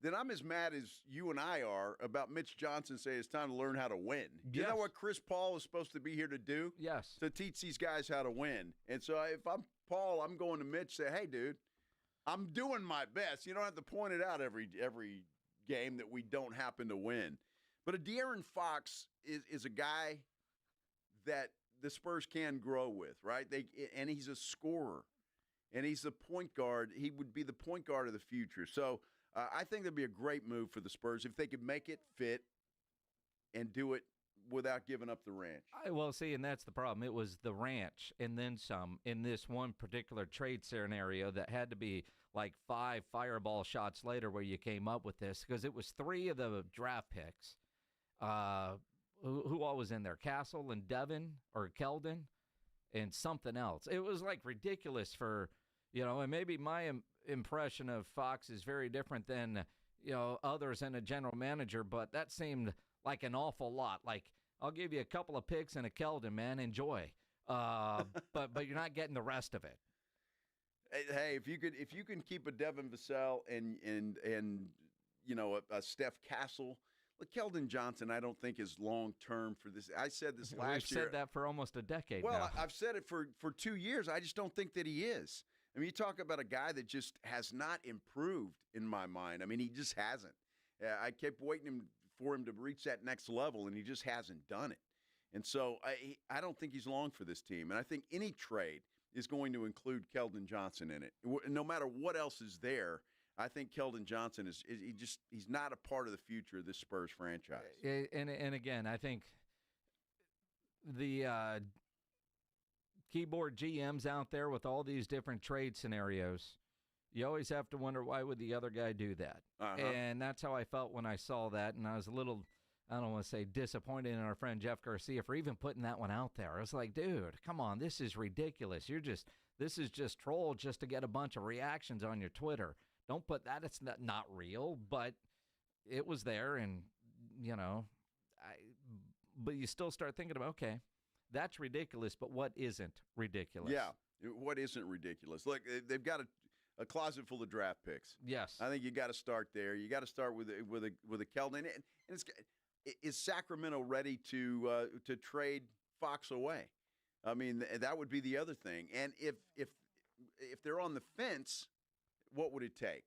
then I'm as mad as you and I are about Mitch Johnson saying it's time to learn how to win. Yes. You know what Chris Paul is supposed to be here to do? Yes. To teach these guys how to win. And so if I'm Paul, I'm going to Mitch and say, hey, dude, I'm doing my best. You don't have to point it out every game that we don't happen to win. But a De'Aaron Fox is a guy that the Spurs can grow with, right? And he's a scorer. And he's a point guard. He would be the point guard of the future. So I think that'd be a great move for the Spurs if they could make it fit and do it without giving up the ranch. Well, see, and that's the problem. It was the ranch and then some in this one particular trade scenario that had to be like 5 fireball shots later where you came up with this, because it was 3 of the draft picks. Who all was in there? Castle and Devin or Keldon and something else. It was like ridiculous for, and maybe my impression of Fox is very different than, others and a general manager, but that seemed like an awful lot. Like, I'll give you a couple of picks and a Keldon, man, enjoy. But you're not getting the rest of it. Hey, if you can keep a Devin Vassell and a Steph Castle. Look, Keldon Johnson, I don't think is long-term for this. I said this last year. We've said that for almost a decade now. Well, I've said it for 2 years. I just don't think that he is. I mean, you talk about a guy that just has not improved in my mind. I mean, he just hasn't. I kept waiting for him to reach that next level, and he just hasn't done it. And so I don't think he's long for this team. And I think any trade is going to include Keldon Johnson in it. No matter what else is there, I think Keldon Johnson he's not a part of the future of this Spurs franchise. And again, I think the keyboard GMs out there with all these different trade scenarios, you always have to wonder, why would the other guy do that? And that's how I felt when I saw that, and I was a little, I don't want to say disappointed in our friend Jeff Garcia for even putting that one out there. I was like, dude, come on, this is ridiculous. This is just troll just to get a bunch of reactions on your Twitter. Don't put that. It's not real, but it was there, and, but you still start thinking about, okay, that's ridiculous, but what isn't ridiculous? Yeah, what isn't ridiculous? Look, they've got a closet full of draft picks. Yes. I think you got to start there. You got to start with a Keldon. And is Sacramento ready to trade Fox away? I mean, that would be the other thing. And if they're on the fence, what would it take?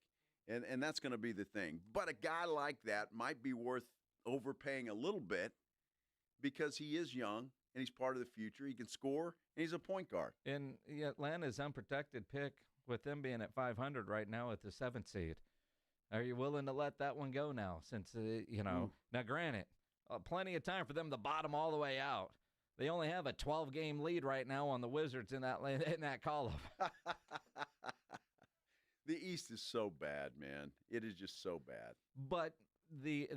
And that's going to be the thing. But a guy like that might be worth overpaying a little bit because he is young and he's part of the future. He can score, and he's a point guard. And Atlanta's unprotected pick, with them being at 500 right now at the 7th seed. Are you willing to let that one go now? Since, Now, granted, plenty of time for them to bottom all the way out. They only have a 12-game lead right now on the Wizards in that column. The East is so bad, man. It is just so bad. But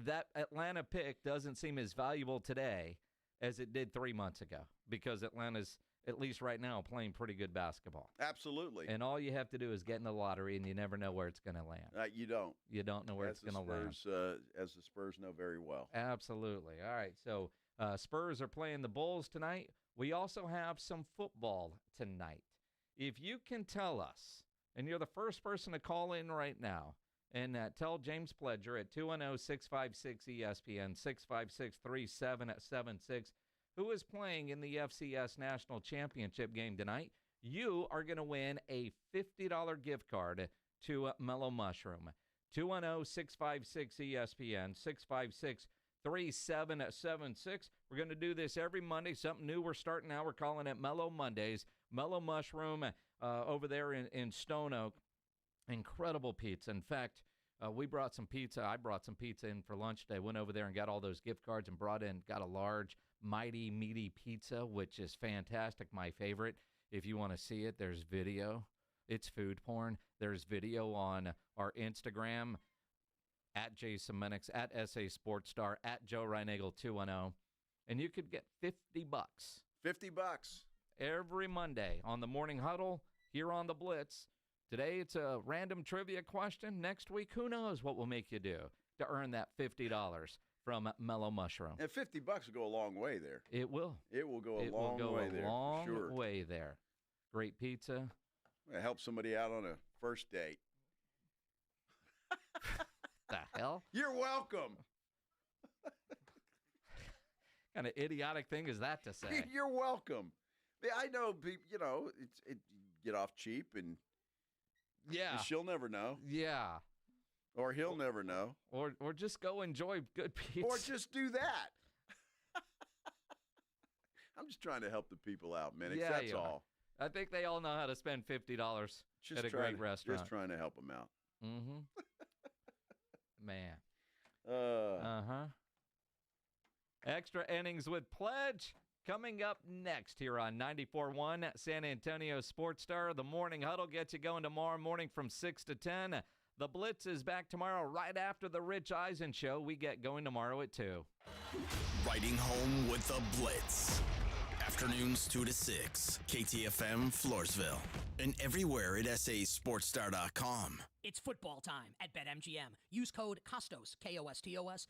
that Atlanta pick doesn't seem as valuable today as it did 3 months ago because Atlanta's, at least right now, playing pretty good basketball. Absolutely. And all you have to do is get in the lottery, and you never know where it's going to land. You don't. You don't know where it's going to land. As the Spurs know very well. Absolutely. All right, so Spurs are playing the Bulls tonight. We also have some football tonight. If you can tell us, and you're the first person to call in right now, and tell James Pledger at 210-656-ESPN, 656-3776, who is playing in the FCS National Championship game tonight, you are going to win a $50 gift card to Mellow Mushroom. 210-656-ESPN, 656-3776. We're going to do this every Monday, something new we're starting now. We're calling it Mellow Mondays. Mellow Mushroom over there in Stone Oak. Incredible pizza. In fact, we brought some pizza. I brought some pizza in for lunch today. Went over there and got all those gift cards and got a large, mighty, meaty pizza, which is fantastic. My favorite. If you want to see it, there's video. It's food porn. There's video on our Instagram, at Synergenics, at SA Sports Star, at Joe Reinagel 210. And you could get $50. $50. Every Monday on the Morning Huddle here on the Blitz. Today, it's a random trivia question. Next week, who knows what will make you do to earn that $50 from Mellow Mushroom. And $50 will go a long way there. It will. It will go a long way there, long for sure. way there. Great pizza. Help somebody out on a first date. The hell? You're welcome. What kind of idiotic thing is that to say? You're welcome. I know, it get off cheap and yeah, she'll never know. Yeah. Or he'll never know. Or just go enjoy good pizza. Or just do that. I'm just trying to help the people out, Minix. Yeah, that's all. I think they all know how to spend $50 at a great restaurant. Just trying to help them out. Mm-hmm. Man. Extra innings with Pledge coming up next here on 94.1 San Antonio Sports Star. The Morning Huddle gets you going tomorrow morning from 6 to 10. The Blitz is back tomorrow right after the Rich Eisen Show. We get going tomorrow at 2. Riding home with the Blitz. Afternoons 2 to 6. KTFM Floresville. And everywhere at sasportstar.com. It's football time at BetMGM. Use code KOSTOS, KOSTOS,